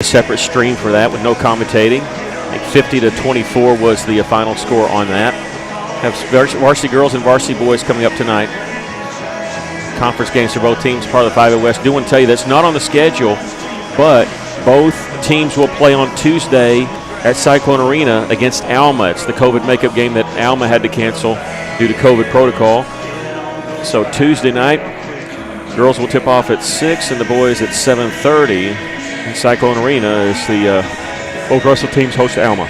a separate stream for that with no commentating. I think 50-24 was the final score on that. Have varsity girls and varsity boys coming up tonight. Conference games for both teams, part of the 5A West. Do want to tell you that's not on the schedule, but both teams will play on Tuesday at Cyclone Arena against Alma. It's the COVID makeup game that Alma had to cancel due to COVID protocol. So Tuesday night, girls will tip off at 6 and the boys at 7:30. And Cyclone Arena is the both Russell teams host Alma.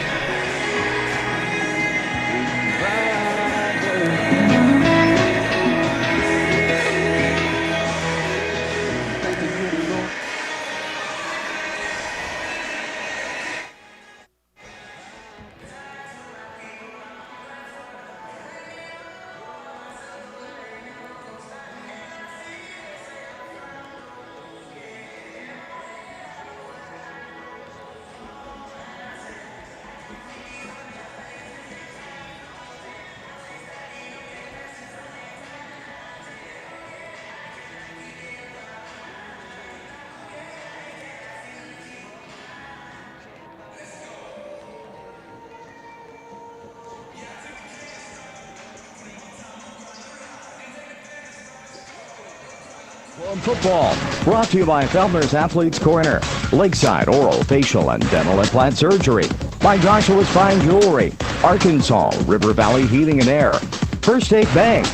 Football, brought to you by Feldner's Athletes Corner, Lakeside Oral, Facial, and Dental Implant Surgery, by Joshua's Fine Jewelry, Arkansas River Valley Heating and Air, First State Bank,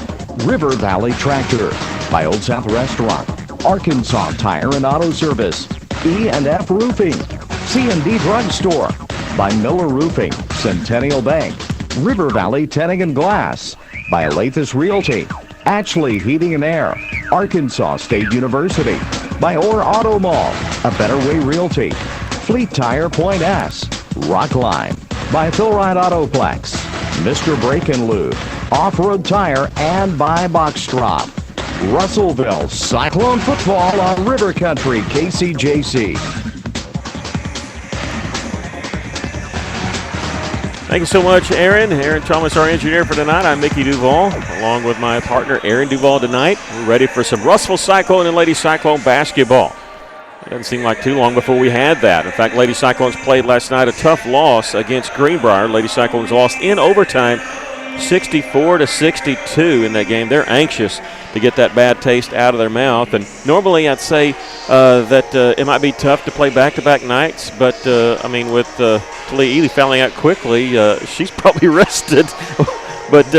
River Valley Tractor, by Old South Restaurant, Arkansas Tire and Auto Service, E&F Roofing, C&D Drug Store, by Miller Roofing, Centennial Bank, River Valley Tinting and Glass, by Alathus Realty, Ashley Heating and Air, Arkansas State University, by Orr Auto Mall, A Better Way Realty, Fleet Tire Point S, Rockline, by Philride Autoplex, Mr. Brake and Lube, Off-Road Tire, and by Box Drop. Russellville Cyclone football on River Country KCJC. Thank you so much, Aaron. Aaron Thomas, our engineer for tonight. I'm Mickey Duvall, along with my partner, Aaron Duvall, tonight. We're ready for some Russellville Cyclone and Lady Cyclone basketball. It doesn't seem like too long before we had that. In fact, Lady Cyclones played last night a tough loss against Greenbrier. Lady Cyclones lost in overtime, 64-62 in that game. They're anxious to get that bad taste out of their mouth. And normally I'd say that it might be tough to play back-to-back nights, but, I mean, with Talia Ely fouling out quickly, she's probably rested. But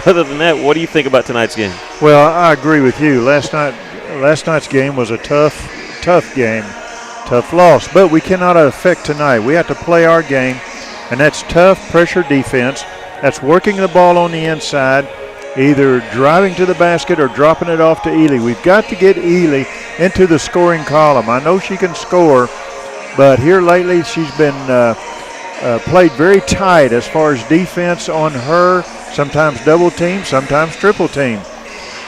other than that, what do you think about tonight's game? Well, I agree with you. Last night's game was a tough game, tough loss. But we cannot affect tonight. We have to play our game, and that's tough pressure defense. That's working the ball on the inside, either driving to the basket or dropping it off to Ely. We've got to get Ely into the scoring column. I know she can score, but here lately she's been played very tight as far as defense on her, sometimes double team, sometimes triple team.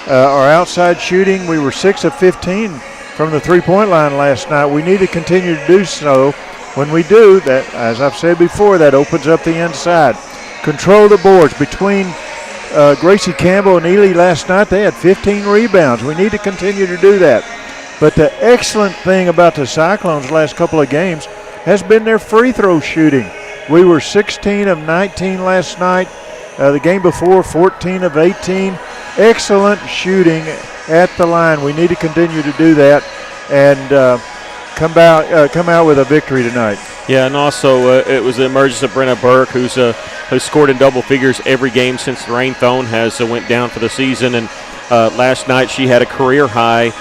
Our outside shooting, we were 6 of 15 from the three-point line last night. We need to continue to do so. When we do, that, as I've said before, that opens up the inside. Control the boards. Between Gracie Campbell and Ely last night, they had 15 rebounds. We need to continue to do that. But the excellent thing about the Cyclones last couple of games has been their free throw shooting. We were 16 of 19 last night. The game before, 14 of 18. Excellent shooting at the line. We need to continue to do that and come out with a victory tonight. Yeah, and also it was the emergence of Brenna Burke, who's scored in double figures every game since Lorraine Thone has went down for the season. And last night she had a career high,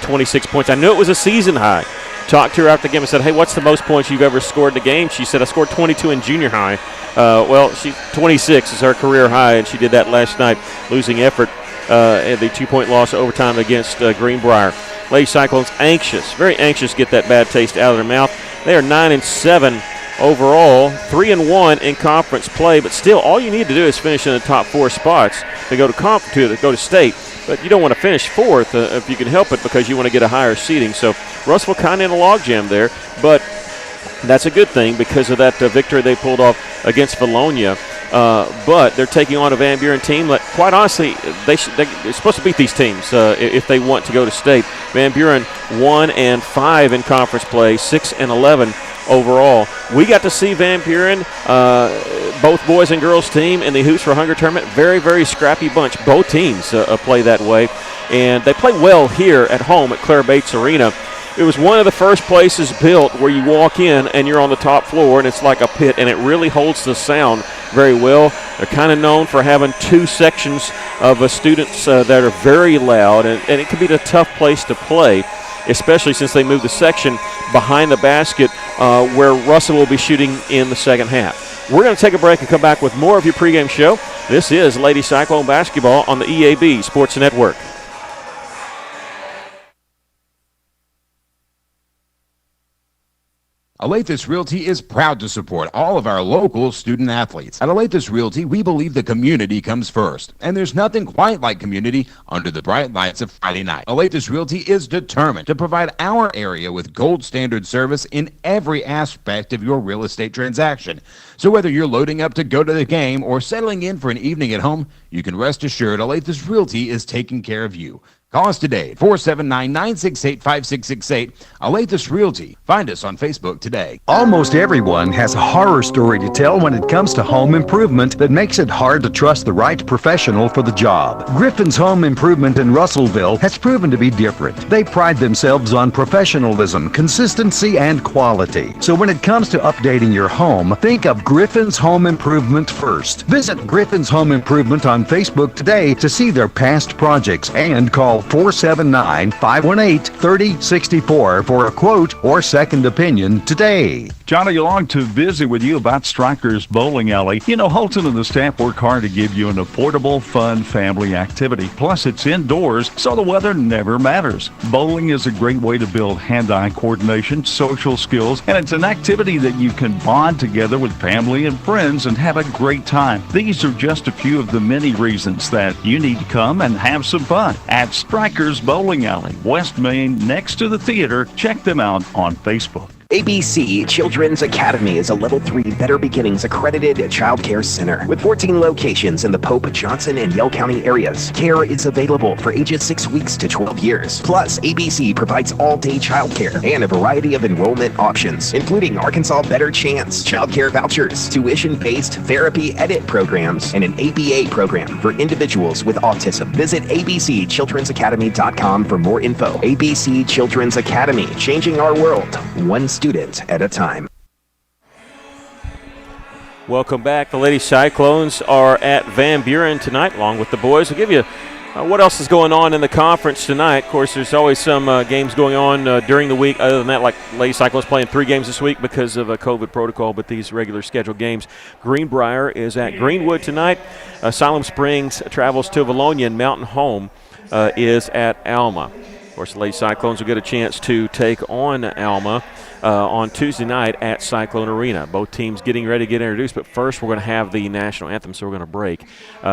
26 points. I knew it was a season high. Talked to her after the game and said, hey, what's the most points you've ever scored in the game? She said, I scored 22 in junior high. Well, 26 is her career high, and she did that last night, losing effort in the 2-point loss overtime against Greenbrier. Lady Cyclones anxious, very anxious to get that bad taste out of their mouth. They are 9-7 overall, 3-1 in conference play, but still all you need to do is finish in the top 4 spots to go to state. But you don't want to finish 4th if you can help it, because you want to get a higher seeding. So Russellville kind of in a logjam there, but that's a good thing because of that victory they pulled off against Valonia. But they're taking on a Van Buren team that, quite honestly, they're supposed to beat these teams if they want to go to state. Van Buren 1-5 in conference play, 6-11 overall. We got to see Van Buren, both boys and girls team in the Hoops for Hunger tournament. Very, very scrappy bunch. Both teams play that way. And they play well here at home at Claire Bates Arena. It was one of the first places built where you walk in and you're on the top floor and it's like a pit, and it really holds the sound very well. They're kind of known for having two sections of students that are very loud, and it can be a tough place to play, especially since they moved the section behind the basket where Russell will be shooting in the second half. We're going to take a break and come back with more of your pregame show. This is Lady Cyclone Basketball on the EAB Sports Network. Alathus Realty is proud to support all of our local student athletes. At Alathus Realty, we believe the community comes first, and there's nothing quite like community under the bright lights of Friday night. Alathus Realty is determined to provide our area with gold standard service in every aspect of your real estate transaction. So whether you're loading up to go to the game or settling in for an evening at home, you can rest assured Alathus Realty is taking care of you. Call us today at 479-968-5668. Alathus Realty. Find us on Facebook today. Almost everyone has a horror story to tell when it comes to home improvement that makes it hard to trust the right professional for the job. Griffin's Home Improvement in Russellville has proven to be different. They pride themselves on professionalism, consistency, and quality. So when it comes to updating your home, think of Griffin's Home Improvement first. Visit Griffin's Home Improvement on Facebook today to see their past projects and call 479-518-3064 for a quote or second opinion today. Johnny along to visit with you about Strikers Bowling Alley. You know, Holton and the staff work hard to give you an affordable, fun family activity. Plus, it's indoors, so the weather never matters. Bowling is a great way to build hand-eye coordination, social skills, and it's an activity that you can bond together with family and friends and have a great time. These are just a few of the many reasons that you need to come and have some fun at Strikers Bowling Alley, West Main, next to the theater. Check them out on Facebook. ABC Children's Academy is a Level 3 Better Beginnings accredited child care center with 14 locations in the Pope, Johnson, and Yell County areas. Care is available for ages 6 weeks to 12 years. Plus, ABC provides all-day child care and a variety of enrollment options, including Arkansas Better Chance, child care vouchers, tuition-based therapy edit programs, and an ABA program for individuals with autism. Visit abcchildrensacademy.com for more info. ABC Children's Academy, changing our world, one student at a time. Welcome back. The Lady Cyclones are at Van Buren tonight, along with the boys. We'll give you what else is going on in the conference tonight. Of course, there's always some games going on during the week. Other than that, like Lady Cyclones playing 3 games this week because of a COVID protocol, but these regular scheduled games. Greenbrier is at Greenwood tonight. Siloam Springs travels to Valonia, and Mountain Home is at Alma. Of course, the Lady Cyclones will get a chance to take on Alma on Tuesday night at Cyclone Arena. Both teams getting ready to get introduced, but first we're going to have the national anthem, so we're going to break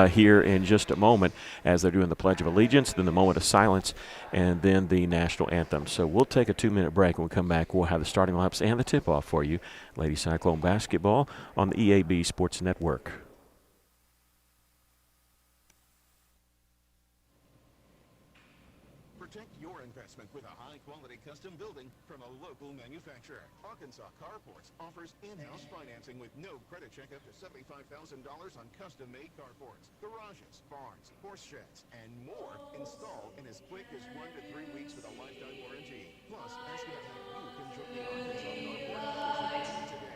here in just a moment as they're doing the Pledge of Allegiance, then the moment of silence, and then the national anthem. So we'll take a 2-minute break. When we come back, we'll have the starting lineups and the tip-off for you. Lady Cyclone Basketball on the EAB Sports Network. Protect your investment with a high-quality custom building from a local manufacturer. Arkansas Carports offers in-house financing with no credit check up to $75,000 on custom-made carports, garages, barns, horse sheds, and more. Install in as quick as 1 to 3 weeks with a lifetime warranty. Plus, ask about how you can join the Arkansas Carport today.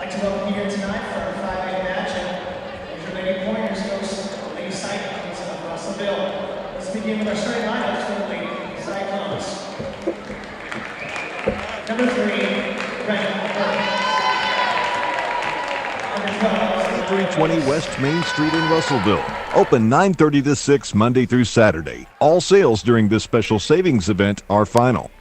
I'd like to welcome you here tonight for our 5A match, and your Lady Pointers host the Lady Cyclones of Russellville. Let's begin with our starting lineups for the Lady Cyclones. Number 3, Brenna Burke. Number 12, 320 West Main Street in Russellville. Open 9:30 to 6 Monday through Saturday. All sales during this special savings event are final.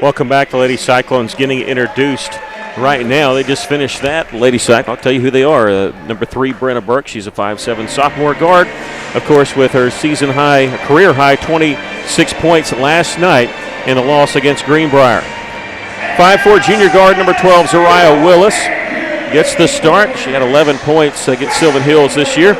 Welcome back. The Lady Cyclones getting introduced right now. They just finished that. Lady Cyclones, I'll tell you who they are. Number 3, Brenna Burke. She's a 5'7" sophomore guard. Of course, with her season high, career high 26 points last night in the loss against Greenbrier. 5'4" junior guard, number 12, Zariah Willis, gets the start. She had 11 points against Sylvan Hills this year.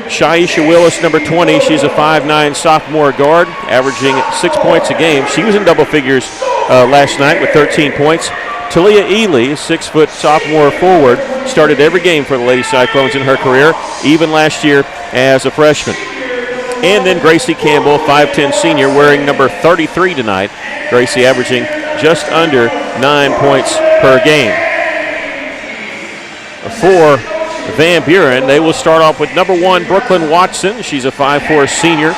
Shaisha Willis, number 20, she's a 5'9" sophomore guard, averaging 6 points a game. She was in double figures last night with 13 points. Talia Ely, a 6-foot sophomore forward, started every game for the Lady Cyclones in her career, even last year as a freshman. And then Gracie Campbell, 5'10" senior, wearing number 33 tonight. Gracie averaging just under 9 points per game. For Van Buren, they will start off with number 1, Brooklyn Watson. She's a 5'4" senior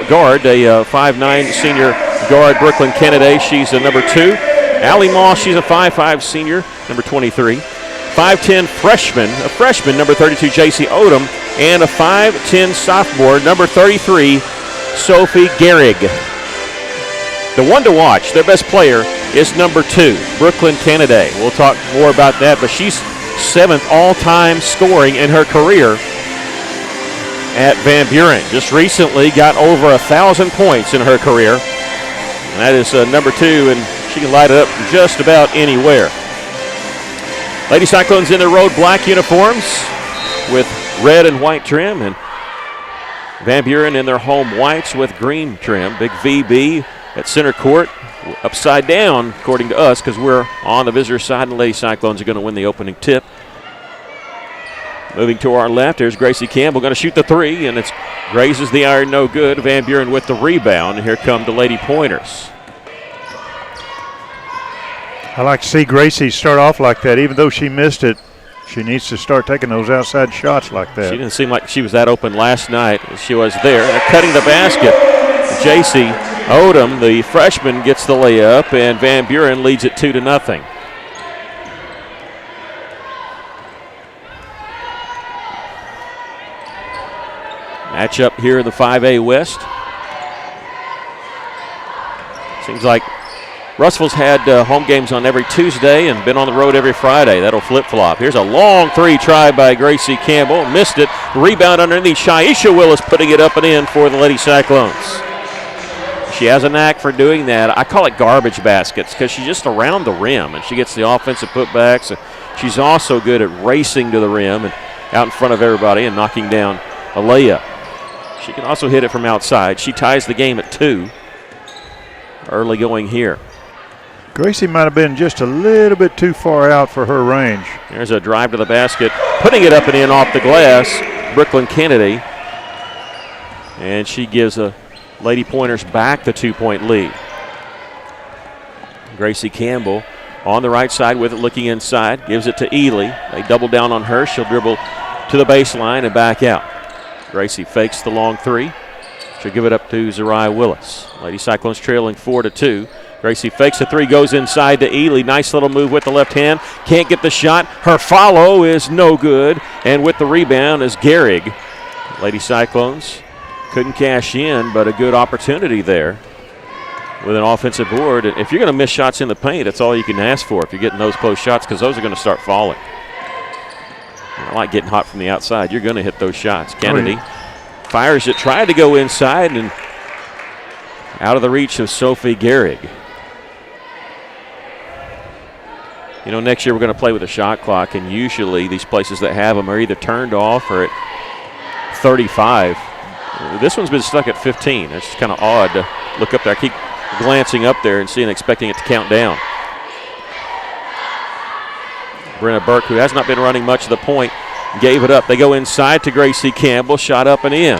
guard, a 5'9" senior guard, Brooklyn Kennedy. She's a number 2. Allie Moss, she's a 5'5" senior, number 23. 5'10" freshman, number 32, J.C. Odom, and a 5'10" sophomore, number 33, Sophie Gehrig. The one to watch, their best player, is number 2, Brooklyn Kennedy. We'll talk more about that, but she's 7th all-time scoring in her career at Van Buren. Just recently got over 1,000 points in her career. And that is number 2, and she can light it up just about anywhere. Lady Cyclones in their road black uniforms with red and white trim, and Van Buren in their home whites with green trim. Big VB at center court, upside down according to us, because we're on the visitor side, and the Lady Cyclones are going to win the opening tip. Moving to our left, there's Gracie Campbell going to shoot the 3, and it's grazes the iron, no good. Van Buren with the rebound, and here come the Lady Pointers. I like to see Gracie start off like that. Even though she missed it, she needs to start taking those outside shots like that. She didn't seem like she was that open last night. She was there. They're cutting the basket. J.C. Odom, the freshman, gets the layup, and Van Buren leads it 2-0. Matchup here in the 5A West. Seems like Russellville's had home games on every Tuesday and been on the road every Friday. That'll flip-flop. Here's a long 3 tried by Gracie Campbell. Missed it. Rebound underneath. Shaisha Willis putting it up and in for the Lady Cyclones. She has a knack for doing that. I call it garbage baskets because she's just around the rim, and she gets the offensive putbacks. She's also good at racing to the rim and out in front of everybody and knocking down a layup. She can also hit it from outside. She ties the game at 2. Early going here. Gracie might have been just a little bit too far out for her range. There's a drive to the basket, putting it up and in off the glass, Brooklyn Kennedy. And she gives the Lady Pointers back the 2-point lead. Gracie Campbell on the right side with it, looking inside, gives it to Ely. They double down on her. She'll dribble to the baseline and back out. Gracie fakes the long 3. She'll give it up to Zariah Willis. Lady Cyclones trailing 4-2. Gracie fakes the 3, goes inside to Ely. Nice little move with the left hand. Can't get the shot. Her follow is no good. And with the rebound is Gehrig. Lady Cyclones couldn't cash in, but a good opportunity there with an offensive board. And if you're going to miss shots in the paint, that's all you can ask for if you're getting those close shots, because those are going to start falling. I like getting hot from the outside. You're going to hit those shots. Kennedy fires it, tried to go inside, and out of the reach of Sophie Gehrig. You know, next year we're going to play with a shot clock, and usually these places that have them are either turned off or at 35. This one's been stuck at 15. It's kind of odd to look up there. I keep glancing up there and expecting it to count down. Brenna Burke, who has not been running much of the point, gave it up. They go inside to Gracie Campbell, shot up and in.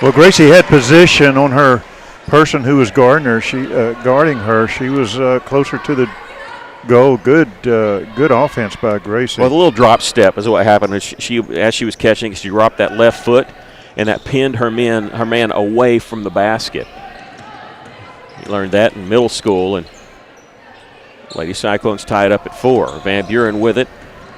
Well, Gracie had position on her person who was guarding her. She was closer to the goal. Good offense by Gracie. Well, the little drop step is what happened. As she was catching, she dropped that left foot, and that pinned her man away from the basket. You learned that in middle school, and Lady Cyclones tied up at 4. Van Buren with it.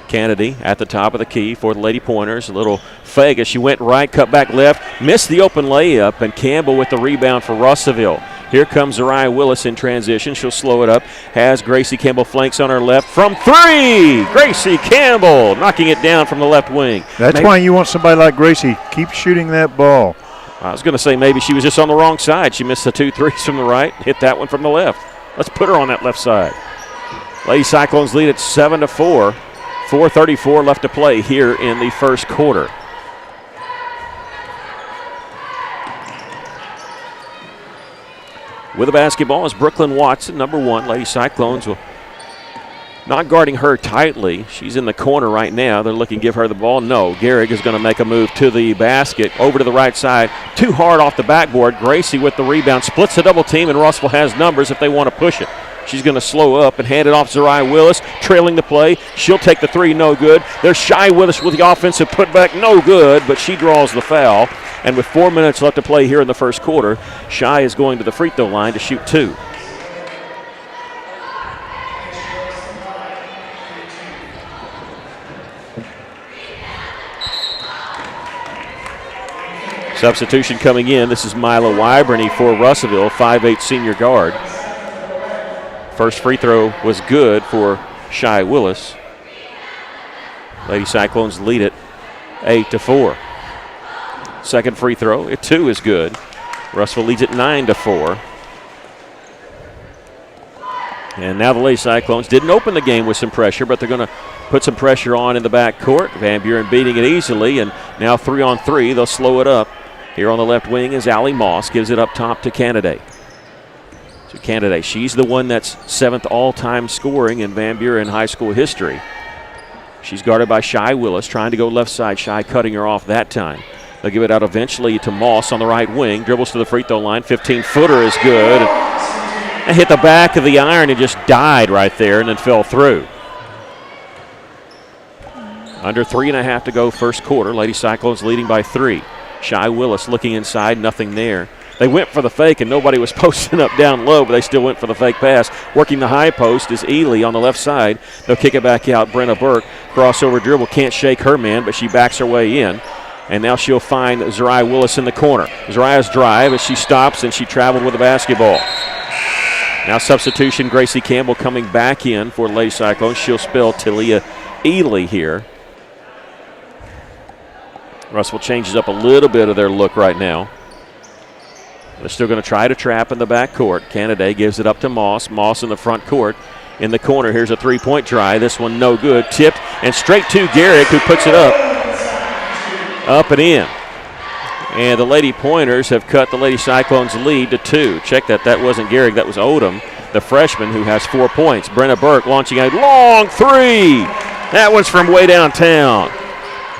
Kennedy at the top of the key for the Lady Pointers. A little fake as she went right, cut back left, missed the open layup, and Campbell with the rebound for Russellville. Here comes Zariah Willis in transition. She'll slow it up. Has Gracie Campbell flanks on her left from 3. Gracie Campbell knocking it down from the left wing. That's why you want somebody like Gracie. Keep shooting that ball. I was going to say maybe she was just on the wrong side. She missed the 2 threes from the right, hit that one from the left. Let's put her on that left side. Lady Cyclones lead at 7-4. 4:34 left to play here in the first quarter. With the basketball is Brooklyn Watson, number 1. Lady Cyclones will not guarding her tightly. She's in the corner right now. They're looking to give her the ball. No, Gehrig is going to make a move to the basket. Over to the right side. Too hard off the backboard. Gracie with the rebound. Splits the double team, and Russell has numbers if they want to push it. She's going to slow up and hand it off to Zariah Willis, trailing the play. She'll take the 3, no good. There's Shy Willis with the offensive putback, no good, but she draws the foul. And with 4 minutes left to play here in the first quarter, Shy is going to the free throw line to shoot 2. Substitution coming in. This is Mila Wybrany for Russellville, 5'8" senior guard. First free throw was good for Shy Willis. Lady Cyclones lead it 8-4. Second free throw at 2 is good. Russellville leads it 9-4. And now the Lady Cyclones didn't open the game with some pressure, but they're going to put some pressure on in the backcourt. Van Buren beating it easily, and now 3-on-3. They'll slow it up. Here on the left wing is Allie Moss. Gives it up top to Candidate. She's the one that's 7th all-time scoring in Van Buren high school history. She's guarded by Shy Willis, trying to go left side. Shy cutting her off that time. They'll give it out eventually to Moss on the right wing. Dribbles to the free throw line. 15-footer is good. And hit the back of the iron and just died right there and then fell through. Under 3.5 to go first quarter. Lady Cyclones leading by 3. Shy Willis looking inside, nothing there. They went for the fake, and nobody was posting up down low, but they still went for the fake pass. Working the high post is Ely on the left side. They'll kick it back out. Brenna Burke, crossover dribble, can't shake her man, but she backs her way in. And now she'll find Zariah Willis in the corner. Zariah's drive as she stops, and she traveled with the basketball. Now substitution, Gracie Campbell coming back in for the Lady Cyclones. She'll spell Talia Ely here. Russell changes up a little bit of their look right now. They're still going to try to trap in the backcourt. Candidate gives it up to Moss. Moss in the front court. In the corner, here's a three-point try. This one no good. Tipped and straight to Gehrig, who puts it up. Up and in. And the Lady Pointers have cut the Lady Cyclones lead to 2. Check that. That wasn't Gehrig. That was Odom, the freshman, who has 4 points. Brenna Burke launching a long 3. That one's from way downtown.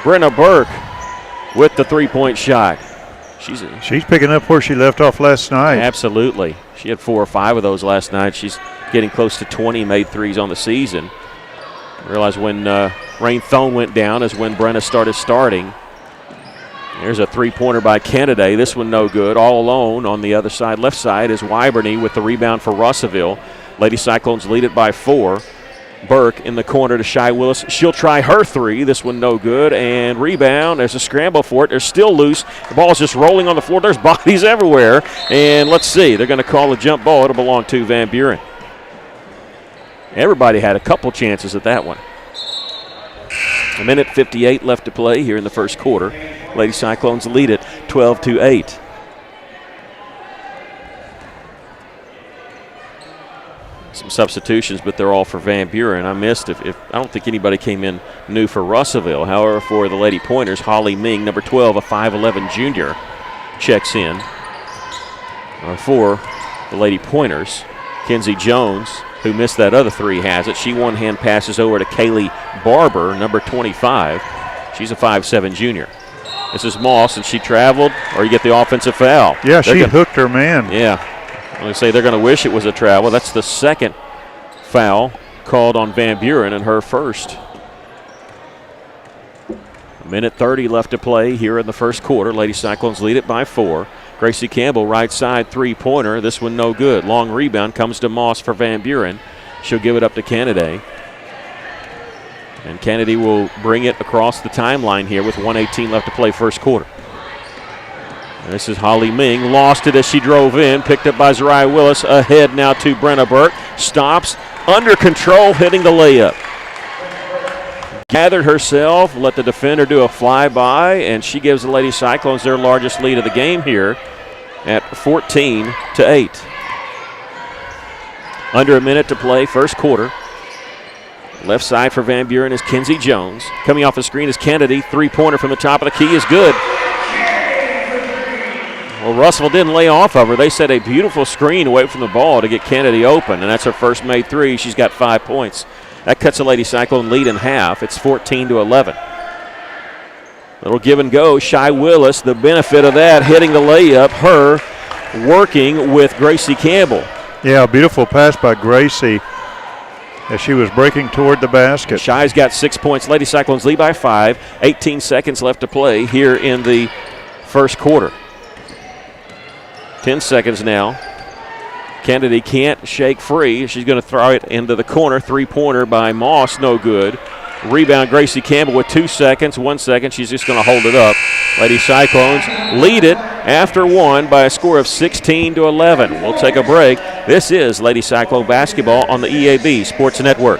Brenna Burke with the 3-point shot. She's picking up where she left off last night. Absolutely. She had 4 or 5 of those last night. She's getting close to 20 made threes on the season. I realized when Rain Thone went down is when Brenna starting. There's a 3-pointer by Kennedy. This one no good. All alone on the other side. Left side is Wybrany with the rebound for Russellville. Lady Cyclones lead it by 4. Burke in the corner to Shy Willis. She'll try her 3. This one no good. And rebound. There's a scramble for it. They're still loose. The ball's just rolling on the floor. There's bodies everywhere. And let's see. They're going to call a jump ball. It'll belong to Van Buren. Everybody had a couple chances at that one. 1:58 left to play here in the first quarter. Lady Cyclones lead it 12-8. Some substitutions, but they're all for Van Buren. I missed if I don't think anybody came in new for Russellville. However, for the Lady Pointers, Holly Ming, number 12, a 5'11 junior, checks in. For the Lady Pointers, Kenzie Jones, who missed that other 3, has it. She one-hand passes over to Kaylee Barber, number 25. She's a 5'7 junior. This is Moss, and she traveled, or you get the offensive foul. Yeah, she hooked her man. Yeah. I'm going to say they're going to wish it was a travel. That's the second foul called on Van Buren and her first. A minute 30 left to play here in the first quarter. Lady Cyclones lead it by 4. Gracie Campbell, right side three-pointer. This one no good. Long rebound comes to Moss for Van Buren. She'll give it up to Kennedy. And Kennedy will bring it across the timeline here with 1:18 left to play first quarter. And this is Holly Ming. Lost it as she drove in. Picked up by Zariah Willis. Ahead now to Brenna Burke. Stops. Under control, hitting the layup. Gathered herself, let the defender do a flyby, and she gives the Lady Cyclones their largest lead of the game here at 14-8. Under a minute to play, first quarter. Left side for Van Buren is Kinsey Jones. Coming off the screen is Kennedy. Three-pointer from the top of the key is good. Well, Russell didn't lay off of her. They set a beautiful screen away from the ball to get Kennedy open, and that's her first made three. She's got 5 points. That cuts the Lady Cyclone lead in half. It's 14-11. Little give and go. Shy Willis, the benefit of that, hitting the layup. Her working with Gracie Campbell. Yeah, beautiful pass by Gracie as she was breaking toward the basket. Shy's got 6 points. Lady Cyclones lead by 5. 18 seconds left to play here in the first quarter. 10 seconds now. Kennedy can't shake free. She's going to throw it into the corner. Three-pointer by Moss, no good. Rebound, Gracie Campbell with 2 seconds. 1 second, she's just going to hold it up. Lady Cyclones lead it after one by a score of 16-11. We'll take a break. This is Lady Cyclone basketball on the EAB Sports Network.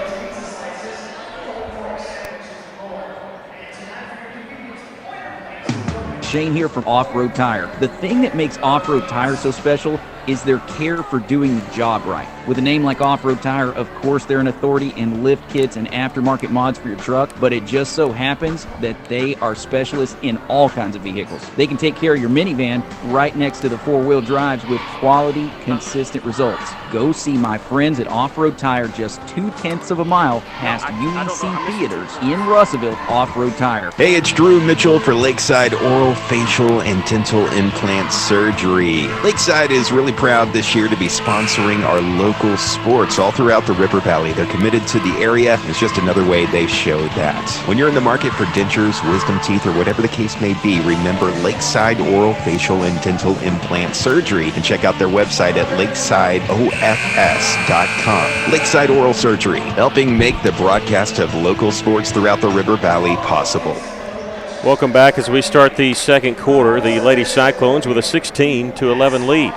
Shane here from Off-Road Tire. The thing that makes Off-Road Tire so special is their care for doing the job right. With a name like Off-Road Tire, of course they're an authority in lift kits and aftermarket mods for your truck, but it just so happens that they are specialists in all kinds of vehicles. They can take care of your minivan right next to the four-wheel drives with quality, consistent results. Go see my friends at Off-Road Tire just 0.2 of a mile past UEC Theaters in Russellville. Off-Road Tire. Hey, it's Drew Mitchell for Lakeside Oral, Facial, and Dental Implant Surgery. Lakeside is really proud this year to be sponsoring our local sports all throughout the River Valley. They're committed to the area. It's just another way they show that. When you're in the market for dentures, wisdom teeth, or whatever the case may be, remember Lakeside Oral, Facial, and Dental Implant Surgery, and check out their website at lakesideofs.com. Lakeside Oral Surgery, helping make the broadcast of local sports throughout the River Valley possible. Welcome back as we start the second quarter. The Lady Cyclones with a 16-11 lead.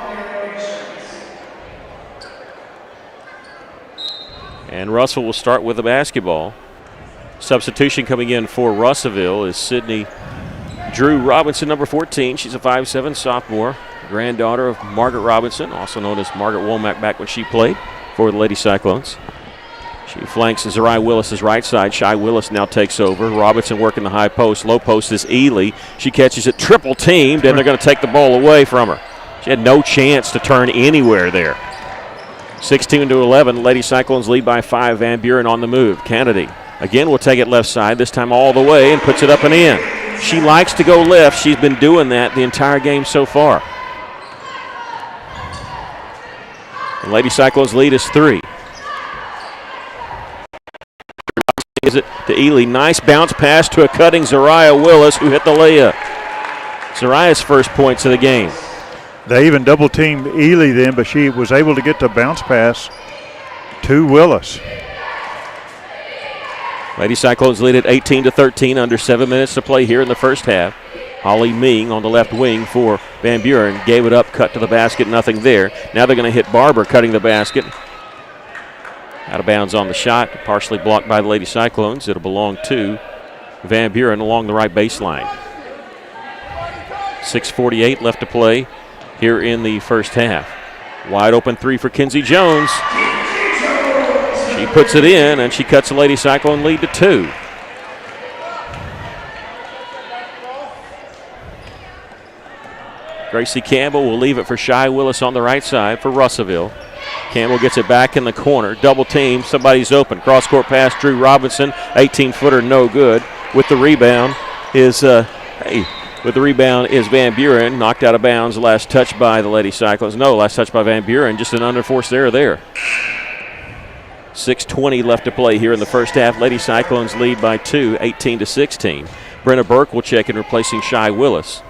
And Russell will start with the basketball. Substitution coming in for Russellville is Sydney Drew Robinson, number 14. She's a 5'7" sophomore, granddaughter of Margaret Robinson, also known as Margaret Womack back when she played for the Lady Cyclones. She flanks Zariah Willis's right side. Shy Willis now takes over. Robinson working the high post. Low post is Ely. She catches it, triple teamed, and they're going to take the ball away from her. She had no chance to turn anywhere there. 16-11, Lady Cyclones lead by 5. Van Buren on the move. Kennedy again will take it left side, this time all the way, and puts it up and in. She likes to go left. She's been doing that the entire game so far. The Lady Cyclones lead is 3. Is it to Ely? Nice bounce pass to a cutting Zariah Willis, who hit the layup. Zariah's first points of the game. They even double-teamed Ely then, but she was able to get the bounce pass to Willis. Lady Cyclones lead at 18-13, under 7 minutes to play here in the first half. Holly Ming on the left wing for Van Buren. Gave it up, cut to the basket, nothing there. Now they're going to hit Barber cutting the basket. Out of bounds on the shot, partially blocked by the Lady Cyclones. It'll belong to Van Buren along the right baseline. 6:48 left to play here in the first half. Wide open three for Kinsey Jones. She puts it in, and she cuts the Lady Cyclone lead to 2. Gracie Campbell will leave it for Shy Willis on the right side for Russellville. Campbell gets it back in the corner. Double team. Somebody's open. Cross-court pass. Drew Robinson. 18-footer, no good. With the rebound is Van Buren. Knocked out of bounds. Last touch by the Lady Cyclones. No, last touch by Van Buren. Just an unforced error there. 6:20 left to play here in the first half. Lady Cyclones lead by 2, 18-16. Brenna Burke will check in, replacing Shy Willis.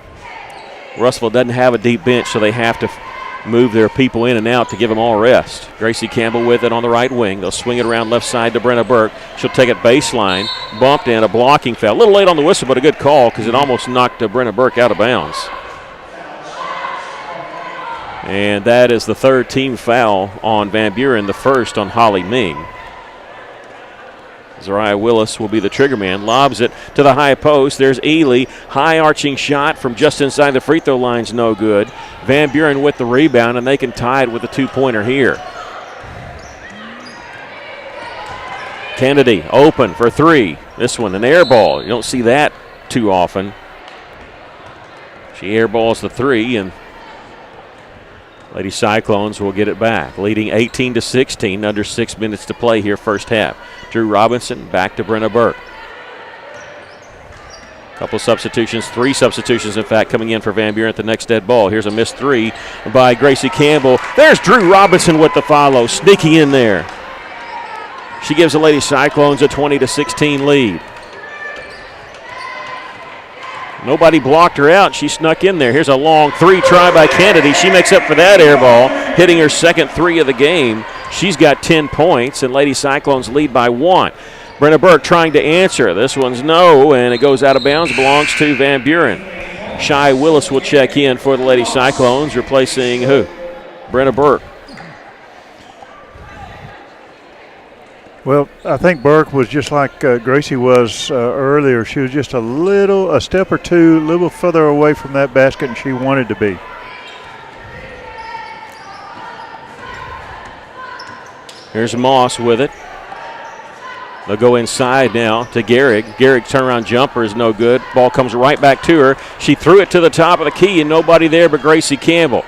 Russellville doesn't have a deep bench, so they have to move their people in and out to give them all rest. Gracie Campbell with it on the right wing. They'll swing it around left side to Brenna Burke. She'll take it baseline, bumped in, a blocking foul. A little late on the whistle, but a good call because it almost knocked Brenna Burke out of bounds. And that is the third team foul on Van Buren, the first on Holly Ming. Zariah Willis will be the trigger man. Lobs it to the high post. There's Ely. High arching shot from just inside the free throw line's no good. Van Buren with the rebound, and they can tie it with a two-pointer here. Kennedy open for three. This one, an air ball. You don't see that too often. She airballs the three, and Lady Cyclones will get it back, leading 18-16, under 6 minutes to play here first half. Drew Robinson back to Brenna Burke. Couple substitutions, 3 substitutions, in fact, coming in for Van Buren at the next dead ball. Here's a missed 3 by Gracie Campbell. There's Drew Robinson with the follow, sneaking in there. She gives the Lady Cyclones a 20-16 lead. Nobody blocked her out. She snuck in there. Here's a long 3 try by Kennedy. She makes up for that air ball, hitting her second 3 of the game. She's got 10 points, and Lady Cyclones lead by 1. Brenna Burke trying to answer. This one's no, and it goes out of bounds, belongs to Van Buren. Shy Willis will check in for the Lady Cyclones, replacing who? Brenna Burke. Well, I think Burke was just like Gracie was earlier. She was just a step or two, a little further away from that basket than she wanted to be. Here's Moss with it. They'll go inside now to Gehrig. Gehrig's turnaround jumper is no good. Ball comes right back to her. She threw it to the top of the key, and nobody there but Gracie Campbell.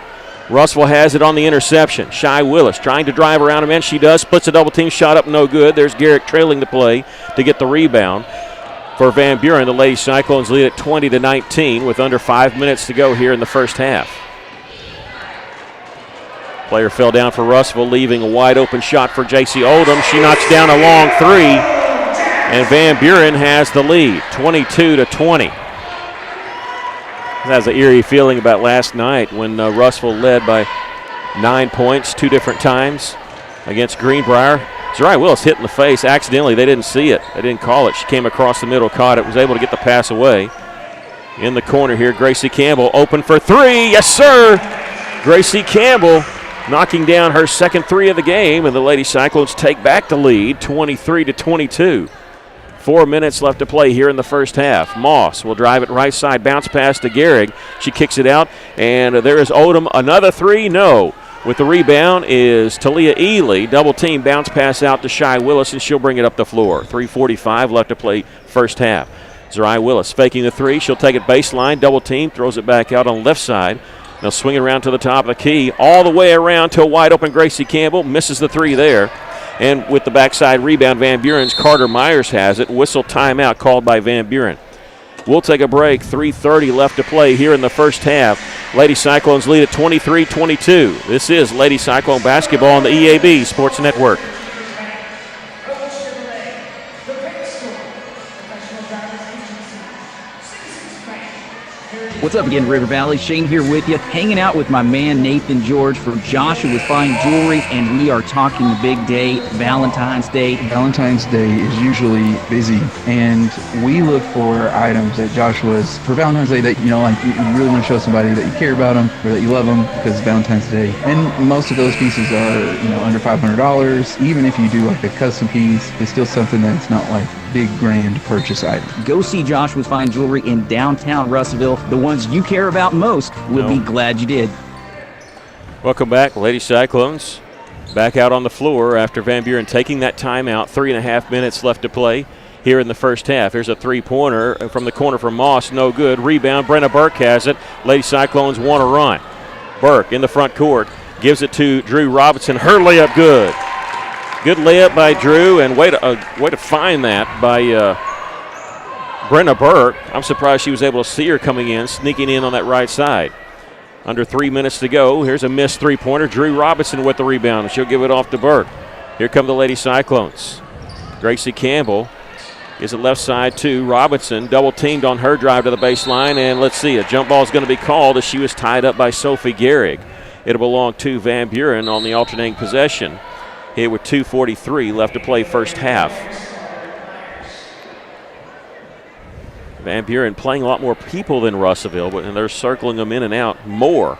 Russellville has it on the interception. Shy Willis trying to drive around him, and she does. Splits a double team shot up, no good. There's Gehrig trailing the play to get the rebound. For Van Buren, the Lady Cyclones lead at 20-19 with under 5 minutes to go here in the first half. Player fell down for Russellville, leaving a wide open shot for J.C. Oldham. She knocks down a long 3, and Van Buren has the lead, 22-20. Has an eerie feeling about last night when Russellville led by 9 points 2 different times against Greenbrier. Zariah Willis hit in the face accidentally. They didn't see it. They didn't call it. She came across the middle, caught it, was able to get the pass away. In the corner here, Gracie Campbell open for 3. Yes, sir! Gracie Campbell knocking down her second 3 of the game, and the Lady Cyclones take back the lead, 23-22. 4 minutes left to play here in the first half. Moss will drive it right side, bounce pass to Gehrig. She kicks it out, and there is Oldham. Another 3, no. With the rebound is Talia Ely. Double team, bounce pass out to Shy Willis, and she'll bring it up the floor. 3:45 left to play first half. Zariah Willis faking the 3. She'll take it baseline, double team, throws it back out on the left side. They'll swing it around to the top of the key, all the way around to a wide open Gracie Campbell. Misses the 3 there. And with the backside rebound, Van Buren's Carter Myers has it. Whistle timeout called by Van Buren. We'll take a break. 3:30 left to play here in the first half. Lady Cyclones lead at 23-22. This is Lady Cyclone basketball on the EAB Sports Network. What's up again, River Valley? Shane here with you, hanging out with my man Nathan George from Joshua's Fine Jewelry, and we are talking the big day, Valentine's Day. Valentine's Day is usually busy, and we look for items at Joshua's for Valentine's Day that, you know, like you really want to show somebody that you care about them or that you love them because it's Valentine's Day. And most of those pieces are, you know, under $500. Even if you do like a custom piece, it's still something that's not like big grand purchase item. Go see Joshua's Fine Jewelry in downtown Russellville. The ones you care about most will be glad you did. Welcome back, Lady Cyclones. Back out on the floor after Van Buren taking that timeout. 3.5 minutes left to play here in the first half. Here's a 3-pointer from the corner from Moss. No good. Rebound. Brenna Burke has it. Lady Cyclones want to run. Burke in the front court. Gives it to Drew Robertson. Her layup good. Good layup by Drew, and way to find that by Brenna Burke. I'm surprised she was able to see her coming in, sneaking in on that right side. Under 3 minutes to go. Here's a missed 3-pointer. Drew Robinson with the rebound. She'll give it off to Burke. Here come the Lady Cyclones. Gracie Campbell is it left side to Robertson. Double teamed on her drive to the baseline. And let's see, a jump ball is going to be called as she was tied up by Sophie Gehrig. It'll belong to Van Buren on the alternating possession. Here with 2:43 left to play first half. Van Buren playing a lot more people than Russellville, but they're circling them in and out more.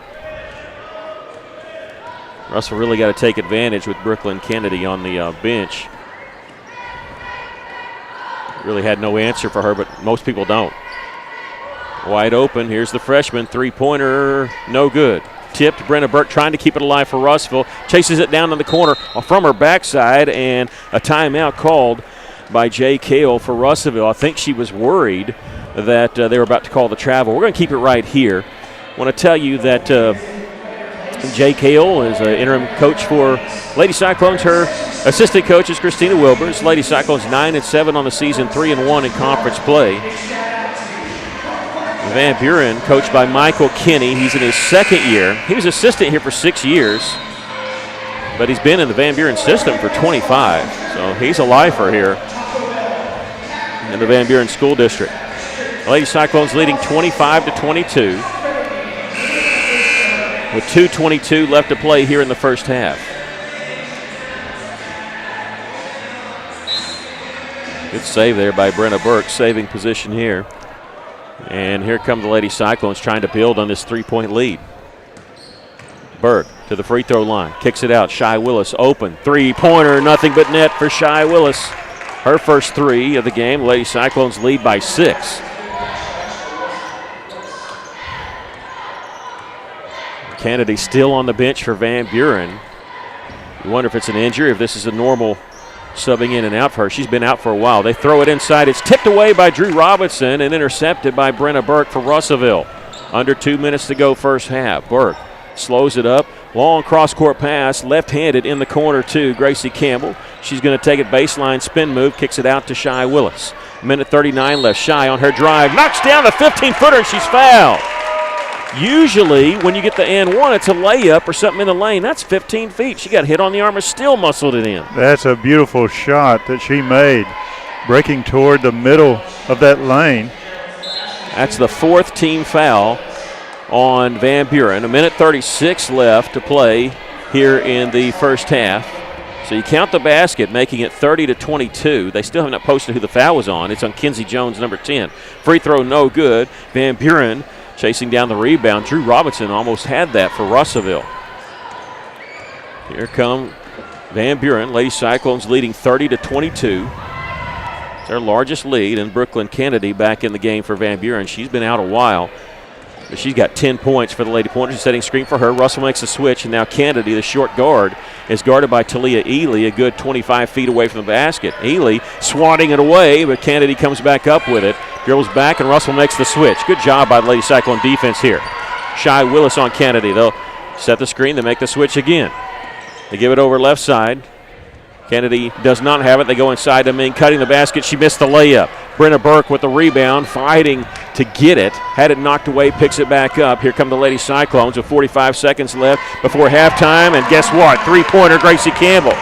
Russell really got to take advantage with Brooklyn Kennedy on the bench. Really had no answer for her, but most people don't. Wide open. Here's the freshman. Three-pointer, no good. Tipped. Brenna Burke trying to keep it alive for Russellville. Chases it down in the corner from her backside, and a timeout called by Jay Cale for Russellville. I think she was worried that they were about to call the travel. We're going to keep it right here. I want to tell you that Jay Cale is an interim coach for Lady Cyclones. Her assistant coach is Christina Wilbers. Lady Cyclones 9-7 on the season, 3-1 in conference play. Van Buren, coached by Michael Kinney. He's in his second year. He was assistant here for 6 years, but he's been in the Van Buren system for 25. So he's a lifer here in the Van Buren School District. The Lady Cyclones leading 25-22 with 2:22 left to play here in the first half. Good save there by Brenna Burke, saving position here. And here come the Lady Cyclones trying to build on this three-point lead. Burke to the free throw line, kicks it out. Shy Willis open, three-pointer, nothing but net for Shy Willis. Her first three of the game. Lady Cyclones lead by 6. Kennedy still on the bench for Van Buren. You wonder if it's an injury, if this is a normal subbing in and out for her. She's been out for a while. They throw it inside. It's tipped away by Drew Robertson and intercepted by Brenna Burke for Russellville. Under 2 minutes to go first half. Burke slows it up. Long cross-court pass, left-handed in the corner to Gracie Campbell. She's going to take it baseline, spin move, kicks it out to Shy Willis. Minute 39 left. Shy on her drive. Knocks down the 15-footer, and she's fouled. Usually, when you get the and one, it's a layup or something in the lane. That's 15 feet. She got hit on the arm and still muscled it in. That's a beautiful shot that she made, breaking toward the middle of that lane. That's the 4th team foul on Van Buren. A minute 36 left to play here in the first half. So you count the basket, making it 30-22. They still have not posted who the foul was on. It's on Kinsey Jones, number 10. Free throw, no good. Van Buren chasing down the rebound. Drew Robertson almost had that for Russellville. Here come Van Buren. Lady Cyclones leading 30-22. It's their largest lead, and Brooklyn Kennedy back in the game for Van Buren. She's been out a while, but she's got 10 points for the Lady Pointers. She's setting screen for her. Russell makes a switch, and now Kennedy, the short guard, is guarded by Talia Ely, a good 25 feet away from the basket. Ely swatting it away, but Kennedy comes back up with it. Dribbles back, and Russell makes the switch. Good job by the Lady Cyclone defense here. Shy Willis on Kennedy. They'll set the screen. They make the switch again. They give it over left side. Kennedy does not have it. They go inside to Ming, cutting the basket. She missed the layup. Brenna Burke with the rebound, fighting to get it. Had it knocked away, picks it back up. Here come the Lady Cyclones with 45 seconds left before halftime. And guess what? Three-pointer, Gracie Campbell.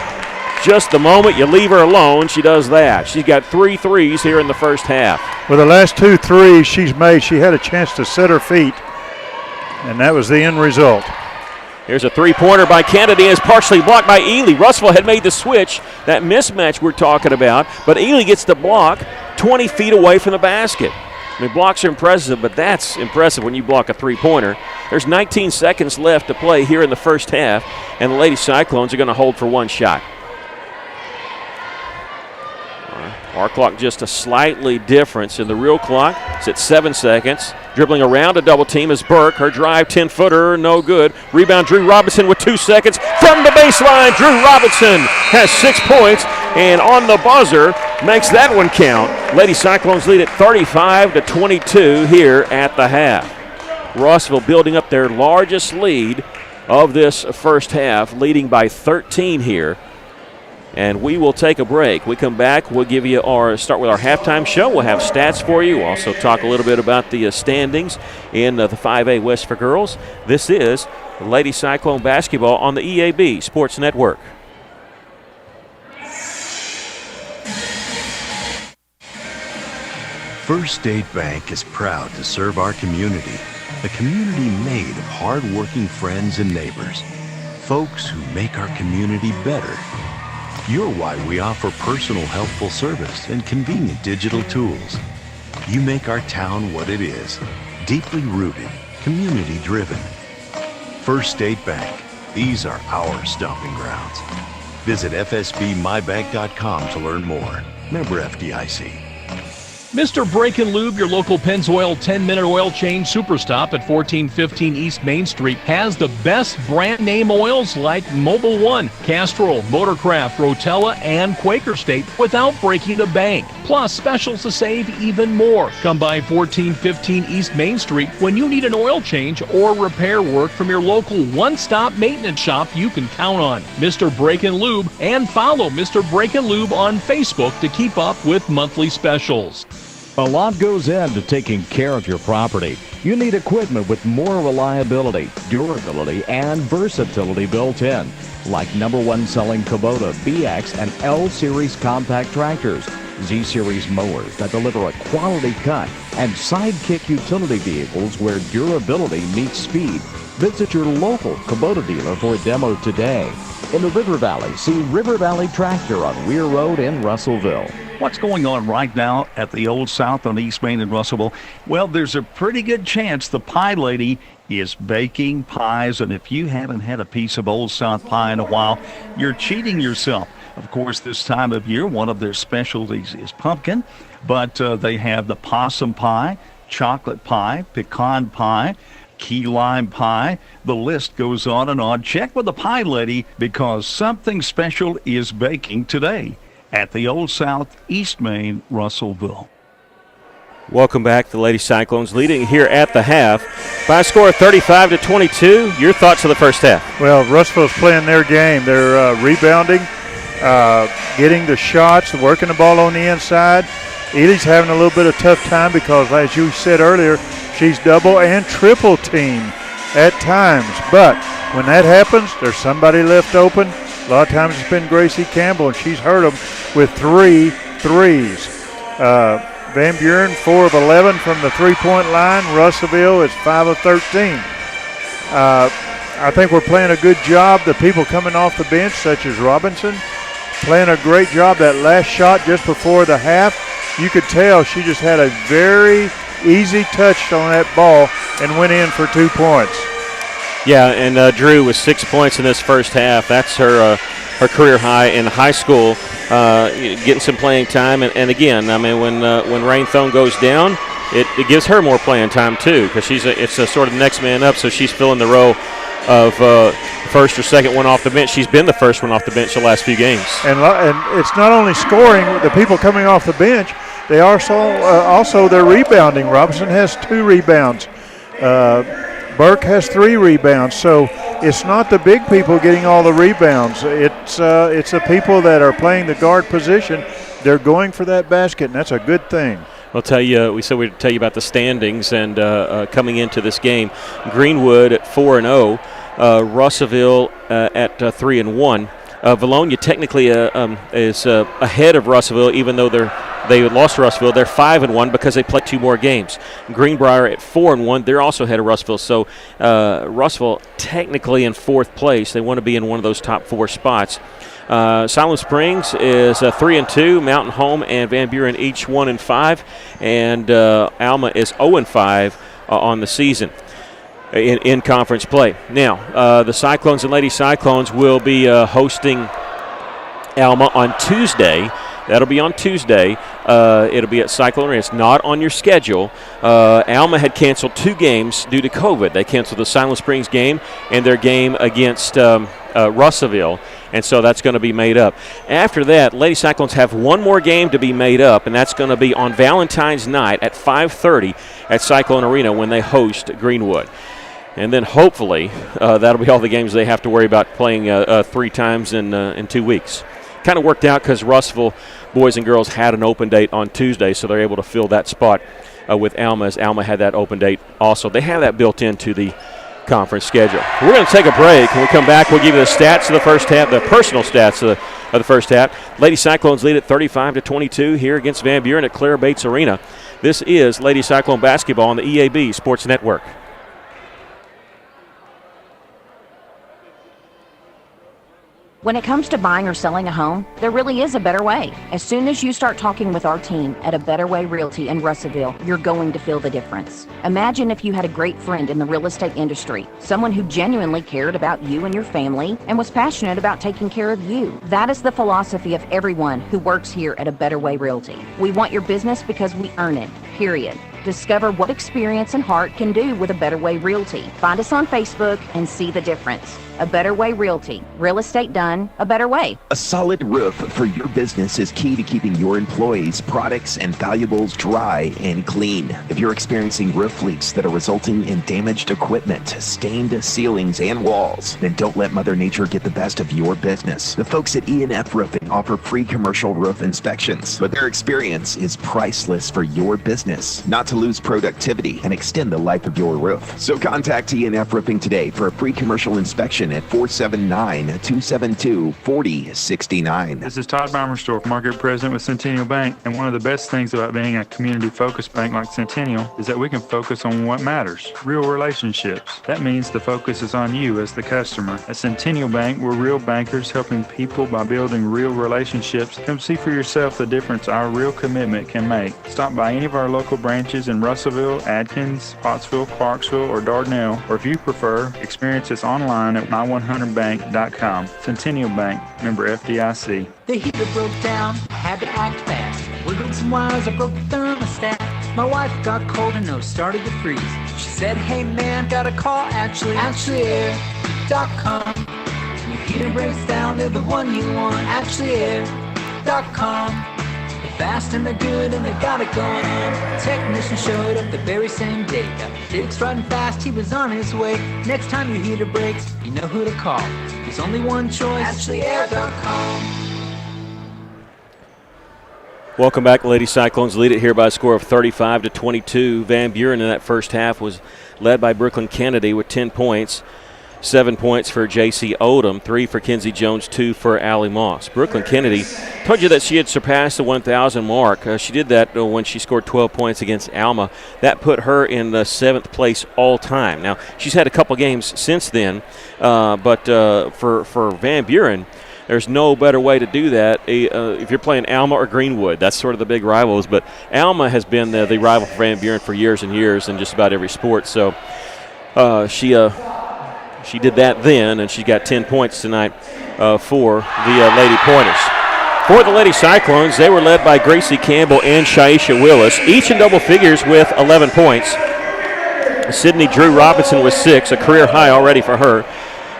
Just the moment you leave her alone, she does that. She's got 3 threes here in the first half. With the last 2 threes she's made, she had a chance to set her feet, and that was the end result. Here's a three-pointer by Kennedy. Is partially blocked by Ely. Russellville had made the switch, that mismatch we're talking about, but Ely gets the block 20 feet away from the basket. I mean, blocks are impressive, but that's impressive when you block a three-pointer. There's 19 seconds left to play here in the first half, and the Lady Cyclones are going to hold for 1 shot. Our clock just a slightly difference in the real clock. It's at 7 seconds. Dribbling around a double team is Burke. Her drive, 10-footer, no good. Rebound, Drew Robertson with 2 seconds. From the baseline, Drew Robertson has 6 points, and on the buzzer makes that one count. Lady Cyclones lead at 35-22 here at the half. Russellville building up their largest lead of this first half, leading by 13 here. And we will take a break. We come back, we'll give you start with our halftime show. We'll have stats for you. We'll also talk a little bit about the standings in the 5A West for girls. This is Lady Cyclone basketball on the EAB Sports Network. First State Bank is proud to serve our community, a community made of hard-working friends and neighbors, folks who make our community better. You're why we offer personal, helpful service and convenient digital tools. You make our town what it is, deeply rooted, community-driven. First State Bank, these are our stomping grounds. Visit fsbmybank.com to learn more. Member FDIC. Mr. Brake and Lube, your local Pennzoil 10-minute oil change super stop at 1415 East Main Street, has the best brand name oils like Mobil 1, Castrol, Motorcraft, Rotella, and Quaker State without breaking the bank. Plus, specials to save even more. Come by 1415 East Main Street when you need an oil change or repair work from your local one-stop maintenance shop you can count on. Mr. Brake and Lube, and follow Mr. Brake and Lube on Facebook to keep up with monthly specials. A lot goes into taking care of your property. You need equipment with more reliability, durability, and versatility built in, like #1 selling Kubota BX and L Series compact tractors, Z Series mowers that deliver a quality cut, and Sidekick utility vehicles where durability meets speed. Visit your local Kubota dealer for a demo today. In the River Valley, see River Valley Tractor on Weir Road in Russellville. What's going on right now at the Old South on East Main in Russellville? Well, there's a pretty good chance the Pie Lady is baking pies, and if you haven't had a piece of Old South pie in a while, you're cheating yourself. Of course, this time of year, one of their specialties is pumpkin, but they have the possum pie, chocolate pie, pecan pie, key lime pie. The list goes on and on. Check with the Pie Lady because something special is baking today at the Old South, East Main, Russellville. Welcome back. The Lady Cyclones leading here at the half by a score of 35-22. Your thoughts of the first half? Well, Russellville's playing their game. They're rebounding, getting the shots, working the ball on the inside. Edie's having a little bit of tough time because, as you said earlier, she's double and triple teamed at times. But when that happens, there's somebody left open. A lot of times it's been Gracie Campbell, and she's hurt them with 3 threes. Van Buren, 4 of 11 from the three-point line. Russellville is 5 of 13. I think we're playing a good job. The people coming off the bench, such as Robertson, playing a great job. That last shot just before the half, you could tell she just had a very easy touch on that ball and went in for 2 points. Yeah, and Drew with 6 points in this first half. That's her career high in high school, getting some playing time. And again, I mean, when Rain Thone goes down, it gives her more playing time too, because it's a sort of the next man up, so she's filling the role of first or second one off the bench. She's been the first one off the bench the last few games. And it's not only scoring, the people coming off the bench, they also they're rebounding. Robertson has 2 rebounds. Burke has 3 rebounds, so it's not the big people getting all the rebounds. It's the people that are playing the guard position. They're going for that basket, and that's a good thing. I'll tell you, we said we'd tell you about the standings and coming into this game. Greenwood at 4-0, Russellville at 3-1. Valonia technically is ahead of Russellville, even though they lost to Russellville. They're 5-1 because they played 2 more games. Greenbrier at 4-1. They're also ahead of Russellville. So Russellville technically in 4th place. They want to be in one of those top 4 spots. Silent Springs is 3-2. Mountain Home and Van Buren each 1-5, and Alma is 0-5 on the season in conference play. Now, the Cyclones and Lady Cyclones will be hosting Alma on Tuesday. That'll be on Tuesday. It'll be at Cyclone Arena. It's not on your schedule. Alma had canceled 2 games due to COVID. They canceled the Silent Springs game and their game against Russellville, and so that's going to be made up. After that, Lady Cyclones have 1 more game to be made up, and that's going to be on Valentine's night at 5:30 at Cyclone Arena when they host Greenwood. And then hopefully that'll be all the games they have to worry about playing 3 times in 2 weeks. Kind of worked out because Russellville boys and girls had an open date on Tuesday, so they're able to fill that spot with Alma, as Alma had that open date also. They have that built into the conference schedule. We're going to take a break. When we come back, we'll give you the stats of the first half, the personal stats of the first half. Lady Cyclones lead at 35-22 here against Van Buren at Claire Bates Arena. This is Lady Cyclone basketball on the EAB Sports Network. When it comes to buying or selling a home, there really is a better way. As soon as you start talking with our team at A Better Way Realty in Russellville, you're going to feel the difference. Imagine if you had a great friend in the real estate industry, someone who genuinely cared about you and your family and was passionate about taking care of you. That is the philosophy of everyone who works here at A Better Way Realty. We want your business because we earn it, period. Discover what experience and heart can do with A Better Way Realty. Find us on Facebook and see the difference. A Better Way Realty. Real estate done a better way. A solid roof for your business is key to keeping your employees, products, and valuables dry and clean. If you're experiencing roof leaks that are resulting in damaged equipment, stained ceilings, and walls, then don't let Mother Nature get the best of your business. The folks at E&F Roofing offer free commercial roof inspections, but their experience is priceless for your business, not to lose productivity and extend the life of your roof. So contact E&F Roofing today for a free commercial inspection at 479-272-4069. This is Todd Baumerstorff, Market President with Centennial Bank, and one of the best things about being a community-focused bank like Centennial is that we can focus on what matters, real relationships. That means the focus is on you as the customer. At Centennial Bank, we're real bankers helping people by building real relationships. Come see for yourself the difference our real commitment can make. Stop by any of our local branches in Russellville, Adkins, Pottsville, Clarksville, or Dardanelle, or if you prefer, experience us online at my100bank.com. Centennial Bank, member FDIC. The heater broke down, had to act fast. Wiggled some wires, I broke the thermostat. My wife got cold and nose started to freeze. She said, hey man, got a call, AshleyAir.com. Your heater breaks down, they're the one you want, AshleyAir.com. Fast and they're good and they got it going on. Technician showed up the very same day. Got fixed right and fast, he was on his way. Next time your heater breaks, you know who to call. There's only one choice, AshleyAir.com. Welcome back. Lady Cyclones lead it here by a score of 35-22. Van Buren in that first half was led by Brooklyn Kennedy with 10 points. 7 points for J.C. Odom, 3 for Kinsey Jones, 2 for Allie Moss. Brooklyn Kennedy told you that she had surpassed the 1,000 mark. She did that when she scored 12 points against Alma. That put her in the 7th place all time. Now, she's had a couple games since then, but for Van Buren, there's no better way to do that if you're playing Alma or Greenwood. That's sort of the big rivals, but Alma has been the rival for Van Buren for years and years in just about every sport. So she did that then, and she got 10 points tonight for the Lady Pointers. For the Lady Cyclones, they were led by Gracie Campbell and Shaisha Willis, each in double figures with 11 points. Sydney Drew Robertson with 6, a career high already for her.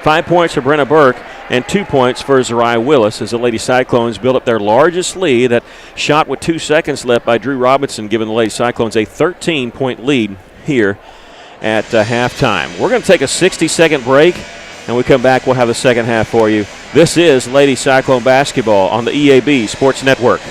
5 points for Brenna Burke and 2 points for Zariah Willis as the Lady Cyclones built up their largest lead. That shot with 2 seconds left by Drew Robertson, giving the Lady Cyclones a 13-point lead here at halftime. We're going to take a 60-second break, and when we come back, we'll have the second half for you. This is Lady Cyclone basketball on the EAB Sports Network.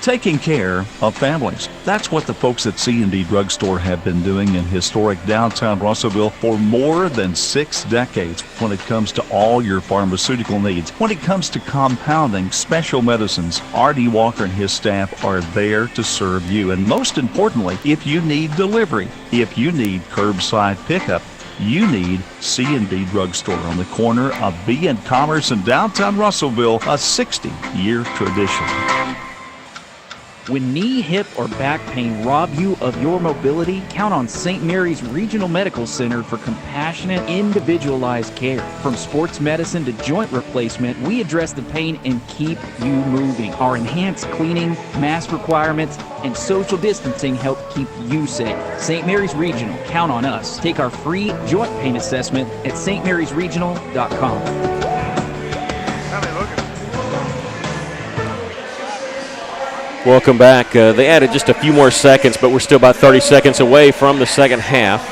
Taking care of families. That's what the folks at C&D Drugstore have been doing in historic downtown Russellville for more than 6 decades when it comes to all your pharmaceutical needs. When it comes to compounding special medicines, R.D. Walker and his staff are there to serve you. And most importantly, if you need delivery, if you need curbside pickup, you need C&D Drugstore on the corner of B and Commerce in downtown Russellville, a 60-year tradition. When knee, hip, or back pain rob you of your mobility, count on St. Mary's Regional Medical Center for compassionate, individualized care. From sports medicine to joint replacement, we address the pain and keep you moving. Our enhanced cleaning, mask requirements, and social distancing help keep you safe. St. Mary's Regional, count on us. Take our free joint pain assessment at stmarysregional.com. Welcome back. They added just a few more seconds, but we're still about 30 seconds away from the second half.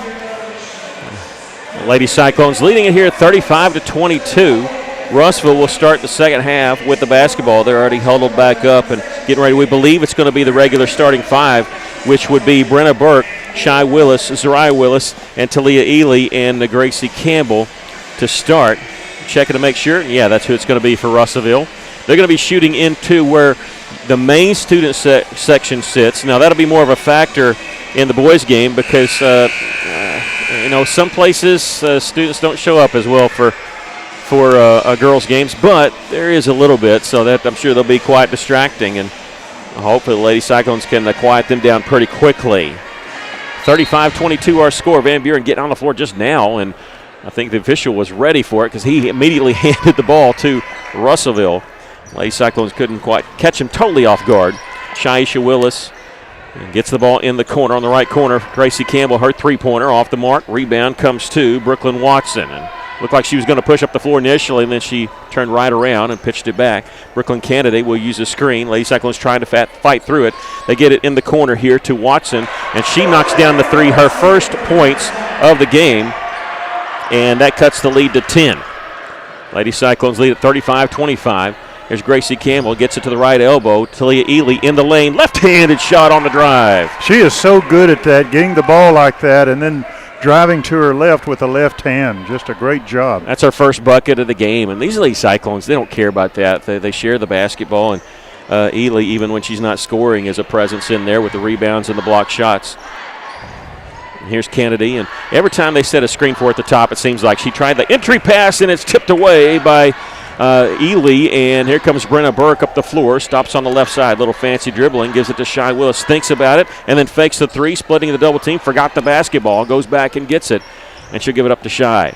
The Lady Cyclones leading it here 35-22. Russellville will start the second half with the basketball. They're already huddled back up and getting ready. We believe it's going to be the regular starting 5, which would be Brenna Burke, Shai Willis, Zariah Willis, and Talia Ely and Gracie Campbell to start. Checking to make sure. Yeah, that's who it's going to be for Russellville. They're going to be shooting into where the main student section sits. Now, that'll be more of a factor in the boys' game because, some places students don't show up as well for girls' games, but there is a little bit, so that I'm sure they'll be quite distracting, and hopefully the Lady Cyclones can quiet them down pretty quickly. 35-22 our score. Van Buren getting on the floor just now, and I think the official was ready for it because he immediately handed the ball to Russellville. Lady Cyclones couldn't quite catch him totally off guard. Shaisha Willis gets the ball in the corner, on the right corner. Gracie Campbell, her three-pointer, off the mark. Rebound comes to Brooklyn Watson. And looked like she was going to push up the floor initially, and then she turned right around and pitched it back. Brooklyn Candidate will use a screen. Lady Cyclones trying to fight through it. They get it in the corner here to Watson, and she knocks down the three, her first points of the game, and that cuts the lead to 10. Lady Cyclones lead at 35-25. Here's Gracie Campbell, gets it to the right elbow. Talia Ely in the lane, left-handed shot on the drive. She is so good at that, getting the ball like that and then driving to her left with the left hand. Just a great job. That's her first bucket of the game. And these Lady Cyclones, they don't care about that. They share the basketball, and Ely, even when she's not scoring, is a presence in there with the rebounds and the block shots. And here's Kennedy, and every time they set a screen for her at the top, it seems like she tried the entry pass, and it's tipped away by Ely, and here comes Brenna Burke up the floor, stops on the left side, little fancy dribbling, gives it to Shy Willis, thinks about it, and then fakes the three, splitting the double team, forgot the basketball, goes back and gets it, and she'll give it up to Shy.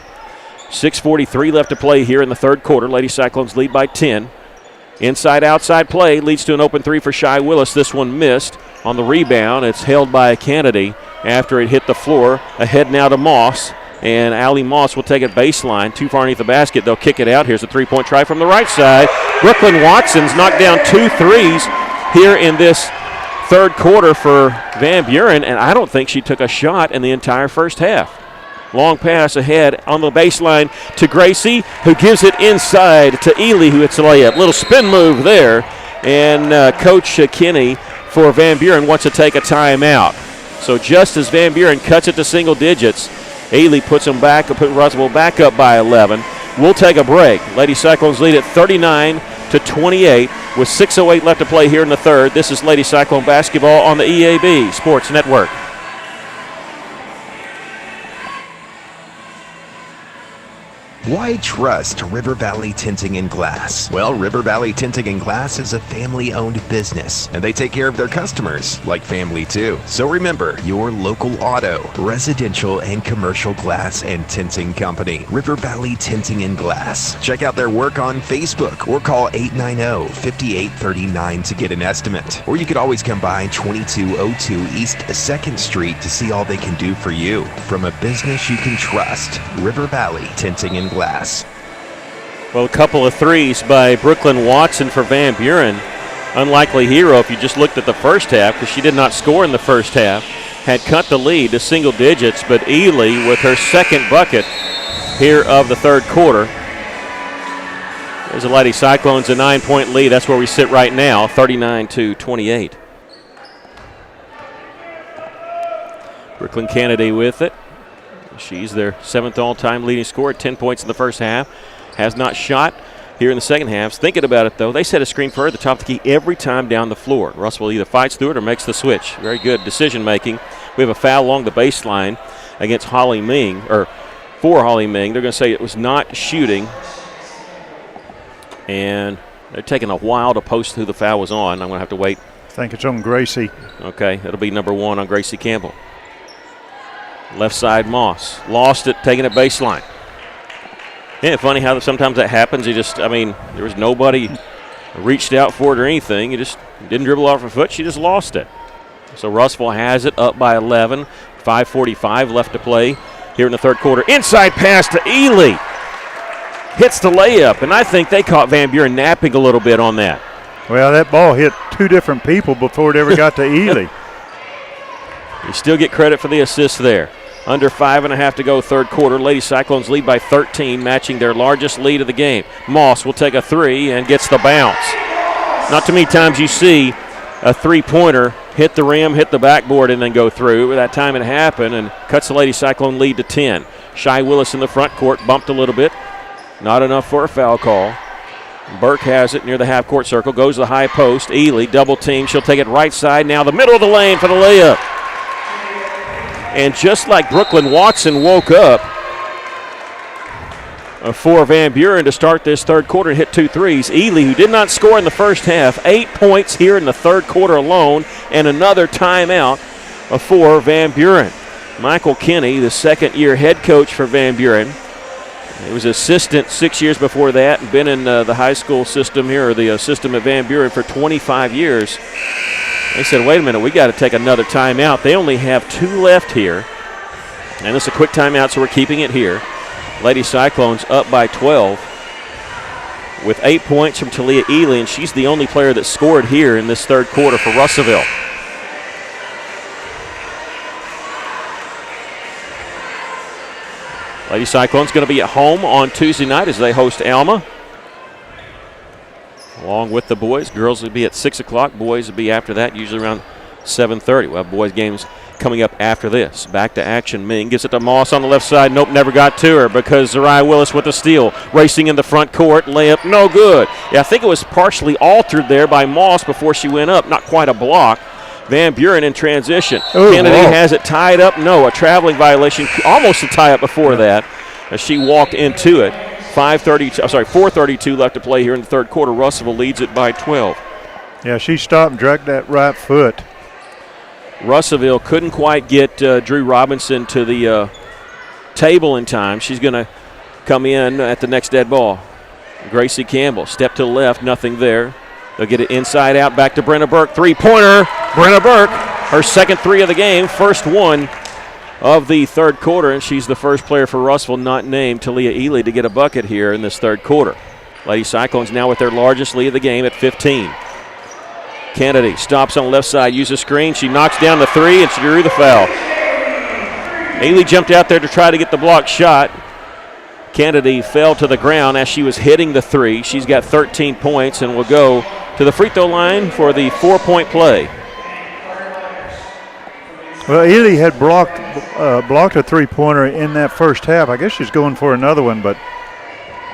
6:43 left to play here in the third quarter. Lady Cyclones lead by 10. Inside-outside play leads to an open three for Shy Willis. This one missed on the rebound. It's held by Kennedy after it hit the floor. Ahead now to Moss. And Allie Moss will take it baseline, too far underneath the basket. They'll kick it out. Here's a three-point try from the right side. Brooklyn Watson's knocked down 2 threes here in this third quarter for Van Buren, and I don't think she took a shot in the entire first half. Long pass ahead on the baseline to Gracie, who gives it inside to Ely, who hits a layup. Little spin move there, and Coach Kinney for Van Buren wants to take a timeout. So just as Van Buren cuts it to single digits, Ely puts them back, put Russellville back up by 11. We'll take a break. Lady Cyclones lead at 39-28 with 6:08 left to play here in the third. This is Lady Cyclone basketball on the EAB Sports Network. Why trust River Valley Tinting and Glass? Well, River Valley Tinting and Glass is a family-owned business, and they take care of their customers like family too. So remember, your local auto, residential, and commercial glass and tinting company, River Valley Tinting and Glass. Check out their work on Facebook or call 890-5839 to get an estimate. Or you could always come by 2202 East 2nd Street to see all they can do for you. From a business you can trust, River Valley Tinting and Glass. Well, a couple of threes by Brooklyn Watson for Van Buren. Unlikely hero if you just looked at the first half, because she did not score in the first half. Had cut the lead to single digits, but Ely with her second bucket here of the third quarter. There's the Lady Cyclones, a 9-point lead. That's where we sit right now, 39-28. Brooklyn Kennedy with it. She's their 7th all-time leading scorer, 10 points in the first half. Has not shot here in the second half. Thinking about it, though, they set a screen for her at the top of the key every time down the floor. Russell either fights through it or makes the switch. Very good decision-making. We have a foul along the baseline against Holly Ming, or for Holly Ming. They're going to say it was not shooting. And they're taking a while to post who the foul was on. I'm going to have to wait. I think it's on Gracie. Okay, it'll be number 1 on Gracie Campbell. Left side Moss. Lost it, taking it baseline. Isn't it funny how sometimes that happens? There was nobody reached out for it or anything. You just didn't dribble off her foot. She just lost it. So Russellville has it up by 11. 5:45 left to play here in the third quarter. Inside pass to Ely. Hits the layup, and I think they caught Van Buren napping a little bit on that. Well, that ball hit 2 different people before it ever got to Ely. You still get credit for the assist there. Under 5.5 to go third quarter. Lady Cyclones lead by 13, matching their largest lead of the game. Moss will take a three and gets the bounce. Not too many times you see a three-pointer hit the rim, hit the backboard, and then go through. That time it happened and cuts the Lady Cyclone lead to 10. Shy Willis in the front court, bumped a little bit. Not enough for a foul call. Burke has it near the half-court circle, goes to the high post. Ely, double team. She'll take it right side. Now the middle of the lane for the layup. And just like Brooklyn, Watson woke up for Van Buren to start this third quarter and hit 2 threes. Ely, who did not score in the first half, 8 points here in the third quarter alone, and another timeout for Van Buren. Michael Kinney, the second-year head coach for Van Buren. He was assistant 6 years before that and been in the high school system here, or the system at Van Buren for 25 years. They said, wait a minute, we got to take another timeout. They only have 2 left here. And it's a quick timeout, so we're keeping it here. Lady Cyclones up by 12 with 8 points from Talia Ely, and she's the only player that scored here in this third quarter for Russellville. Lady Cyclones going to be at home on Tuesday night as they host Alma. Along with the boys. Girls will be at 6 o'clock. Boys will be after that, usually around 7:30. We'll have boys games coming up after this. Back to action. Ming gives it to Moss on the left side. Nope, never got to her because Zariah Willis with the steal. Racing in the front court. Layup, no good. Yeah, I think it was partially altered there by Moss before she went up. Not quite a block. Van Buren in transition. Ooh, Kennedy whoa. has it tied up. No, a traveling violation. Almost a tie up before that as she walked into it. 4:32 left to play here in the third quarter. Russellville leads it by 12. Yeah, she stopped and dragged that right foot. Russellville couldn't quite get Drew Robinson to the table in time. She's going to come in at the next dead ball. Gracie Campbell, step to the left, nothing there. They'll get it inside out, back to Brenna Burke. Three-pointer, Brenna Burke, her second 3 of the game, first one of the third quarter, and she's the first player for Russellville not named Talia Ely to get a bucket here in this third quarter. Lady Cyclones now with their largest lead of the game at 15. Kennedy stops on the left side, uses a screen. She knocks down the 3, and she drew the foul. Ely jumped out there to try to get the blocked shot. Kennedy fell to the ground as she was hitting the 3. She's got 13 points and will go to the free throw line for the 4-point play. Well, Ely had blocked a three-pointer in that first half. I guess she's going for another one, but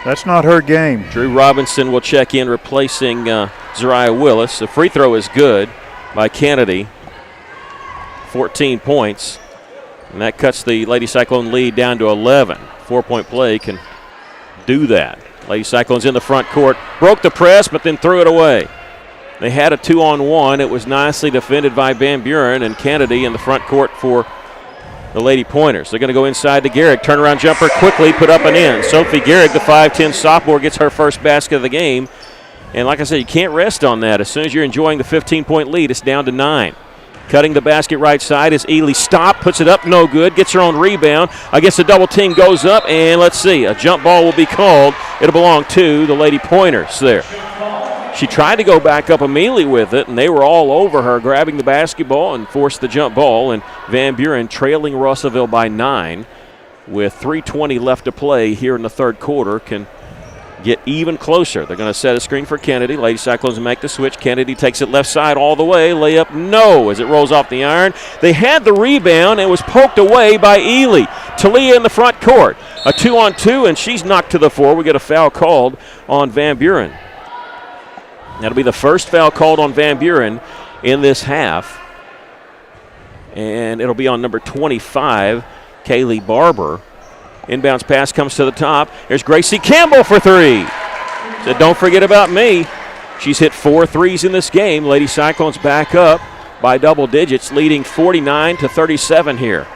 that's not her game. Drew Robinson will check in, replacing Zariah Willis. The free throw is good by Kennedy. 14 points. And that cuts the Lady Cyclone lead down to 11. 4-point play can do that. Lady Cyclones in the front court. Broke the press, but then threw it away. They had a 2-on-1. It was nicely defended by Van Buren, and Kennedy in the front court for the Lady Pointers. They're going to go inside to Garrick. Turnaround jumper quickly put up and in. Sophie Garrick, the 5'10 sophomore, gets her first basket of the game. And like I said, you can't rest on that. As soon as you're enjoying the 15-point lead, it's down to 9. Cutting the basket right side is Ely. Stop, puts it up, no good. Gets her own rebound. I guess the double team goes up, and let's see. A jump ball will be called. It'll belong to the Lady Pointers there. She tried to go back up immediately with it, and they were all over her, grabbing the basketball and forced the jump ball. And Van Buren trailing Russellville by 9 with 3:20 left to play here in the third quarter can get even closer. They're going to set a screen for Kennedy. Lady Cyclones make the switch. Kennedy takes it left side all the way. Layup, no, as it rolls off the iron. They had the rebound. It was poked away by Ely. Talia in the front court. A 2-on-2, and she's knocked to the floor. We get a foul called on Van Buren. That'll be the first foul called on Van Buren in this half. And it'll be on number 25, Kaylee Barber. Inbounds pass comes to the top. There's Gracie Campbell for 3. Said, don't forget about me. She's hit 4 threes in this game. Lady Cyclones back up by double digits, leading 49-37 here.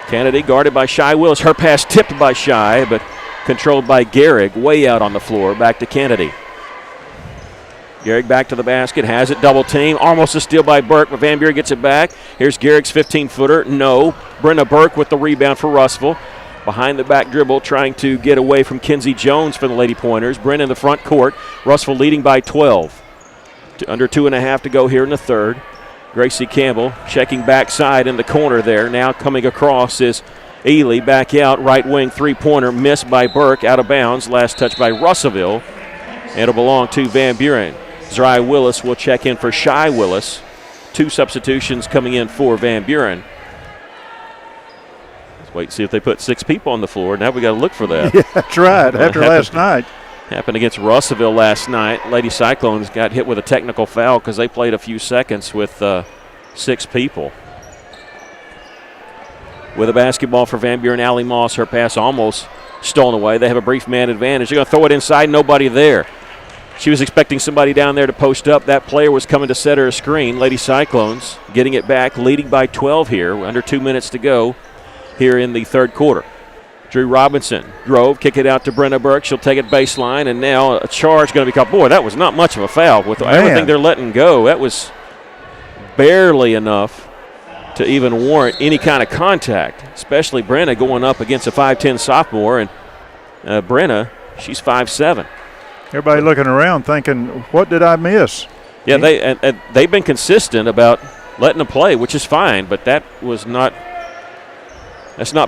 Kennedy guarded by Shy Willis. Her pass tipped by Shy, but controlled by Gehrig, way out on the floor. Back to Kennedy. Gehrig back to the basket, has it, double team. Almost a steal by Burke, but Van Buren gets it back. Here's Gehrig's 15-footer, no. Brenna Burke with the rebound for Russellville. Behind the back dribble, trying to get away from Kinsey Jones for the Lady Pointers. Brenna in the front court. Russellville leading by 12. Under 2.5 to go here in the third. Gracie Campbell checking backside in the corner there. Now coming across is Ely, back out, right wing three-pointer, missed by Burke, out of bounds. Last touch by Russellville. It'll belong to Van Buren. Zariah Willis will check in for Shy Willis. 2 substitutions coming in for Van Buren. Wait, see if they put 6 people on the floor. Now we got to look for that. Yeah, that's right. After last night. Happened against Russellville last night. Lady Cyclones got hit with a technical foul because they played a few seconds with 6 people. With a basketball for Van Buren, Allie Moss. Her pass almost stolen away. They have a brief man advantage. They're going to throw it inside. Nobody there. She was expecting somebody down there to post up. That player was coming to set her a screen. Lady Cyclones getting it back, leading by 12 here. Under 2 minutes to go here in the third quarter. Drew Robinson drove, kick it out to Brenna Burke. She'll take it baseline, and now a charge going to be called. Boy, that was not much of a foul. With everything they're letting go, that was barely enough to even warrant any kind of contact, especially Brenna going up against a 5'10 sophomore. And Brenna, she's 5'7". Everybody looking around thinking, what did I miss? Yeah, they've been consistent about letting them play, which is fine, but that's not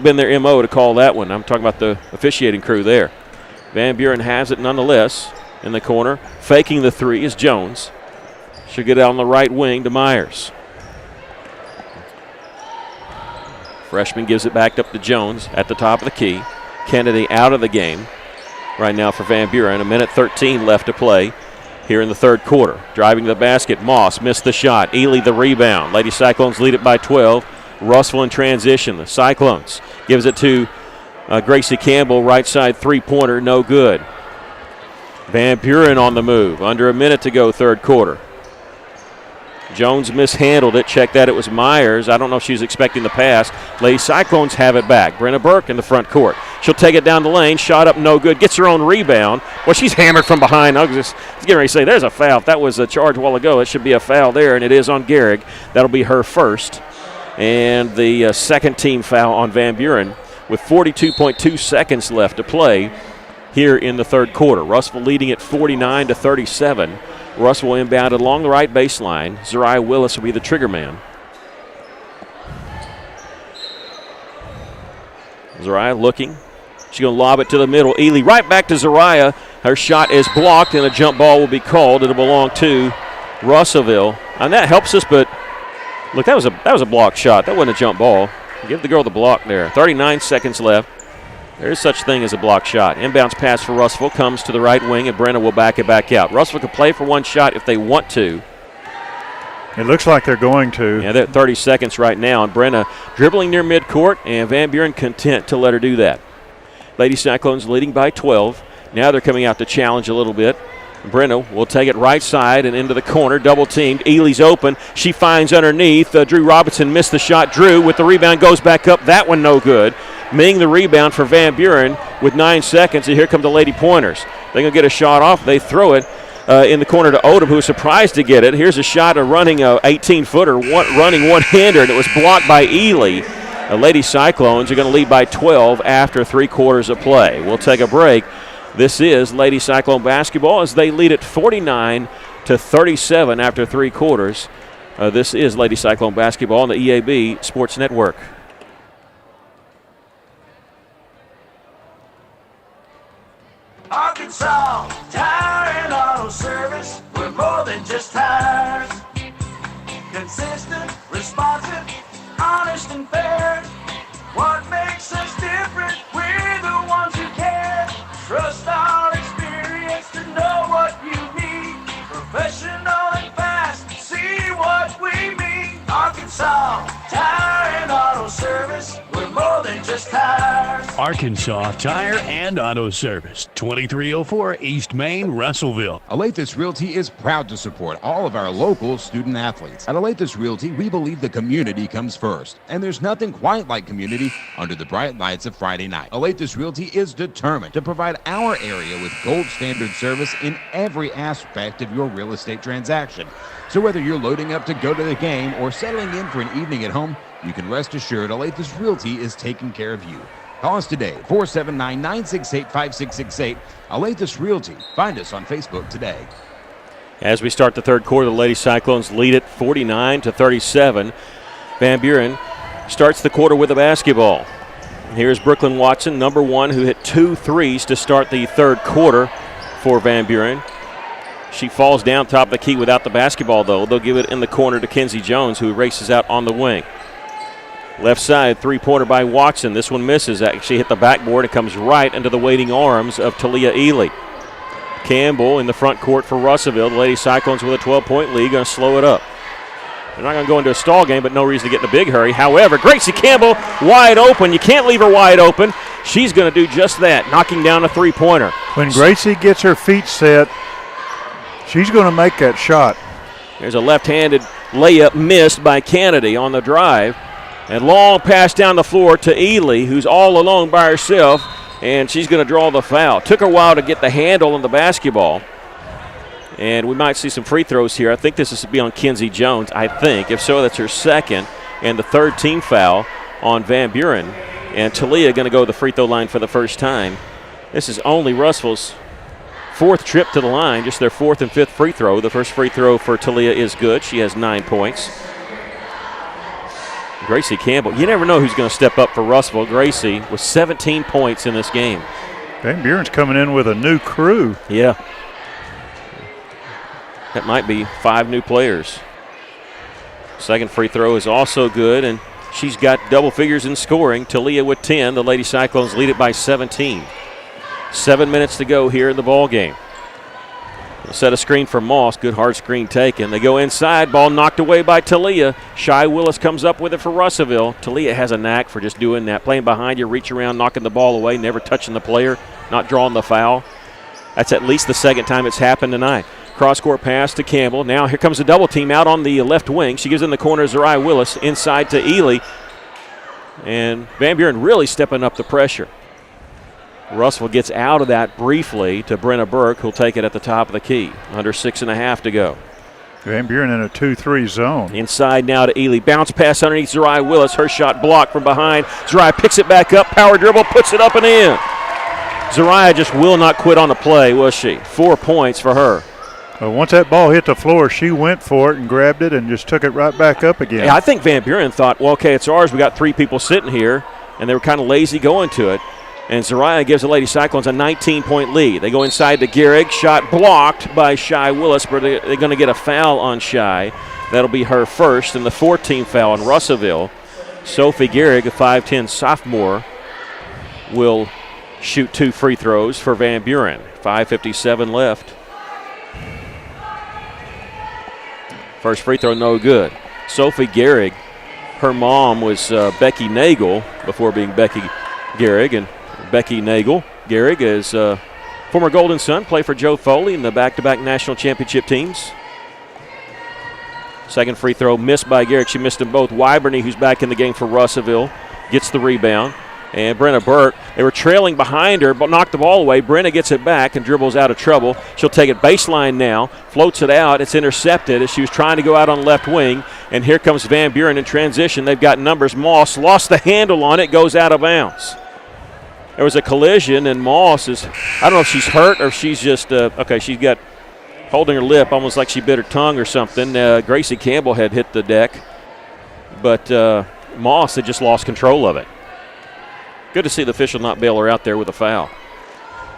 been their MO to call that one. I'm talking about the officiating crew there. Van Buren has it nonetheless in the corner. Faking the three is Jones. She'll get it on the right wing to Myers. Freshman gives it back up to Jones at the top of the key. Kennedy out of the game right now for Van Buren. 1:13 left to play here in the third quarter. Driving to the basket, Moss missed the shot. Ely the rebound. Lady Cyclones lead it by 12. Russell in transition. The Cyclones gives it to Gracie Campbell, right side three-pointer, no good. Van Buren on the move. Under a minute to go, third quarter. Jones mishandled it. Check that. It was Myers. I don't know if she was expecting the pass. Lady Cyclones have it back. Brenna Burke in the front court. She'll take it down the lane. Shot up, no good. Gets her own rebound. Well, she's hammered from behind. I was getting ready to say, there's a foul. If that was a charge a while ago, it should be a foul there, and it is on Gehrig. That'll be her first. And the second team foul on Van Buren with 42.2 seconds left to play here in the third quarter. Russell leading at 49-37. Russell inbounded along the right baseline. Zariah Willis will be the trigger man. Zariah looking. She's going to lob it to the middle. Ely right back to Zariah. Her shot is blocked, and a jump ball will be called. It'll belong to Russellville. And that helps us, but look, that was a blocked shot. That wasn't a jump ball. Give the girl the block there. 39 seconds left. There is such thing as a block shot. Inbounds pass for Russellville comes to the right wing, and Brenna will back it back out. Russellville can play for one shot if they want to. It looks like they're going to. Yeah, they're at 30 seconds right now, and Brenna dribbling near midcourt, and Van Buren content to let her do that. Lady Cyclones leading by 12. Now they're coming out to challenge a little bit. Brenna will take it right side and into the corner, double teamed. Ely's open. She finds underneath. Drew Robertson missed the shot. Drew with the rebound goes back up. That one no good. Ming the rebound for Van Buren with 9 seconds, and here come the Lady Pointers. They're going to get a shot off. They throw it in the corner to Odom, who's surprised to get it. Here's a shot, a running 18-footer, running one-hander, and it was blocked by Ely. The Lady Cyclones are going to lead by 12 after 3 quarters of play. We'll take a break. This is Lady Cyclone basketball as they lead at 49-37 after 3 quarters. This is Lady Cyclone basketball on the EAB Sports Network. Arkansas Tire and Auto Service. We're more than just tires. Consistent, responsive, honest and fair. What makes us different? We're the ones who care. Trust our experience to know what you need. Professional and fast, see what we mean. Arkansas Tire and Auto Service. We're more than just tires. Arkansas Tire and Auto Service, 2304 East Main, Russellville. Alathus Realty is proud to support all of our local student athletes. At Alathus Realty, we believe the community comes first, and there's nothing quite like community under the bright lights of Friday night. Alathus Realty is determined to provide our area with gold standard service in every aspect of your real estate transaction. So whether you're loading up to go to the game or settling in for an evening at home, you can rest assured Alathus Realty is taking care of you. Call us today, 479-968-5668. Alathus Realty. Find us on Facebook today. As we start the third quarter, the Lady Cyclones lead it 49-37. Van Buren starts the quarter with a basketball. Here's Brooklyn Watson, number 1, who hit 2 threes to start the third quarter for Van Buren. She falls down top of the key without the basketball, though. They'll give it in the corner to Kenzie Jones, who races out on the wing. Left side, three-pointer by Watson. This one misses. Actually hit the backboard. It comes right into the waiting arms of Talia Ely. Campbell in the front court for Russellville. The Lady Cyclones with a 12-point lead, going to slow it up. They're not going to go into a stall game, but no reason to get in a big hurry. However, Gracie Campbell wide open. You can't leave her wide open. She's going to do just that, knocking down a three-pointer. When Gracie gets her feet set, she's going to make that shot. There's a left-handed layup missed by Kennedy on the drive. And long pass down the floor to Ely, who's all alone by herself, and she's going to draw the foul. Took her a while to get the handle on the basketball. And we might see some free throws here. I think this is to be on Kenzie Jones, I think. If so, that's her second and the third team foul on Van Buren. And Talia going to go to the free throw line for the first time. This is only Russell's fourth trip to the line, just their fourth and fifth free throw. The first free throw for Talia is good. She has 9 points. Gracie Campbell, you never know who's going to step up for Russellville. Gracie with 17 points in this game. Van Buren's coming in with a new crew. Yeah. That might be 5 new players. Second free throw is also good, and she's got double figures in scoring. Talia with 10. The Lady Cyclones lead it by 17. 7 minutes to go here in the ball game. Set a screen for Moss. Good hard screen taken. They go inside. Ball knocked away by Talia. Shy Willis comes up with it for Russellville. Talia has a knack for just doing that. Playing behind you, reach around, knocking the ball away, never touching the player, not drawing the foul. That's at least the second time it's happened tonight. Cross-court pass to Campbell. Now here comes a double team out on the left wing. She gives in the corner Zariah Willis inside to Ely. And Van Buren really stepping up the pressure. Russellville gets out of that briefly to Brenna Burke, who'll take it at the top of the key. Under 6.5 to go. Van Buren in a 2-3 zone. Inside now to Ely. Bounce pass underneath Zariah Willis. Her shot blocked from behind. Zariah picks it back up. Power dribble, puts it up and in. Zariah just will not quit on the play, was she? 4 points for her. Well, once that ball hit the floor, she went for it and grabbed it and just took it right back up again. Yeah, I think Van Buren thought, well, okay, it's ours. We got 3 people sitting here, and they were kind of lazy going to it. And Zariah gives the Lady Cyclones a 19-point lead. They go inside to Gehrig. Shot blocked by Shy Willis, but they're going to get a foul on Shy. That'll be her first, and the 14th foul on Russellville. Sophie Gehrig, a 5'10 sophomore, will shoot 2 free throws for Van Buren. 5:57 left. First free throw, no good. Sophie Gehrig, her mom was Becky Nagel before being Becky Gehrig, and Becky Nagel. Gehrig is former Golden Sun, played for Joe Foley in the back-to-back national championship teams. Second free throw missed by Gehrig. She missed them both. Wyberny, who's back in the game for Russellville, gets the rebound. And Brenna Burke, they were trailing behind her, but knocked the ball away. Brenna gets it back and dribbles out of trouble. She'll take it baseline now, floats it out. It's intercepted as she was trying to go out on left wing. And here comes Van Buren in transition. They've got numbers. Moss lost the handle on it, goes out of bounds. There was a collision, and Moss is, I don't know if she's hurt or if she's just, okay, she's got holding her lip almost like she bit her tongue or something. Gracie Campbell had hit the deck, but Moss had just lost control of it. Good to see the official not bail her out there with a foul.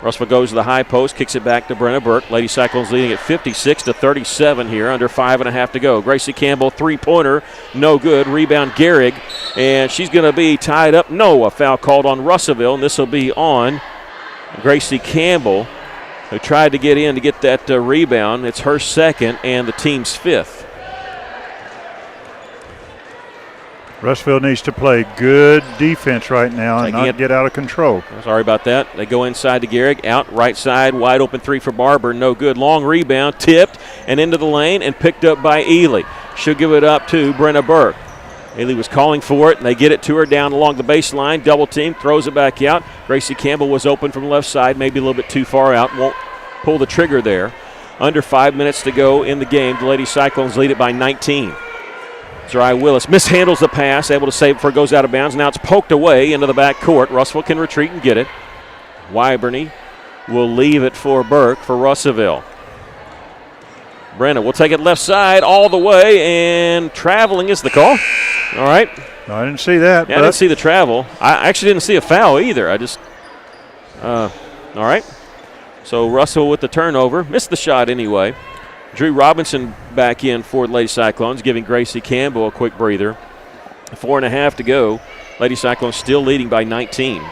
Russellville goes to the high post, kicks it back to Brenna Burke. Lady Cyclones leading at 56-37 here, under 5.5 to go. Gracie Campbell, three-pointer, no good. Rebound Gehrig, and she's going to be tied up. No, a foul called on Russellville, and this will be on Gracie Campbell, who tried to get in to get that rebound. It's her second and the team's fifth. Russellville needs to play good defense right now and not get out of control. Sorry about that. They go inside to Gehrig. Out right side, wide open three for Barber. No good. Long rebound, tipped and into the lane and picked up by Ely. She'll give it up to Brenna Burke. Ely was calling for it, and they get it to her down along the baseline. Double team, throws it back out. Gracie Campbell was open from the left side, maybe a little bit too far out. Won't pull the trigger there. Under 5 minutes to go in the game. The Lady Cyclones lead it by 19. Zariah Willis mishandles the pass, able to save it before it goes out of bounds. Now it's poked away into the back court. Russellville can retreat and get it. Wyberny will leave it for Burke for Russellville. Brenna will take it left side all the way, and traveling is the call. All right. No, I didn't see that. Yeah, I didn't see the travel. I actually didn't see a foul either. I just, all right. So Russell with the turnover. Missed the shot anyway. Drew Robinson back in for the Lady Cyclones, giving Gracie Campbell a quick breather. 4.5 to go. Lady Cyclones still leading by 19.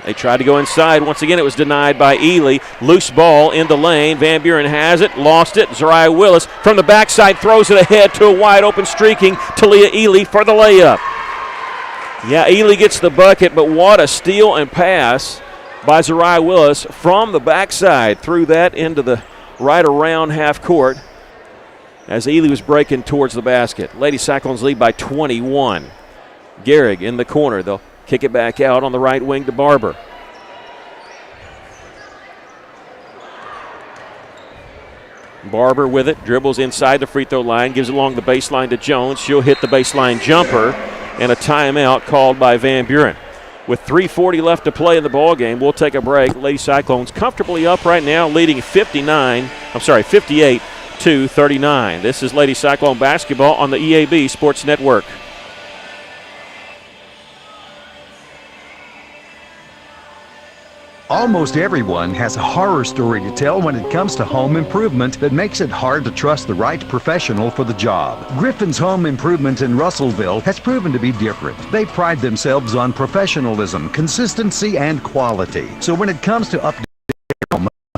They tried to go inside. Once again, it was denied by Ely. Loose ball in the lane. Van Buren has it, lost it. Zariah Willis from the backside throws it ahead to a wide open streaking Talia Ely for the layup. Yeah, Ely gets the bucket, but what a steal and pass by Zariah Willis from the backside. Threw that into the right around half court as Ely was breaking towards the basket. Lady Cyclones lead by 21. Gehrig in the corner. They'll kick it back out on the right wing to Barber. Barber with it, dribbles inside the free throw line, gives it along the baseline to Jones. She'll hit the baseline jumper, and a timeout called by Van Buren. With 3:40 left to play in the ball game, we'll take a break. Lady Cyclones comfortably up right now, leading 58 to 39. This is Lady Cyclone basketball on the EAB Sports Network. Almost everyone has a horror story to tell when it comes to home improvement that makes it hard to trust the right professional for the job. Griffin's Home Improvement in Russellville has proven to be different. They pride themselves on professionalism, consistency, and quality. So when it comes to updating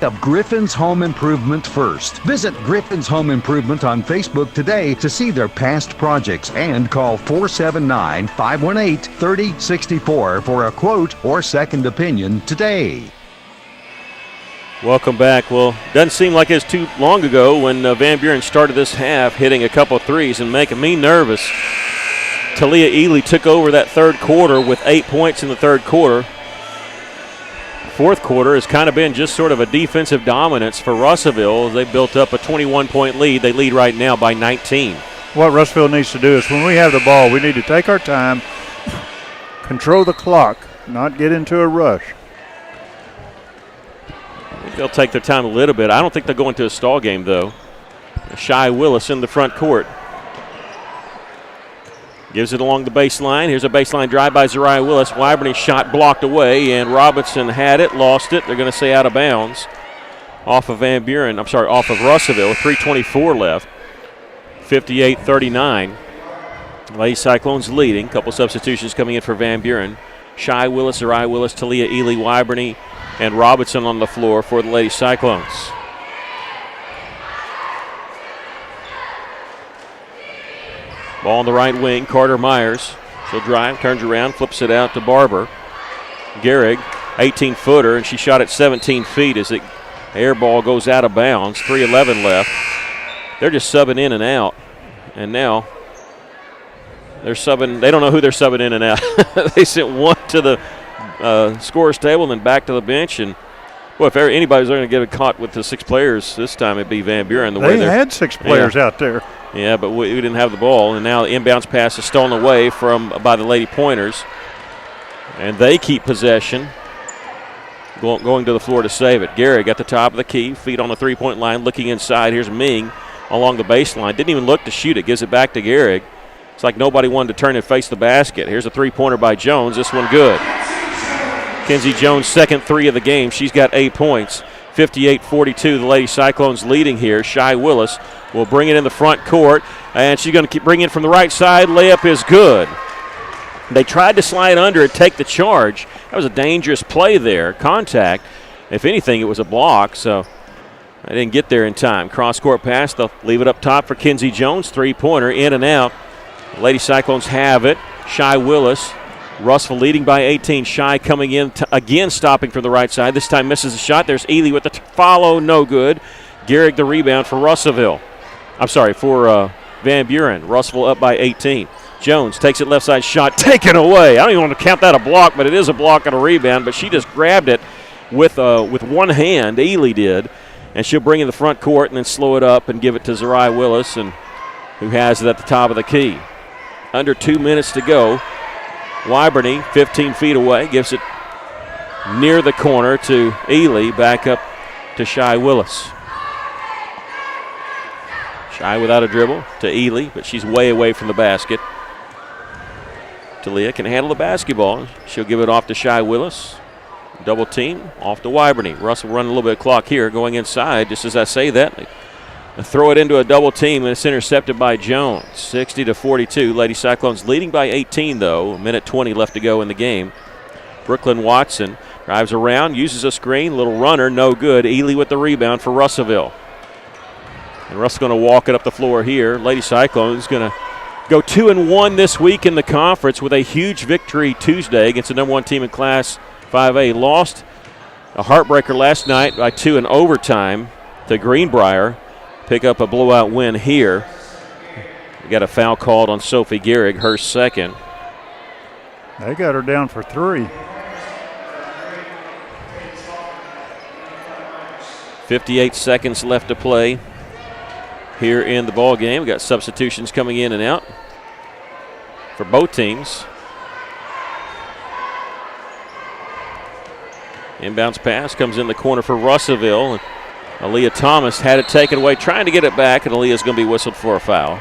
of Griffin's Home Improvement first. Visit Griffin's Home Improvement on Facebook today to see their past projects and call 479-518-3064 for a quote or second opinion today. Welcome back. Well, doesn't seem like it was too long ago when Van Buren started this half hitting a couple threes and making me nervous. Talia Ely took over that third quarter with 8 points in the third quarter. Fourth quarter has kind of been just sort of a defensive dominance for Russellville. They built up a 21-point lead. They lead right now by 19. What Russellville needs to do is when we have the ball, we need to take our time, control the clock, not get into a rush. I think they'll take their time a little bit. I don't think they'll go into a stall game, though. Shy Willis in the front court. Gives it along the baseline. Here's a baseline drive by Zariah Willis. Wyberny shot blocked away, and Robertson had it, lost it. They're going to say out of bounds off of off of Russellville. 3:24 left. 58-39. Lady Cyclones leading. Couple substitutions coming in for Van Buren. Shy Willis, Zariah Willis, Talia Ely, Wyberny, and Robertson on the floor for the Lady Cyclones. Ball on the right wing, Carter Myers. She'll drive, turns around, flips it out to Barber. Gehrig, 18-footer, and she shot at 17 feet as the air ball goes out of bounds. 3:11 left. They're just subbing in and out. And now they're subbing. They don't know who they're subbing in and out. They sent one to the scorer's table and then back to the bench. And, well, if anybody's going to get caught with the 6 players this time, it'd be Van Buren. They had 6 players out there. Yeah, but we didn't have the ball, and now the inbounds pass is stolen away by the Lady Pointers, and they keep possession, going to the floor to save it. Gehrig at the top of the key, feet on the three-point line, looking inside. Here's Ming along the baseline. Didn't even look to shoot it. Gives it back to Gehrig. It's like nobody wanted to turn and face the basket. Here's a three-pointer by Jones. This one good. Kenzie Jones' second three of the game. She's got 8 points. 58-42, the Lady Cyclones leading here. Shy Willis will bring it in the front court, and she's going to bring it from the right side. Layup is good. They tried to slide under it, take the charge. That was a dangerous play there. Contact. If anything, it was a block, so I didn't get there in time. Cross-court pass. They'll leave it up top for Kenzie Jones. Three-pointer, in and out. The Lady Cyclones have it. Shy Willis. Russell leading by 18. Shy coming in, again stopping from the right side. This time misses a shot. There's Ely with the follow, no good. Gehrig the rebound for for Van Buren. Russell up by 18. Jones takes it left side shot, taken away. I don't even want to count that a block, but it is a block and a rebound. But she just grabbed it with one hand. Ely did, and she'll bring in the front court and then slow it up and give it to Zariah Willis, and who has it at the top of the key. Under 2 minutes to go. Wyberny, 15 feet away, gives it near the corner to Ely, back up to Shy Willis. Shy without a dribble to Ely, but she's way away from the basket. Talia can handle the basketball. She'll give it off to Shy Willis. Double team, off to Wyberny. Russell running a little bit of clock here, going inside. Just as I say that, they throw it into a double team, and it's intercepted by Jones. 60-42. Lady Cyclones leading by 18, though. A minute 20 left to go in the game. Brooklyn Watson drives around, uses a screen, little runner, no good. Ely with the rebound for Russellville. And Russ going to walk it up the floor here. Lady Cyclones going to go 2-1 this week in the conference with a huge victory Tuesday against the number 1 team in Class 5A. Lost a heartbreaker last night by 2 in overtime to Greenbrier. Pick up a blowout win here. We got a foul called on Sophie Gehrig, her second. They got her down for 3. 58 seconds left to play here in the ball game. We got substitutions coming in and out for both teams. Inbounds pass comes in the corner for Russellville. Aaliyah Thomas had it taken away, trying to get it back, and Aaliyah's going to be whistled for a foul.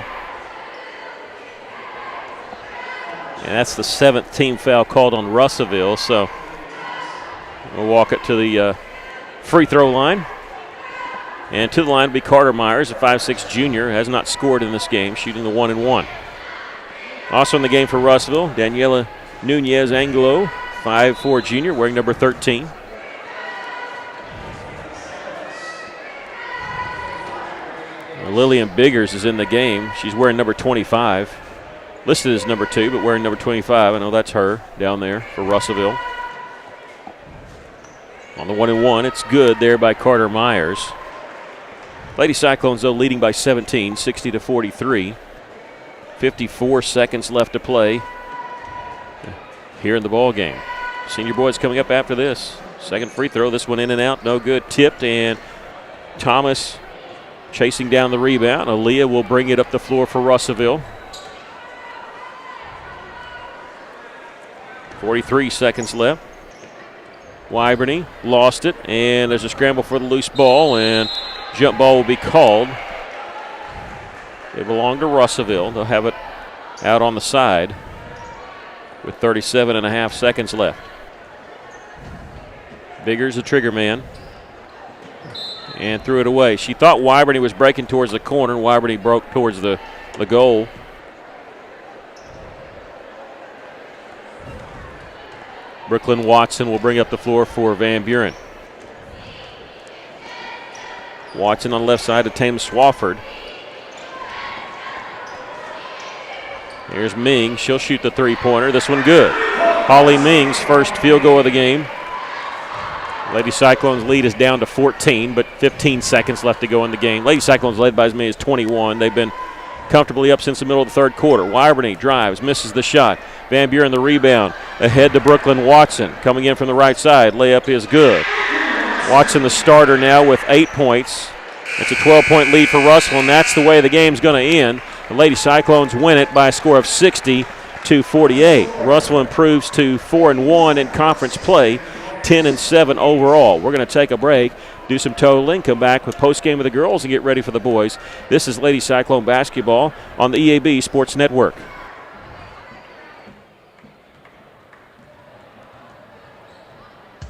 And that's the 7th team foul called on Russellville, so we'll walk it to the free throw line. And to the line will be Carter Myers, a 5'6 junior, has not scored in this game, shooting the 1-1. Also in the game for Russellville, Daniela Nunez Angelo, 5'4 junior, wearing number 13. Lillian Biggers is in the game. She's wearing number 25. Listed as number 2, but wearing number 25. I know that's her down there for Russellville. On the 1-1, it's good there by Carter Myers. Lady Cyclones, though, leading by 17, 60-43. 54 seconds left to play here in the ball game. Senior boys coming up after this. Second free throw, this one in and out, no good. Tipped, and Thomas chasing down the rebound. Aaliyah will bring it up the floor for Russellville. 43 seconds left. Wyberny lost it, and there's a scramble for the loose ball, and jump ball will be called. They belong to Russellville. They'll have it out on the side with 37.5 seconds left. Biggers, the trigger man, and threw it away. She thought Wyberny was breaking towards the corner. Wyberny broke towards the goal. Brooklyn Watson will bring up the floor for Van Buren. Watson on the left side to Tatum Swafford. Here's Ming. She'll shoot the three-pointer. This one good. Holly Ming's first field goal of the game. Lady Cyclones lead is down to 14, but 15 seconds left to go in the game. Lady Cyclones led by as many as 21. They've been comfortably up since the middle of the third quarter. Wyberny drives, misses the shot. Van Buren the rebound. Ahead to Brooklyn Watson. Coming in from the right side. Layup is good. Watson the starter now with 8 points. It's a 12-point lead for Russell, and that's the way the game's going to end. The Lady Cyclones win it by a score of 60-48. Russell improves to 4-1 in conference play, 10-7 overall. We're going to take a break, do some totaling, come back with post-game of the girls, and get ready for the boys. This is Lady Cyclone basketball on the EAB Sports Network.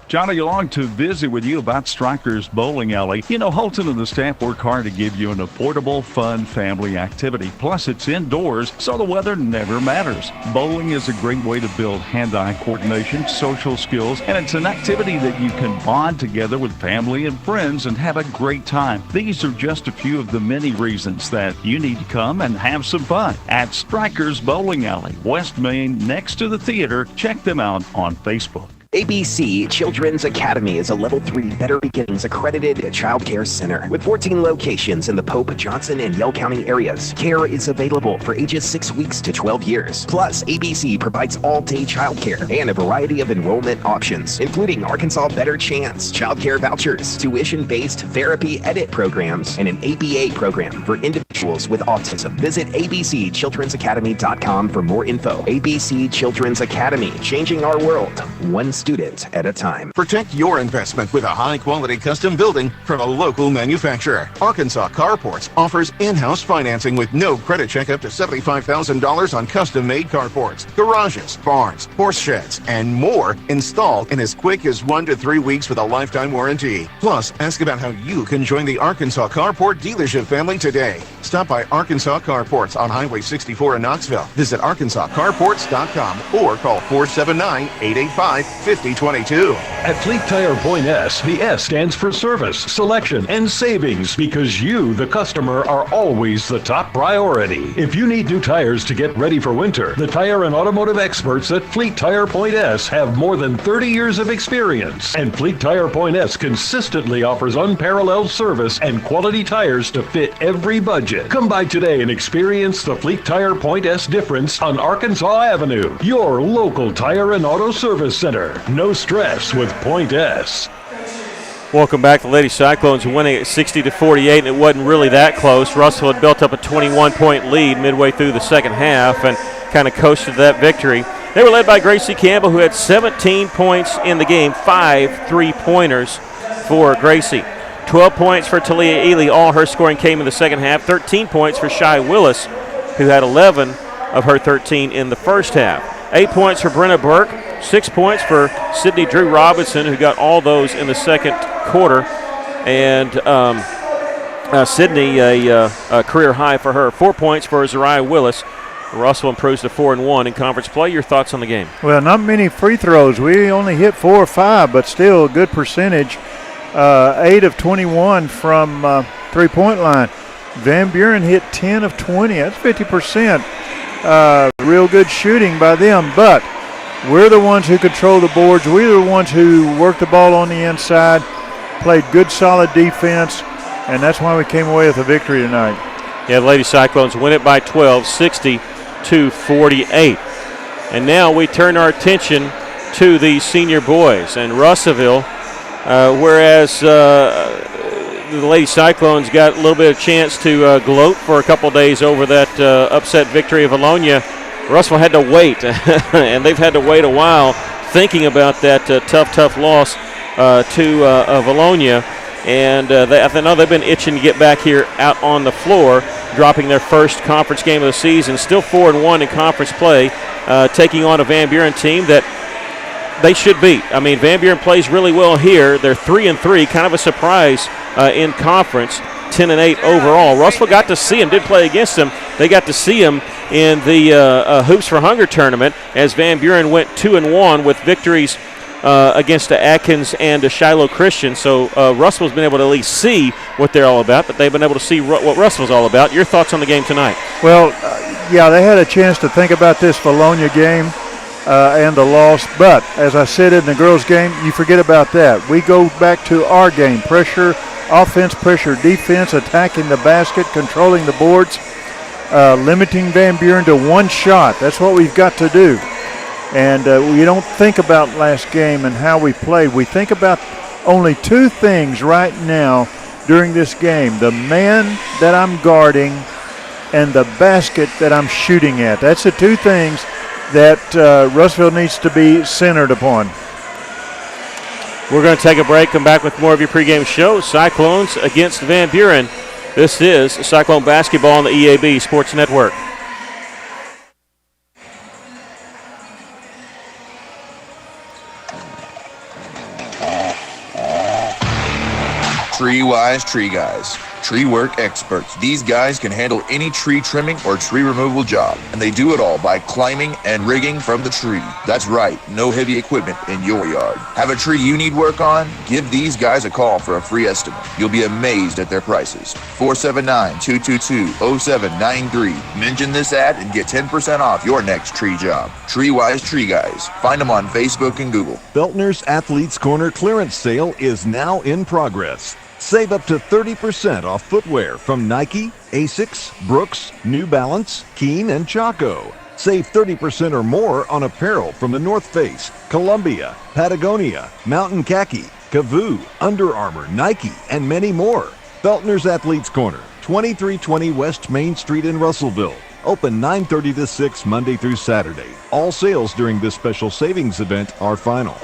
Johnny along to visit with you about Stryker's Bowling Alley. You know, Holton and the staff work hard to give you an affordable, fun family activity. Plus, it's indoors, so the weather never matters. Bowling is a great way to build hand-eye coordination, social skills, and it's an activity that you can bond together with family and friends and have a great time. These are just a few of the many reasons that you need to come and have some fun at Stryker's Bowling Alley, West Main, next to the theater. Check them out on Facebook. ABC Children's Academy is a Level 3 Better Beginnings accredited child care center. With 14 locations in the Pope, Johnson, and Yell County areas, care is available for ages 6 weeks to 12 years. Plus, ABC provides all-day child care and a variety of enrollment options, including Arkansas Better Chance, child care vouchers, tuition-based therapy edit programs, and an ABA program for individuals with autism. Visit abcchildrensacademy.com for more info. ABC Children's Academy, changing our world, one student at a time. Protect your investment with a high-quality custom building from a local manufacturer. Arkansas Carports offers in-house financing with no credit check up to $75,000 on custom-made carports, garages, barns, horse sheds, and more installed in as quick as 1 to 3 weeks with a lifetime warranty. Plus, ask about how you can join the Arkansas Carport dealership family today. Stop by Arkansas Carports on Highway 64 in Knoxville. Visit arkansascarports.com or call 479-885-5022. At Fleet Tire Point S, the S stands for service, selection, and savings because you, the customer, are always the top priority. If you need new tires to get ready for winter, the tire and automotive experts at Fleet Tire Point S have more than 30 years of experience. And Fleet Tire Point S consistently offers unparalleled service and quality tires to fit every budget. Come by today and experience the Fleet Tire Point S difference on Arkansas Avenue, your local tire and auto service center. No stress with Point S. Welcome back. The Lady Cyclones winning at 60-48, and it wasn't really that close. Russell had built up a 21-point lead midway through the second half and kind of coasted to that victory. They were led by Gracie Campbell, who had 17 points in the game, 5 3-pointers for Gracie. 12 points for Talia Ely. All her scoring came in the second half. 13 points for Shy Willis, who had 11 of her 13 in the first half. 8 points for Brenna Burke. 6 points for Sydney Drew Robertson, who got all those in the second quarter. And Sydney, a career high for her. 4 points for Zariah Willis. Russell improves to 4-1 in conference play. Your thoughts on the game? Well, not many free throws. We only hit 4 or 5, but still a good percentage. 8 of 21 from three-point line. Van Buren hit 10 of 20. That's 50%. Real good shooting by them, but we're the ones who control the boards. We're the ones who work the ball on the inside, played good, solid defense, and that's why we came away with a victory tonight. Yeah, the Lady Cyclones win it by 12, 60-48. And now we turn our attention to the senior boys. And Russellville, whereas the Lady Cyclones got a little bit of chance to gloat for a couple days over that upset victory of Alonia, Russellville had to wait, and they've had to wait a while thinking about that tough loss to Alonia. And I know they've been itching to get back here out on the floor, dropping their first conference game of the season. Still 4-1 in conference play, taking on a Van Buren team that they should beat. I mean, Van Buren plays really well here. They're 3-3, kind of a surprise in conference, 10-8 overall. Russellville got to see him, did play against him. They got to see him in the Hoops for Hunger tournament as Van Buren went 2-1 with victories against the Atkins and the Shiloh Christian. So Russellville's been able to at least see what they're all about, but they've been able to see what Russellville's all about. Your thoughts on the game tonight? Well, yeah, they had a chance to think about this Bologna game and the loss, but as I said in the girls' game, you forget about that. We go back to our game, pressure, offense, pressure, defense, attacking the basket, controlling the boards, limiting Van Buren to one shot. That's what we've got to do. And we don't think about last game and how we played. We think about only two things right now during this game: the man that I'm guarding and the basket that I'm shooting at. That's the two things that Russellville needs to be centered upon. We're going to take a break, come back with more of your pregame show. Cyclones against Van Buren. This is Cyclone Basketball on the EAB Sports Network. Tree Wise Tree Guys, tree work experts. These guys can handle any tree trimming or tree removal job, and they do it all by climbing and rigging from the tree. That's right, no heavy equipment in your yard. Have a tree you need work on? Give these guys a call for a free estimate. You'll be amazed at their prices. 479-222-0793. Mention this ad and get 10% off your next tree job. Tree Wise Tree Guys. Find them on Facebook and Google. Beltner's Athletes Corner clearance sale is now in progress. Save up to 30% off footwear from Nike, Asics, Brooks, New Balance, Keen, and Chaco. Save 30% or more on apparel from the North Face, Columbia, Patagonia, Mountain Khaki, Kavoo, Under Armour, Nike, and many more. Beltner's Athletes Corner, 2320 West Main Street in Russellville. Open 9:30 to 6 Monday through Saturday. All sales during this special savings event are final.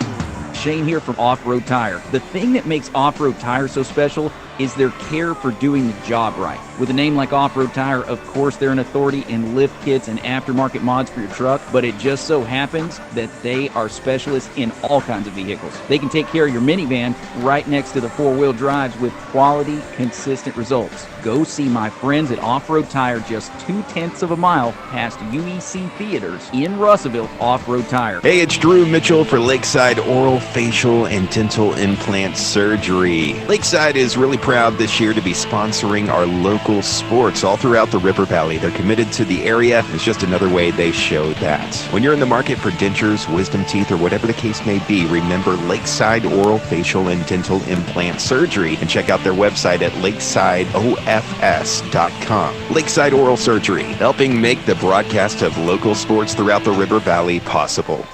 Shane here from Off-Road Tire. The thing that makes Off-Road Tire so special is their care for doing the job right. With a name like Off-Road Tire, of course, they're an authority in lift kits and aftermarket mods for your truck, but it just so happens that they are specialists in all kinds of vehicles. They can take care of your minivan right next to the four-wheel drives with quality, consistent results. Go see my friends at Off-Road Tire just 0.2 of a mile past UEC Theaters in Russellville. Off-Road Tire. Hey, it's Drew Mitchell for Lakeside Oral, Facial, and Dental Implant Surgery. Lakeside is really proud this year to be sponsoring our local sports all throughout the River Valley. They're committed to the area. It's just another way they show that. When you're in the market for dentures, wisdom teeth, or whatever the case may be, remember Lakeside Oral, Facial, and Dental Implant Surgery, and check out their website at lakesideofs.com. Lakeside Oral Surgery, helping make the broadcast of local sports throughout the River Valley possible.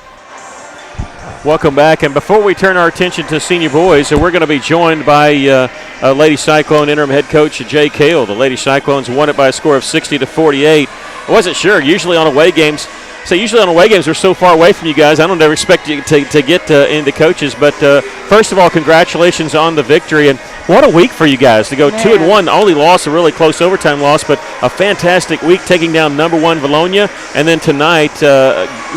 Welcome back, and before we turn our attention to senior boys, we're going to be joined by Lady Cyclone interim head coach Jay Cale. The Lady Cyclones won it by a score of 60-48. I wasn't sure. Usually on away games we're so far away from you guys. I don't ever expect you to get into coaches, but first of all, congratulations on the victory, and what a week for you guys to go 2-1. The only loss, a really close overtime loss, but a fantastic week taking down number 1 Valonia, and then tonight,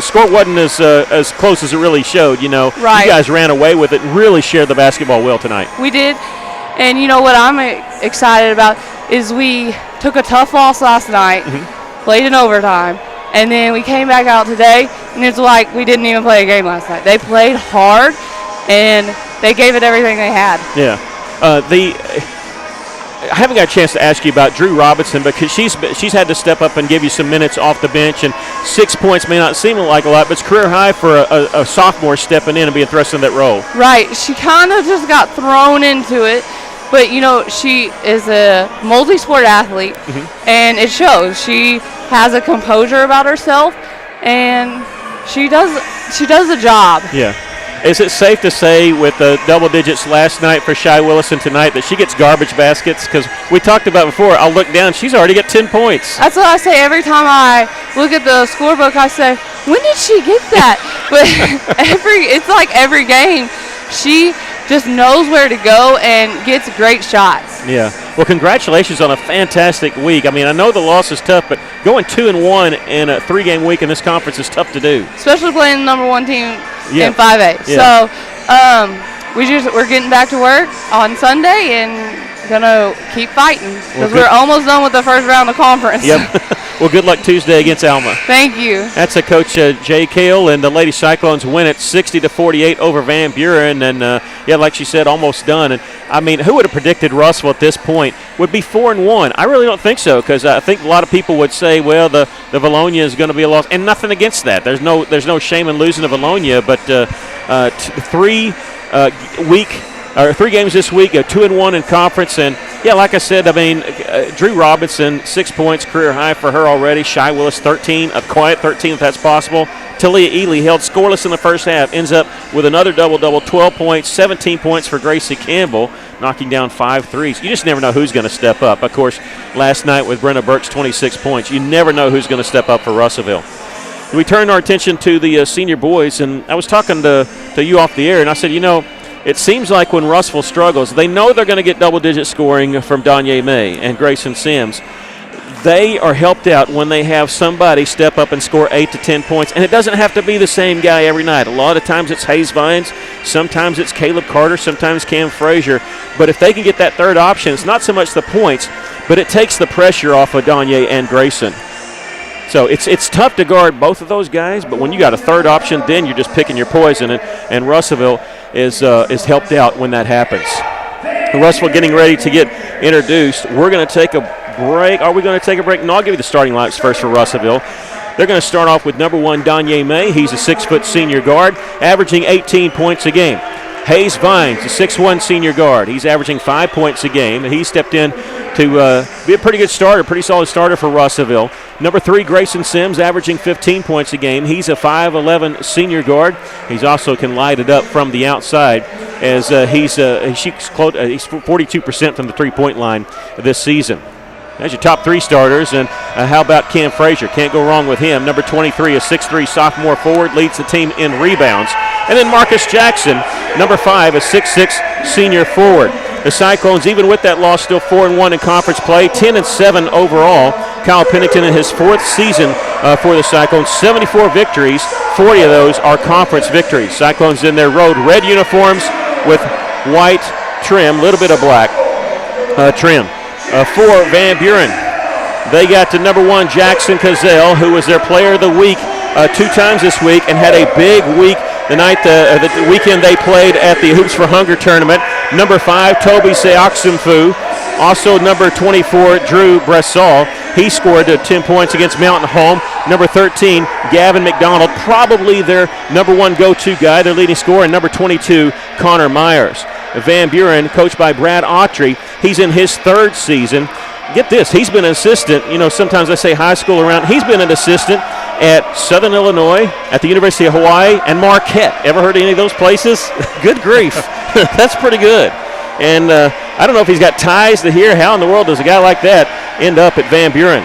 score wasn't as close as it really showed. Right. You guys ran away with it and really shared the basketball well tonight. We did, and you know what I'm excited about is we took a tough loss last night, played in overtime, and then we came back out today, and it's like we didn't even play a game last night. They played hard, and they gave it everything they had. Yeah. I haven't got a chance to ask you about Drew Robertson because she's had to step up and give you some minutes off the bench, and 6 points may not seem like a lot, but it's career high for a sophomore stepping in and being thrust in that role. Right. She kind of just got thrown into it, but, she is a multi-sport athlete, and it shows. She has a composure about herself, and she does the job. Yeah. Is it safe to say with the double digits last night for Shy Willison tonight that she gets garbage baskets? Because we talked about before, I'll look down, she's already got 10 points. That's what I say every time I look at the scorebook. I say, when did she get that? But it's like every game, she just knows where to go and gets great shots. Yeah. Well, congratulations on a fantastic week. I mean, I know the loss is tough, but going 2-1 in a 3-game week in this conference is tough to do. Especially playing the number 1 team in 5A. Yeah. So we're getting back to work on Sunday and gonna keep fighting because we're almost done with the first round of conference. Yep. Well, good luck Tuesday against Alma. Thank you. That's a coach Jay Cale, and the Lady Cyclones win it 60-48 over Van Buren, and like she said, almost done. And I mean, who would have predicted Russell at this point would be 4-1? I really don't think so, because I think a lot of people would say, well, the Valonia is going to be a loss, and nothing against that. There's no shame in losing to Valonia, but 3 games this week, 2-1 in conference, and like I said, I mean, Drew Robinson, 6 points, career high for her already. Shy Willis, 13, a quiet 13 if that's possible. Talia Ely held scoreless in the first half, ends up with another double-double, 12 points, 17 points for Gracie Campbell, knocking down 5 threes. You just never know who's going to step up. Of course, last night with Brenna Burke's 26 points, you never know who's going to step up for Russellville. We turn our attention to the senior boys, and I was talking to you off the air, and I said, it seems like when Russellville struggles, they know they're going to get double-digit scoring from Danye May and Grayson Sims. They are helped out when they have somebody step up and score 8 to 10 points, and it doesn't have to be the same guy every night. A lot of times it's Hayes Vines, sometimes it's Caleb Carter, sometimes Cam Frazier. But if they can get that third option, it's not so much the points, but it takes the pressure off of Danye and Grayson. So it's tough to guard both of those guys, but when you got a third option, then you're just picking your poison, and Russellville is helped out when that happens. Russellville getting ready to get introduced. We're going to take a break. Are we going to take a break? No, I'll give you the starting lineups first for Russellville. They're going to start off with number 1, Danye May. He's a 6-foot senior guard, averaging 18 points a game. Hayes Vines, a 6'1 senior guard. He's averaging 5 points a game, and he stepped in to be a pretty good starter, pretty solid starter for Russellville. Number 3, Grayson Sims, averaging 15 points a game. He's a 5'11 senior guard. He's also can light it up from the outside as he's 42% from the three-point line this season. There's your top 3 starters. And how about Cam Frazier? Can't go wrong with him. Number 23, a 6'3 sophomore forward, leads the team in rebounds. And then Marcus Jackson, number 5, a 6'6 senior forward. The Cyclones, even with that loss, still 4-1 in conference play, 10-7 overall. Kyle Pennington in his 4th season for the Cyclones, 74 victories, 40 of those are conference victories. Cyclones in their road red uniforms with white trim, a little bit of black trim. For Van Buren, they got to number 1 Jackson Cazell, who was their player of the week 2 times this week and had a big week the weekend they played at the Hoops for Hunger tournament. Number 5, Toby Seoxumfu. Also number 24, Drew Bressall. He scored 10 points against Mountain Home. Number 13, Gavin McDonald, probably their number 1 go-to guy, their leading scorer. And number 22, Connor Myers. Van Buren, coached by Brad Autry, he's in his 3rd season. Get this, he's been an assistant. Sometimes I say high school around. He's been an assistant at Southern Illinois, at the University of Hawaii, and Marquette. Ever heard of any of those places? Good grief. That's pretty good. And I don't know if he's got ties to here. How in the world does a guy like that end up at Van Buren?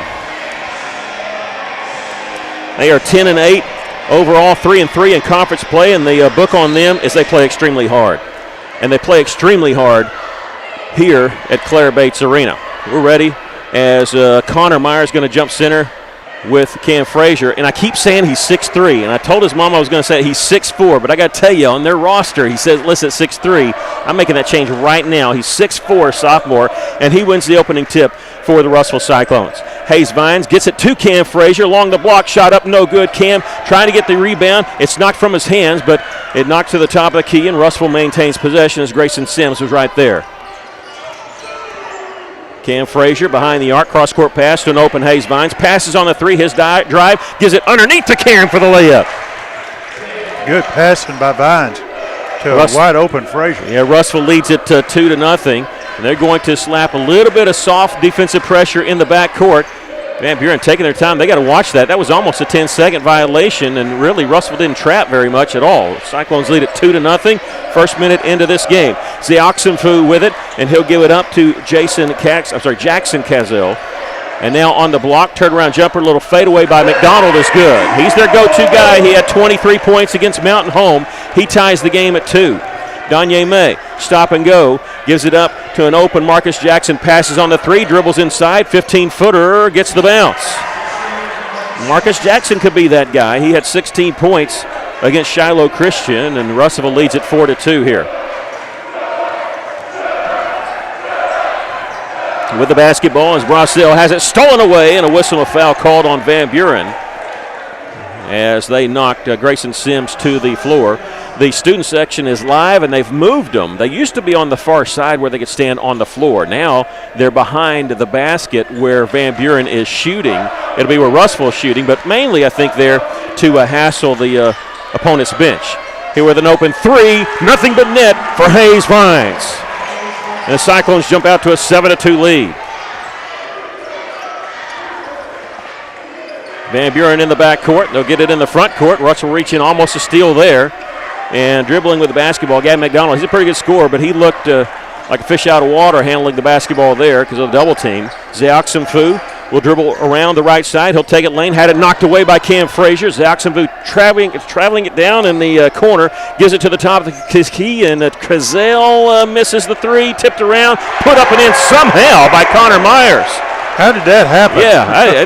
They are 10-8 overall, 3-3 in conference play, and the book on them is they play extremely hard. And they play extremely hard here at Claire Bates Arena. We're ready as Connor Myers is going to jump center with Cam Frazier. And I keep saying he's 6'3", and I told his mom I was going to say he's 6'4", but I got to tell you, on their roster, he says listed 6'3". I'm making that change right now. He's 6'4", sophomore, and he wins the opening tip for the Russell Cyclones. Hayes Vines gets it to Cam Frazier along the block, shot up, no good. Cam trying to get the rebound. It's knocked from his hands, but it knocked to the top of the key, and Russell maintains possession as Grayson Sims was right there. Cam Frazier behind the arc, cross-court pass to an open Hayes Vines. Passes on the 3, his drive, gives it underneath to Cam for the layup. Good passing by Vines to a wide-open Frazier. Yeah, Russell leads it 2-0, and they're going to slap a little bit of soft defensive pressure in the backcourt. Van Buren taking their time. They got to watch that. That was almost a 10-second violation, and really Russell didn't trap very much at all. Cyclones lead it 2-0. First minute into this game. Zeoxenfu with it, and he'll give it up to Jackson Cazell. And now on the block, turnaround jumper, little fadeaway by McDonald is good. He's their go-to guy. He had 23 points against Mountain Home. He ties the game at 2. Danye May, stop and go, gives it up to an open Marcus Jackson, passes on the 3, dribbles inside, 15-footer, gets the bounce. Marcus Jackson could be that guy. He had 16 points against Shiloh Christian, and Russellville leads it 4-2 here. With the basketball as Brassell has it stolen away, and a whistle of foul called on Van Buren as they knocked Grayson Sims to the floor. The student section is live, and they've moved them. They used to be on the far side where they could stand on the floor. Now they're behind the basket where Van Buren is shooting. It'll be where Russellville is shooting, but mainly I think there to hassle the opponent's bench. Here with an open 3, nothing but net for Hayes Vines. And the Cyclones jump out to a 7-2 lead. Van Buren in the backcourt. They'll get it in the front court. Russell reaching almost a steal there. And dribbling with the basketball, Gavin McDonald. He's a pretty good scorer, but he looked like a fish out of water handling the basketball there because of the double team. Zeoxenfu will dribble around the right side. He'll take it lane. Had it knocked away by Cam Frazier. Zeoxenfu traveling it down in the corner. Gives it to the top of his key, and Cazell misses the 3. Tipped around. Put up and in somehow by Connor Myers. How did that happen? Yeah,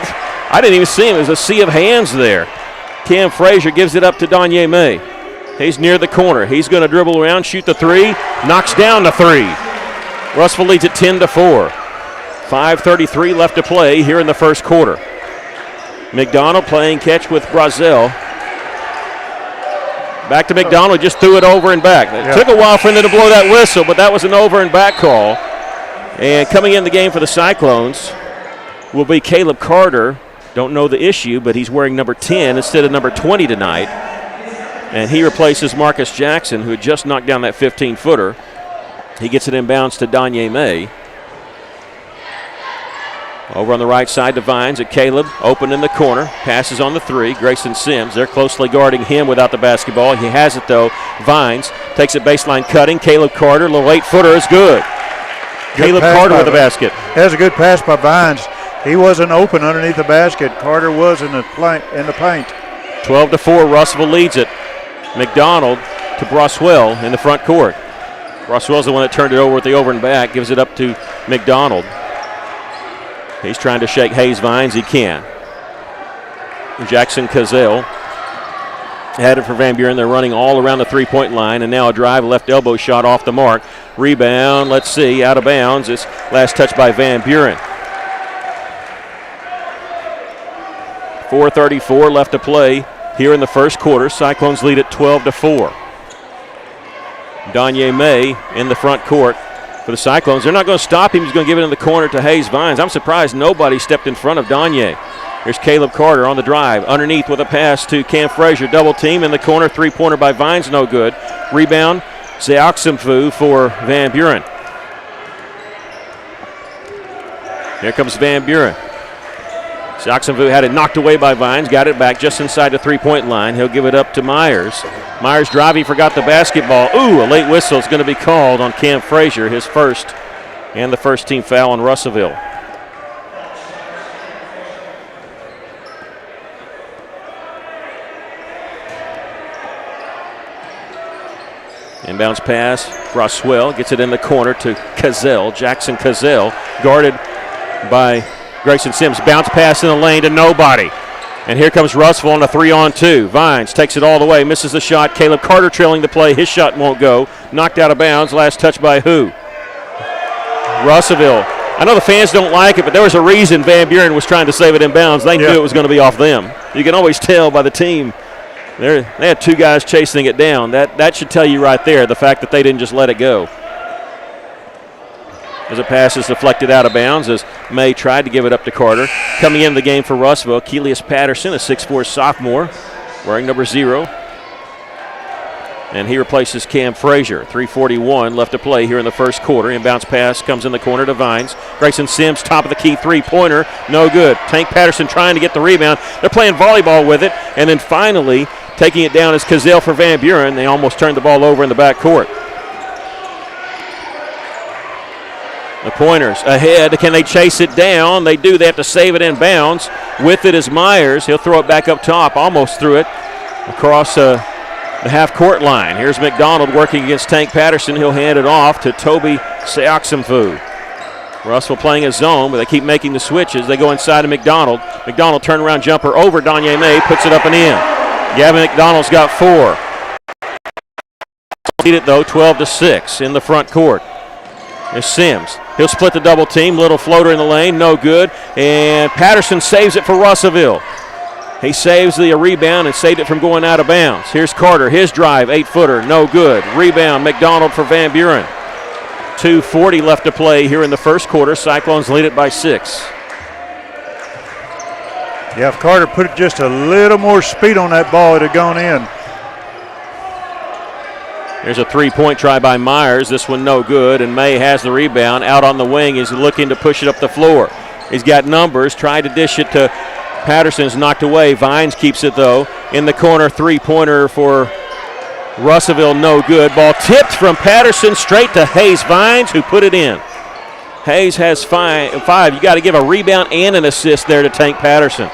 I didn't even see him. It was a sea of hands there. Cam Frazier gives it up to Danye May. He's near the corner. He's going to dribble around, shoot the 3, knocks down the 3. Russellville leads it 10-4. 5:33 left to play here in the first quarter. McDonald playing catch with Brassell. Back to McDonald, just threw it over and back. It took a while for him to blow that whistle, but that was an over and back call. And coming in the game for the Cyclones will be Caleb Carter. Don't know the issue, but he's wearing number 10 instead of number 20 tonight. And he replaces Marcus Jackson, who had just knocked down that 15-footer. He gets it inbounds to Danye May. Over on the right side to Vines at Caleb, open in the corner. Passes on the 3, Grayson Sims. They're closely guarding him without the basketball. He has it, though. Vines takes it baseline cutting. Caleb Carter, little 8-footer is good. Caleb Carter with the basket. That's a good pass by Vines. He wasn't open underneath the basket. Carter was in the paint. 12-4, Russell leads it. McDonald to Broswell in the front court. Broswell's the one that turned it over with the over and back, gives it up to McDonald. He's trying to shake Hayes Vines. He can. Jackson Cazell had it for Van Buren. They're running all around the three-point line, and now a drive, left elbow shot off the mark. Rebound, let's see, out of bounds. It's last touch by Van Buren. 4:34 left to play here in the first quarter. Cyclones lead at 12-4. Danye May in the front court for the Cyclones. They're not going to stop him. He's going to give it in the corner to Hayes Vines. I'm surprised nobody stepped in front of Danye. Here's Caleb Carter on the drive. Underneath with a pass to Cam Frazier. Double team in the corner. Three-pointer by Vines, no good. Rebound, Seoximfu for Van Buren. Here comes Van Buren. Seoximfu had it knocked away by Vines. Got it back just inside the three-point line. He'll give it up to Myers. Myers driving, forgot the basketball. Ooh, a late whistle is going to be called on Cam Frazier, his first, and the first team foul on Russellville. Inbounds pass, Broswell gets it in the corner to Cazell, Jackson Cazell, guarded by Grayson Sims. Bounce pass in the lane to nobody. And here comes Russellville on a 3-on-2. Vines takes it all the way, misses the shot. Caleb Carter trailing the play. His shot won't go. Knocked out of bounds. Last touch by who? Russellville. I know the fans don't like it, but there was a reason Van Buren was trying to save it in bounds. They knew it was going to be off them. You can always tell by the team. They had two guys chasing it down. That should tell you right there the fact that they didn't just let it go. As a pass is deflected out of bounds as May tried to give it up to Carter. Coming in the game for Russellville, Keelius Patterson, a 6'4 sophomore, wearing number 0. And he replaces Cam Frazier. 3:41 left to play here in the first quarter. Inbounds pass comes in the corner to Vines. Grayson Sims, top of the key three-pointer, no good. Tank Patterson trying to get the rebound. They're playing volleyball with it. And then finally, taking it down is Cazell for Van Buren. They almost turned the ball over in the back court. The Pointers ahead. Can they chase it down? They do. They have to save it in bounds. With it is Myers. He'll throw it back up top. Almost threw it across the half-court line. Here's McDonald working against Tank Patterson. He'll hand it off to Toby Seoximfu. Russell playing a zone, but they keep making the switches. They go inside of McDonald. McDonald turnaround jumper over Danye May. Puts it up and in. Gavin McDonald's got 4. Lead it, though, 12-6 in the front court. There's Sims. He'll split the double team. Little floater in the lane. No good. And Patterson saves it for Russellville. He saves the rebound and saved it from going out of bounds. Here's Carter. His drive. 8-footer. No good. Rebound. McDonald for Van Buren. 2:40 left to play here in the first quarter. Cyclones lead it by 6. Yeah, if Carter put just a little more speed on that ball, it would have gone in. There's a three-point try by Myers. This one no good, and May has the rebound. Out on the wing, he's looking to push it up the floor. He's got numbers, tried to dish it to Patterson's knocked away. Vines keeps it, though. In the corner, three-pointer for Russellville, no good. Ball tipped from Patterson straight to Hayes Vines, who put it in. Hayes has 5. You got to give a rebound and an assist there to Tank Patterson.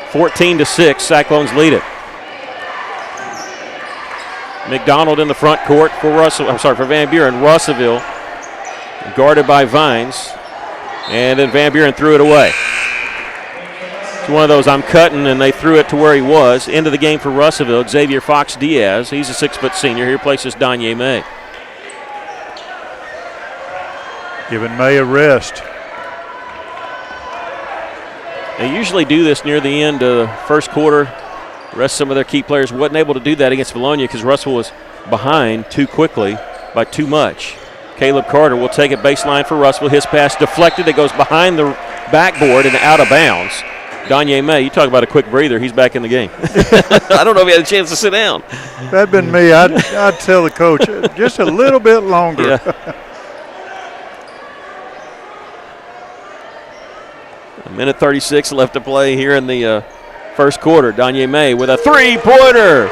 14-6, Cyclones lead it. McDonald in the front court for for Van Buren. Russellville guarded by Vines. And then Van Buren threw it away. It's one of those I'm cutting, and they threw it to where he was. Into the game for Russellville. Xavier Fox Diaz. He's a 6-foot senior. He replaces Danye May. Giving May a rest. They usually do this near the end of the first quarter. Rest some of their key players. Wasn't able to do that against Bologna because Russell was behind too quickly by too much. Caleb Carter will take it baseline for Russell. His pass deflected. It goes behind the backboard and out of bounds. Danye May, you talk about a quick breather. He's back in the game. I don't know if he had a chance to sit down. If that'd been me, I'd tell the coach just a little bit longer. Yeah. A minute 36 left to play here in the first quarter. Danye May with a three-pointer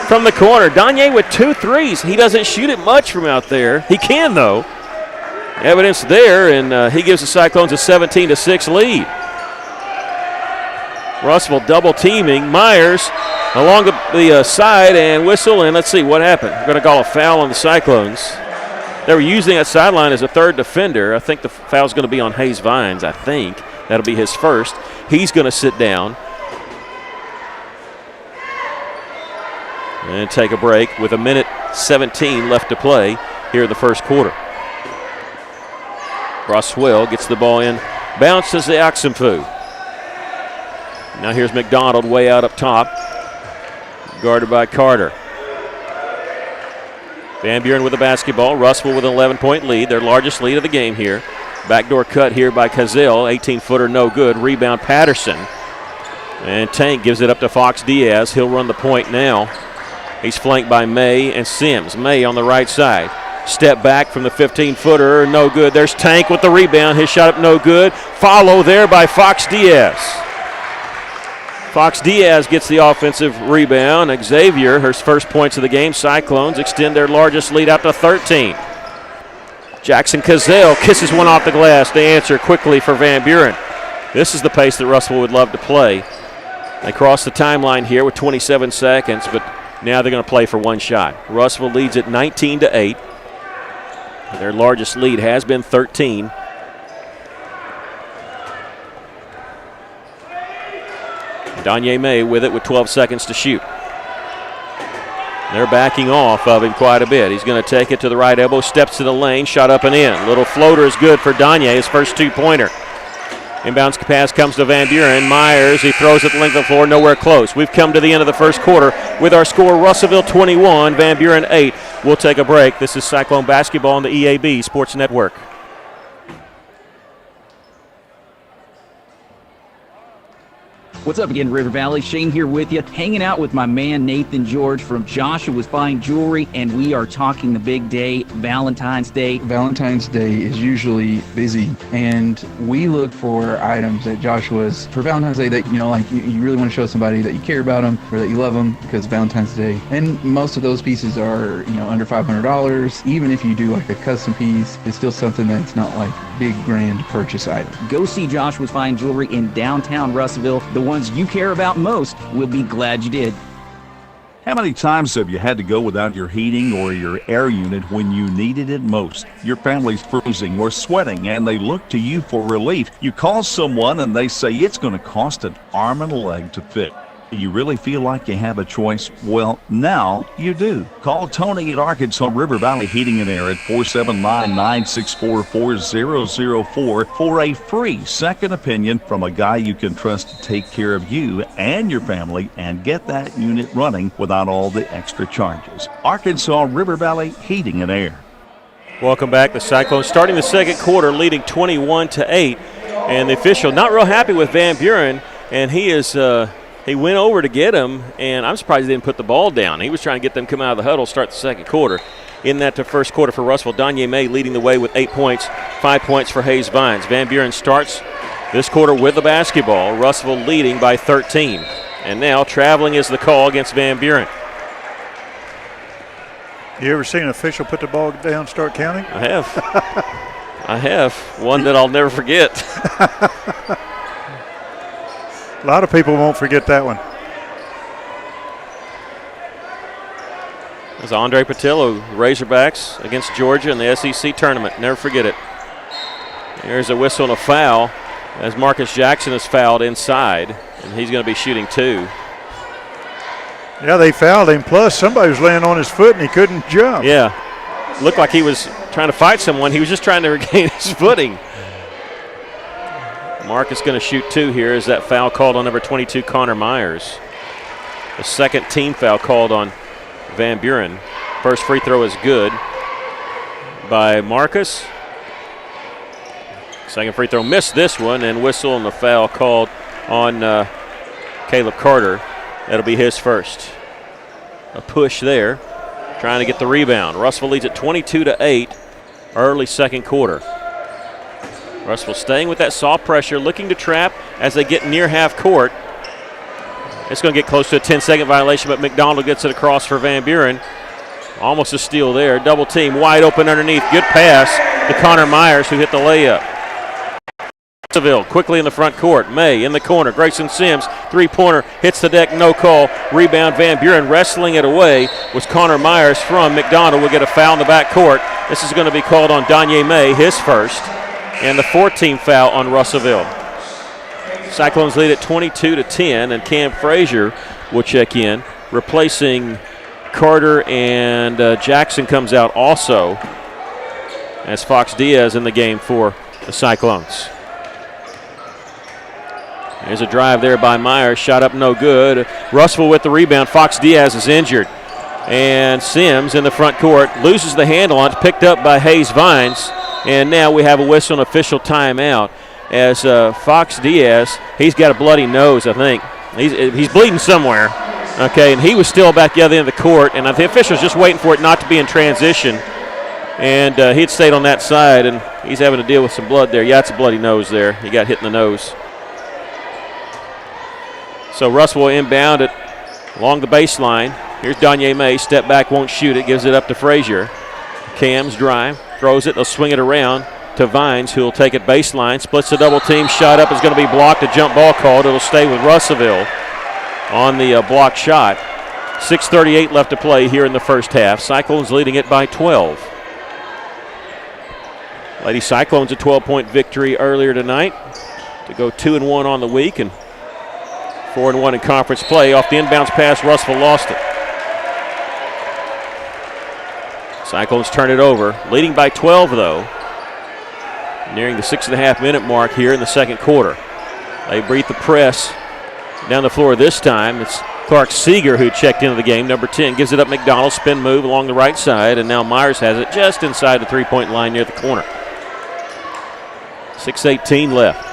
from the corner. Danye with 2 threes. He doesn't shoot it much from out there. He can, though. Evidence there, and he gives the Cyclones a 17-6 lead. Russell double teaming Myers along the side and whistle, and let's see what happened. We're going to call a foul on the Cyclones. They were using that sideline as a third defender. I think the foul's going to be on Hayes Vines, I think. That'll be his first. He's going to sit down and take a break with 1:17 left to play here in the first quarter. Roswell gets the ball in, bounces the Oxenfu. Now here's McDonald way out up top, guarded by Carter. Van Buren with the basketball. Russell with an 11-point lead, their largest lead of the game here. Backdoor cut here by Cazell, 18-footer no good. Rebound Patterson. And Tank gives it up to Fox Diaz. He'll run the point now. He's flanked by May and Sims. May on the right side. Step back from the 15-footer, no good. There's Tank with the rebound. His shot up no good. Follow there by Fox Diaz. Fox Diaz gets the offensive rebound. Xavier, her first points of the game. Cyclones extend their largest lead out to 13. Jackson Cazell kisses one off the glass. They answer quickly for Van Buren. This is the pace that Russell would love to play. They cross the timeline here with 27 seconds, but now they're going to play for one shot. Russell leads at 19-8. Their largest lead has been 13. Danye May with it with 12 seconds to shoot. They're backing off of him quite a bit. He's going to take it to the right elbow, steps to the lane, shot up and in. Little floater is good for Danye, his first two-pointer. Inbounds pass comes to Van Buren. Myers, he throws it the length of the floor, nowhere close. We've come to the end of the first quarter with our score, Russellville 21, Van Buren 8. We'll take a break. This is Cyclone Basketball on the EAB Sports Network. What's up again, River Valley? Shane here with you, hanging out with my man Nathan George from Joshua's Fine Jewelry, and we are talking the big day, Valentine's Day. Valentine's Day is usually busy, and we look for items at Joshua's for Valentine's Day that, you know, like you really want to show somebody that you care about them or that you love them because Valentine's Day. And most of those pieces are, you know, under $500. Even if you do like a custom piece, it's still something that's not like big grand purchase item. Go see Joshua's Fine Jewelry in downtown Russellville. The ones you care about most will be glad you did. How many times have you had to go without your heating or your air unit when you needed it most? Your family's freezing or sweating and they look to you for relief. You call someone and they say it's going to cost an arm and a leg to fix. You really feel like you have a choice? Well, now you do. Call Tony at Arkansas River Valley Heating and Air at 479-964-4004 for a free second opinion from a guy you can trust to take care of you and your family and get that unit running without all the extra charges. Arkansas River Valley Heating and Air. Welcome back. The Cyclones starting the second quarter, leading 21-8. And the official not real happy with Van Buren, and he is... He went over to get him, and I'm surprised he didn't put the ball down. He was trying to get them to come out of the huddle, start the second quarter. In that to first quarter for Russell, Danye May leading the way with 8 points, 5 points for Hayes Vines. Van Buren starts this quarter with the basketball. Russell leading by 13. And now traveling is the call against Van Buren. You ever seen an official put the ball down, start counting? I have. I have. One that I'll never forget. A lot of people won't forget that one. As Andre Patillo, Razorbacks against Georgia in the SEC tournament. Never forget it. There's a whistle and a foul as Marcus Jackson is fouled inside, and he's going to be shooting two. Yeah, they fouled him. Plus, somebody was laying on his foot, and he couldn't jump. Yeah. Looked like he was trying to fight someone. He was just trying to regain his footing. Marcus going to shoot two here. Is that foul called on number 22, Connor Myers? The second team foul called on Van Buren. First free throw is good by Marcus. Second free throw missed this one, and whistle and the foul called on Caleb Carter. That'll be his first. A push there, trying to get the rebound. Russell leads at 22-8, early second quarter. Russell staying with that soft pressure, looking to trap as they get near half court. It's going to get close to a 10-second violation, but McDonald gets it across for Van Buren. Almost a steal there. Double team, wide open underneath. Good pass to Connor Myers, who hit the layup. Russellville quickly in the front court. May in the corner. Grayson Sims, three-pointer, hits the deck, no call. Rebound, Van Buren wrestling it away was Connor Myers from McDonald. Will get a foul in the back court. This is going to be called on Danye May, his first, and the 14th foul on Russellville. Cyclones lead at 22-10, and Cam Frazier will check in, replacing Carter, and Jackson comes out also as Fox Diaz in the game for the Cyclones. There's a drive there by Myers, shot up no good. Russell with the rebound. Fox Diaz is injured. And Sims in the front court loses the handle on it, picked up by Hayes Vines. And now we have a whistle and official timeout as Fox Diaz, he's got a bloody nose, I think. He's bleeding somewhere. Okay, and he was still back the other end of the court, and the official's just waiting for it not to be in transition. And he had stayed on that side, and he's having to deal with some blood there. Yeah, it's a bloody nose there. He got hit in the nose. So Russ will inbound it along the baseline. Here's Danye May, step back, won't shoot it, gives it up to Frazier. Cam's drive, throws it, they'll swing it around to Vines, who will take it baseline, splits the double team, shot up is going to be blocked, a jump ball called. It'll stay with Russellville on the block shot. 6:38 left to play here in the first half. Cyclones leading it by 12. Lady Cyclones a 12-point victory earlier tonight to go 2-1 on the week and 4-1 in conference play. Off the inbounds pass, Russellville lost it. Cyclones turn it over, leading by 12 though. Nearing the 6.5-minute mark here in the second quarter. They breathe the press down the floor this time. It's Clark Seeger who checked into the game. Number 10 gives it up McDonald, spin move along the right side, and now Myers has it just inside the three-point line near the corner. 6:18 left.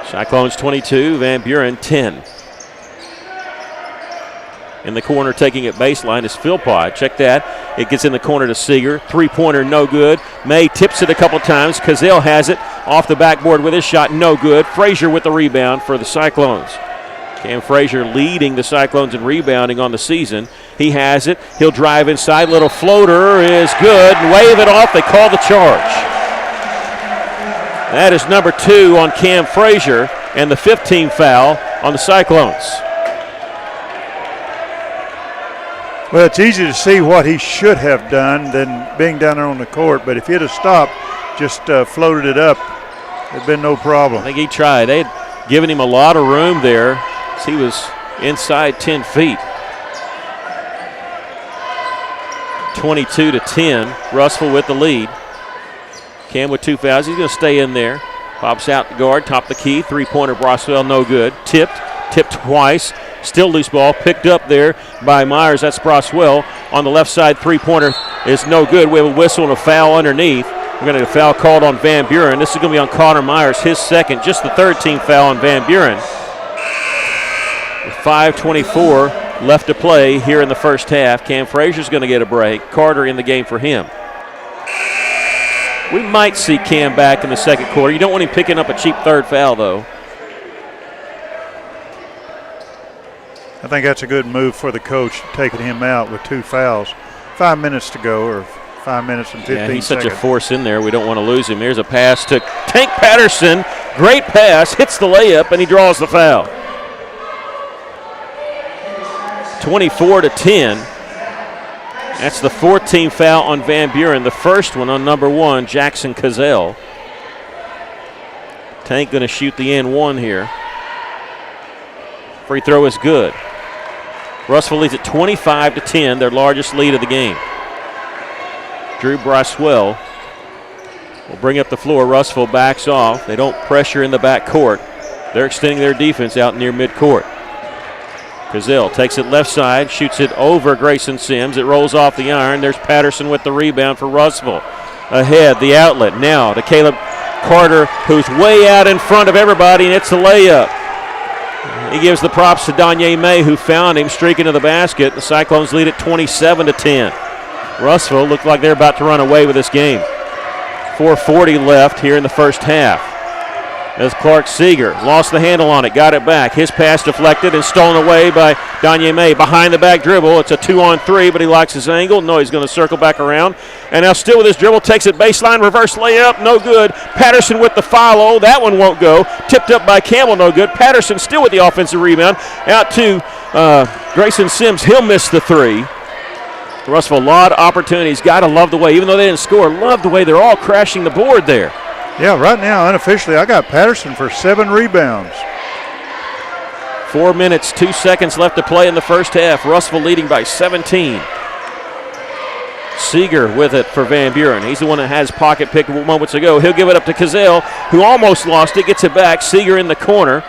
Cyclones 22, Van Buren 10. In the corner, taking it baseline is Philpott. Check that. It gets in the corner to Seeger. Three-pointer, no good. May tips it a couple times. Cazale has it off the backboard with his shot, no good. Frazier with the rebound for the Cyclones. Cam Frazier leading the Cyclones in rebounding on the season. He has it. He'll drive inside. Little floater is good. Wave it off. They call the charge. That is number 2 on Cam Frazier and the 15th foul on the Cyclones. Well, it's easy to see what he should have done than being down there on the court, but if he'd have stopped, just floated it up, there'd been no problem. I think he tried. They had given him a lot of room there as he was inside 10 feet. 22-10, Russellville with the lead. Cam with 2 fouls. He's going to stay in there. Pops out the guard, top the key. Three-pointer, Broswell, no good. Tipped twice. Still loose ball, picked up there by Myers. That's Broswell. On the left side, three-pointer is no good. We have a whistle and a foul underneath. We're going to get a foul called on Van Buren. This is going to be on Connor Myers, his second, just the 13th foul on Van Buren. With 5:24 left to play here in the first half. Cam Frazier's going to get a break. Carter in the game for him. We might see Cam back in the second quarter. You don't want him picking up a cheap third foul, though. I think that's a good move for the coach, taking him out with 2 fouls. 5 minutes to go, or 5 minutes and 15 seconds. He's such a force in there. We don't want to lose him. Here's a pass to Tank Patterson. Great pass, hits the layup, and he draws the foul. 24-10. That's the 14th foul on Van Buren. The first one on number 1, Jackson Cazale. Tank going to shoot the N1 here. Free throw is good. Russellville leads at 25-10, their largest lead of the game. Drew Broswell will bring up the floor. Russellville backs off. They don't pressure in the back court. They're extending their defense out near midcourt. Cazale takes it left side, shoots it over Grayson Sims. It rolls off the iron. There's Patterson with the rebound for Russellville. Ahead, the outlet now to Caleb Carter, who's way out in front of everybody, and it's a layup. He gives the props to Danye May, who found him streaking to the basket. The Cyclones lead at 27-10. Russellville looked like they're about to run away with this game. 4:40 left here in the first half. as Clark Seeger lost the handle on it, got it back. His pass deflected and stolen away by Danye May. Behind the back dribble. It's a 2-on-3, but he likes his angle. No, he's going to circle back around. And now still with his dribble, takes it baseline, reverse layup, no good. Patterson with the follow. That one won't go. Tipped up by Campbell, no good. Patterson still with the offensive rebound. Out to Grayson Sims. He'll miss the three. Russellville, a lot of opportunities. Got to love the way, even though they didn't score, love the way they're all crashing the board there. Yeah, right now, unofficially, I got Patterson for 7 rebounds. 4 minutes, 2 seconds left to play in the first half. Russellville leading by 17. Seeger with it for Van Buren. He's the one that has pocket pick moments ago. He'll give it up to Cazell, who almost lost it, gets it back. Seeger in the corner.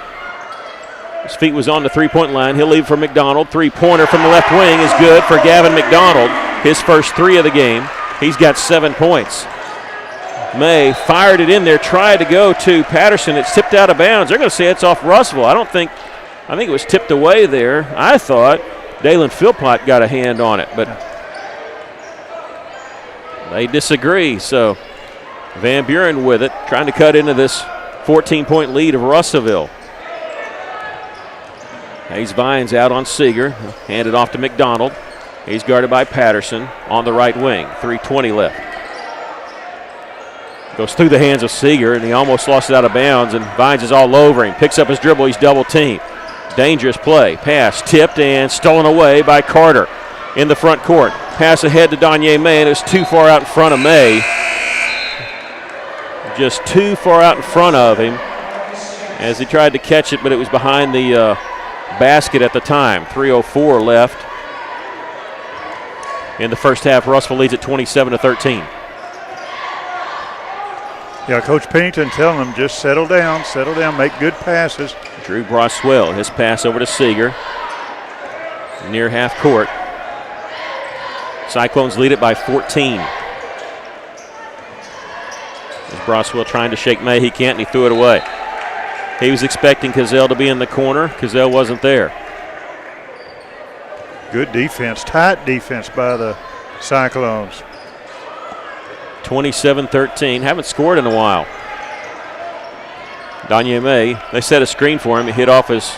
His feet was on the three-point line. He'll leave for McDonald. Three-pointer from the left wing is good for Gavin McDonald. His first 3 of the game. He's got 7 points. May fired it in there, tried to go to Patterson. It's tipped out of bounds. They're going to say it's off Russellville. I think it was tipped away there. I thought Dalen Philpott got a hand on it, but they disagree. So Van Buren with it, trying to cut into this 14-point lead of Russellville. Hayes Vines out on Seeger, handed off to McDonald. He's guarded by Patterson on the right wing. 3:20 left. Goes through the hands of Seeger, and he almost lost it out of bounds, and Vines is all over him. Picks up his dribble, he's double-teamed. Dangerous play. Pass tipped and stolen away by Carter in the front court. Pass ahead to Danye May, and it was too far out in front of May. Just too far out in front of him as he tried to catch it, but it was behind the basket at the time. 3:04 left in the first half. Russellville leads at 27-13. Yeah, Coach Pennington telling them just settle down, make good passes. Drew Broswell, his pass over to Seeger. Near half court. Cyclones lead it by 14. As Broswell trying to shake May, he can't, and he threw it away. He was expecting Cazell to be in the corner. Cazell wasn't there. Good defense, tight defense by the Cyclones. 27-13. Haven't scored in a while. Danye May, they set a screen for him. It hit off his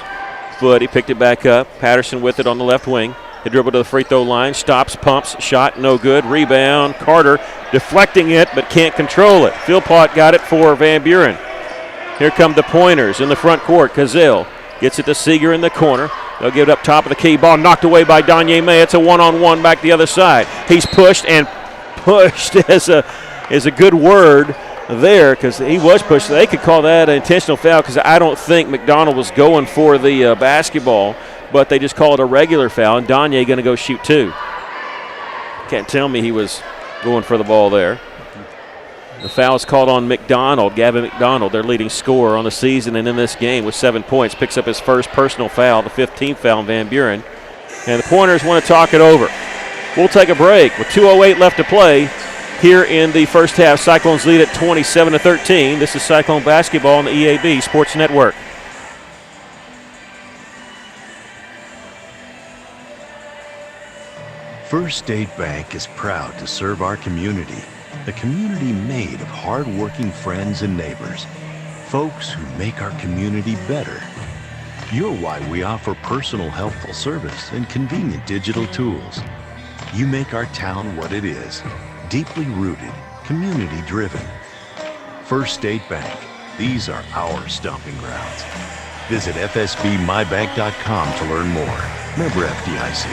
foot. He picked it back up. Patterson with it on the left wing. He dribbled to the free throw line. Stops, pumps, shot, no good. Rebound. Carter deflecting it, but can't control it. Philpott got it for Van Buren. Here come the pointers in the front court. Cazell gets it to Seeger in the corner. They'll get it up top of the key. Ball knocked away by Danye May. It's a one-on-one back the other side. He's pushed is a good word there because he was pushed. They could call that an intentional foul because I don't think McDonald was going for the basketball, but they just called it a regular foul, and Danye going to go shoot 2. Can't tell me he was going for the ball there. The foul is called on McDonald, Gavin McDonald, their leading scorer on the season and in this game with 7 points. Picks up his first personal foul, the 15th foul on Van Buren. And the Pointers want to talk it over. We'll take a break with 2:08 left to play here in the first half. Cyclones lead at 27-13. This is Cyclone basketball on the EAB Sports Network. First State Bank is proud to serve our community, a community made of hard-working friends and neighbors, folks who make our community better. You're why we offer personal, helpful service and convenient digital tools. You make our town what it is, deeply rooted, community-driven. First State Bank, these are our stomping grounds. Visit fsbmybank.com to learn more. Member FDIC.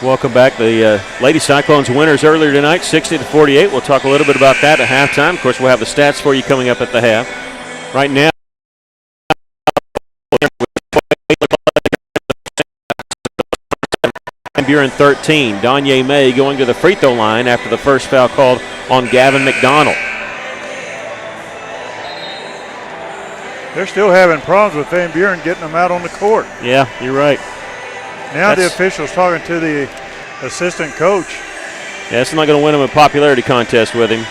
Welcome back. The Lady Cyclones winners earlier tonight, 60-48. We'll talk a little bit about that at halftime. Of course, we'll have the stats for you coming up at the half. Right now, Buren 13. Danye May going to the free throw line after the first foul called on Gavin McDonald. They're still having problems with Van Buren getting them out on the court. Yeah, you're right. Now the official's talking to the assistant coach. Yeah, it's not going to win him a popularity contest with him.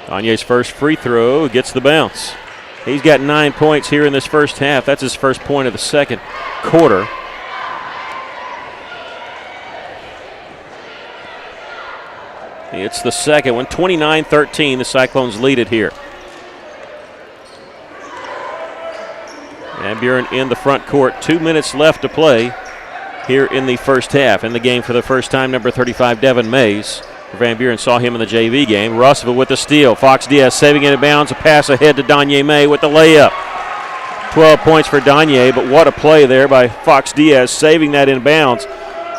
Danye's first free throw gets the bounce. He's got 9 points here in this first half. That's his first point of the second quarter. It's the second one. 29-13, the Cyclones lead it here. And Buren in the front court. 2 minutes left to play here in the first half. In the game for the first time, number 35, Devin Mays. Van Buren saw him in the JV game. Russell with the steal. Fox Diaz saving it in bounds. A pass ahead to Danye May with the layup. 12 points for Danye, but what a play there by Fox Diaz, saving that in bounds.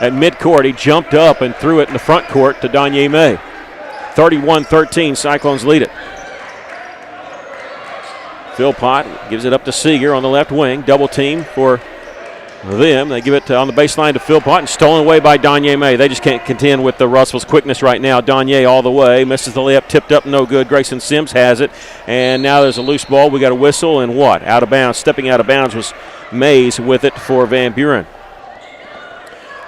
At midcourt, he jumped up and threw it in the front court to Danye May. 31-13, Cyclones lead it. Philpott gives it up to Seeger on the left wing. Double team for them. They give it on the baseline to Philpott and stolen away by Danye May. They just can't contend with the Russell's quickness right now. Danye all the way. Misses the layup, tipped up, no good. Grayson Sims has it. And now there's a loose ball. We got a whistle and what? Out of bounds. Stepping out of bounds was Mays with it for Van Buren.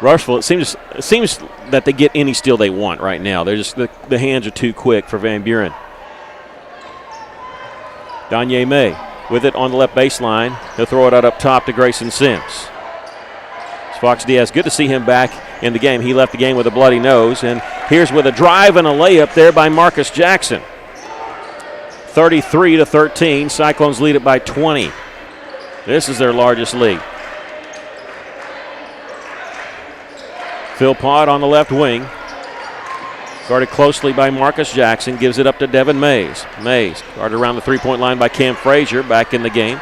Rushville, it seems that they get any steal they want right now. They're just the hands are too quick for Van Buren. Danye May with it on the left baseline. He'll throw it out up top to Grayson Sims. Fox Diaz, good to see him back in the game. He left the game with a bloody nose, and here's with a drive and a layup there by Marcus Jackson. 33-13, Cyclones lead it by 20. This is their largest lead. Philpott on the left wing. Guarded closely by Marcus Jackson. Gives it up to Devin Mays. Mays guarded around the three-point line by Cam Frazier, back in the game.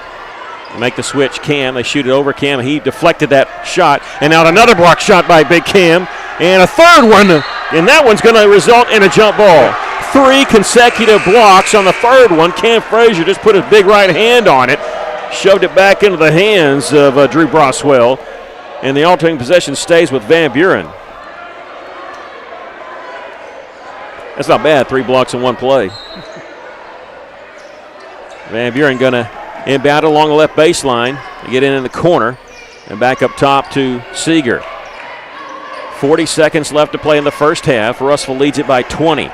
They make the switch, Cam. They shoot it over Cam. He deflected that shot. And now another block shot by Big Cam. And a third one. And that one's going to result in a jump ball. 3 consecutive blocks on the third one. Cam Frazier just put his big right hand on it. Shoved it back into the hands of Drew Broswell. And the alternating possession stays with Van Buren. That's not bad, 3 blocks in one play. Van Buren going to inbound along the left baseline. They get in the corner and back up top to Seeger. 40 seconds left to play in the first half. Russell leads it by 20.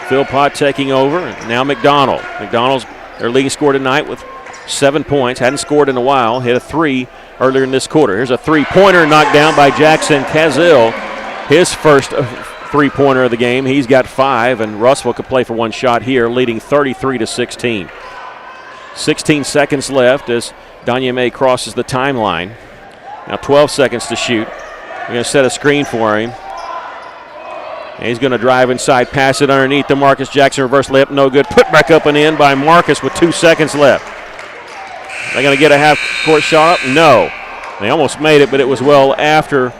Philpott taking over. And now McDonald. McDonald's their leading scorer tonight with 7 points. Hadn't scored in a while. Hit a 3 earlier in this quarter. Here's a three-pointer knocked down by Jackson Cazill. His first three-pointer of the game. He's got 5, and Russell could play for one shot here, leading 33-16. 16 seconds left as Danye May crosses the timeline. Now 12 seconds to shoot. We're going to set a screen for him. And he's going to drive inside, pass it underneath to Marcus Jackson. Reverse layup, no good. Put back up and in by Marcus with 2 seconds left. They're going to get a half-court shot up? No. They almost made it, but it was well after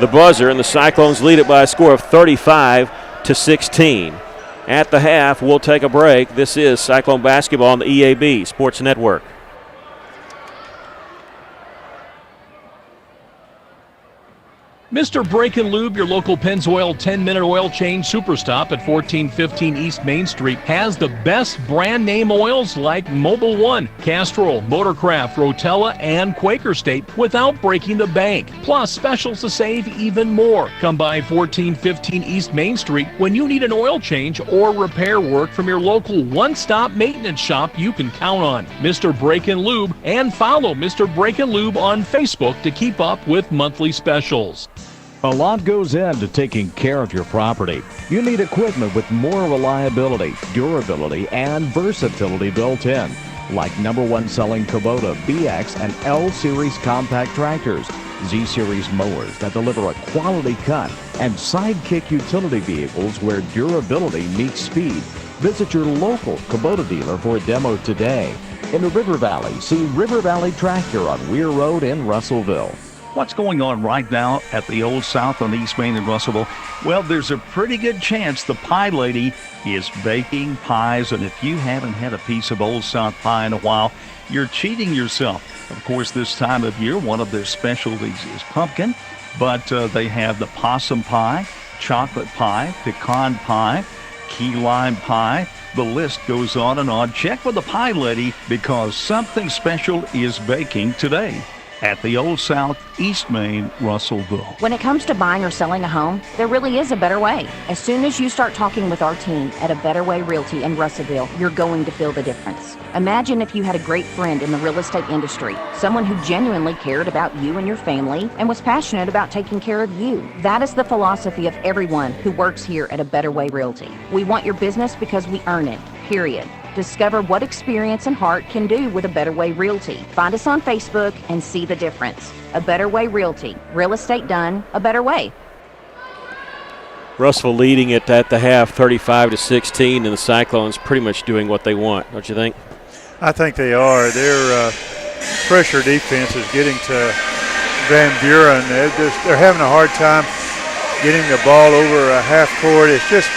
the buzzer, and the Cyclones lead it by a score of 35-16. At the half, we'll take a break. This is Cyclone Basketball on the EAB Sports Network. Mr. Brake and Lube, your local Pennzoil 10-minute oil change super stop at 1415 East Main Street, has the best brand name oils like Mobil 1, Castrol, Motorcraft, Rotella, and Quaker State without breaking the bank. Plus specials to save even more. Come by 1415 East Main Street when you need an oil change or repair work from your local one-stop maintenance shop you can count on. Mr. Brake and Lube, and follow Mr. Brake and Lube on Facebook to keep up with monthly specials. A lot goes into taking care of your property. You need equipment with more reliability, durability, and versatility built in, like #1 selling Kubota BX and L Series compact tractors, Z Series mowers that deliver a quality cut, and Sidekick utility vehicles where durability meets speed. Visit your local Kubota dealer for a demo today. In the River Valley, see River Valley Tractor on Weir Road in Russellville. What's going on right now at the Old South on East Main in Russellville? Well, there's a pretty good chance the Pie Lady is baking pies, and if you haven't had a piece of Old South pie in a while, you're cheating yourself. Of course, this time of year, one of their specialties is pumpkin, but they have the possum pie, chocolate pie, pecan pie, key lime pie. The list goes on and on. Check with the Pie Lady because something special is baking today. at the Old South, East Main, Russellville. When it comes to buying or selling a home, there really is a better way. As soon as you start talking with our team at A Better Way Realty in Russellville, you're going to feel the difference. Imagine if you had a great friend in the real estate industry, someone who genuinely cared about you and your family and was passionate about taking care of you. That is the philosophy of everyone who works here at A Better Way Realty. We want your business because we earn it, period. Discover what experience and heart can do with A Better Way Realty. Find us on Facebook and see the difference. A Better Way Realty. Real estate done a better way. Russellville leading it at the half, 35-16, and the Cyclones pretty much doing what they want, don't you think? I think they are. Their pressure defense is getting to Van Buren. They're having a hard time getting the ball over a half court. It's just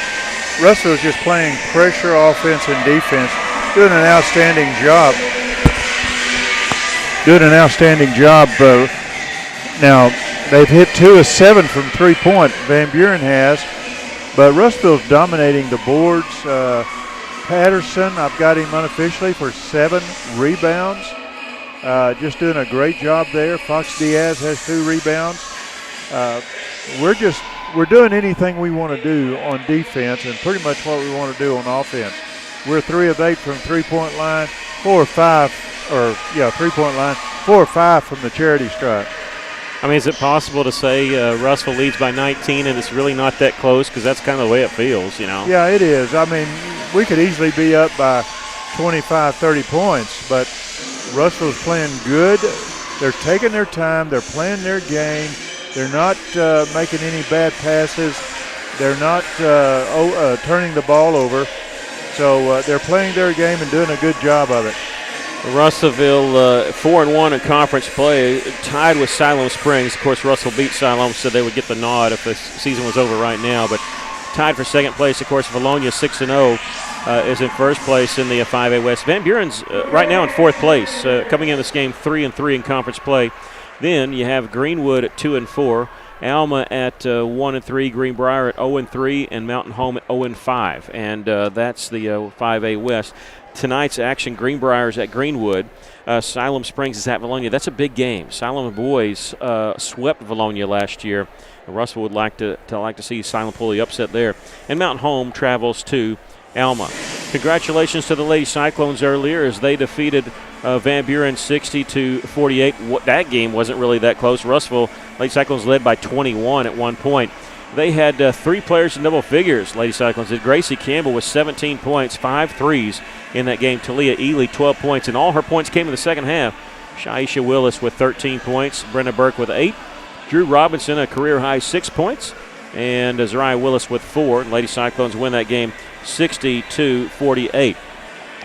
Russellville's just playing pressure offense and defense, doing an outstanding job. Now, they've hit 2 of 7 from three-point, Van Buren has, but Russellville's dominating the boards. Patterson, I've got him unofficially for 7 rebounds. Just doing a great job there. Fox Diaz has 2 rebounds. We're doing anything we want to do on defense and pretty much what we want to do on offense. We're 3 of 8 from three-point line, 4 or 5 from the charity stripe. I mean, is it possible to say Russellville leads by 19 and it's really not that close? Because that's kind of the way it feels, you know. Yeah, it is. I mean, we could easily be up by 25, 30 points, but Russellville's playing good. They're taking their time. They're playing their game. They're not making any bad passes. They're not turning the ball over. So they're playing their game and doing a good job of it. Russellville 4-1 in conference play, tied with Siloam Springs. Of course, Russell beat Siloam, so they would get the nod if the season was over right now. But tied for second place, of course, Valonia 6-0 is in first place in the 5A West. Van Buren's right now in fourth place, coming in this game 3-3 in conference play. Then you have Greenwood at 2-4, Alma at 1-3, Greenbrier at 0-3, and Mountain Home at 0-5. And that's the 5A West. Tonight's action, Greenbrier's at Greenwood. Siloam Springs is at Valonia. That's a big game. Siloam boys swept Valonia last year. Russell would like to see Siloam pull the upset there. And Mountain Home travels to Alma. Congratulations to the Lady Cyclones earlier as they defeated Van Buren 60-48. That game wasn't really that close. Russellville, Lady Cyclones led by 21 at one point. They had 3 players in double figures, Lady Cyclones did. Gracie Campbell with 17 points, 5 threes in that game. Talia Ely, 12 points, and all her points came in the second half. Shaisha Willis with 13 points, Brenna Burke with 8. Drew Robinson, a career-high 6 points, and Zariah Willis with 4. Lady Cyclones win that game 60-48.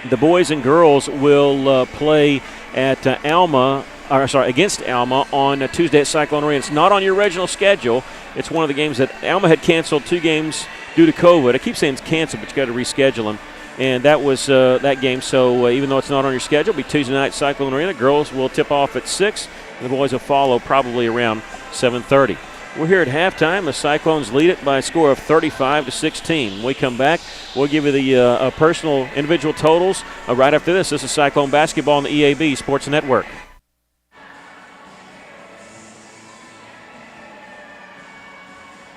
The boys and girls will play at against Alma on Tuesday at Cyclone Arena. It's not on your original schedule. It's one of the games that Alma had canceled 2 games due to COVID. I keep saying it's canceled, but you got to reschedule them. And that was that game. So even though it's not on your schedule, it'll be Tuesday night at Cyclone Arena. Girls will tip off at 6, and the boys will follow probably around 7:30. We're here at halftime. The Cyclones lead it by a score of 35-16. When we come back, we'll give you the personal individual totals right after this. This is Cyclone basketball on the EAB Sports Network.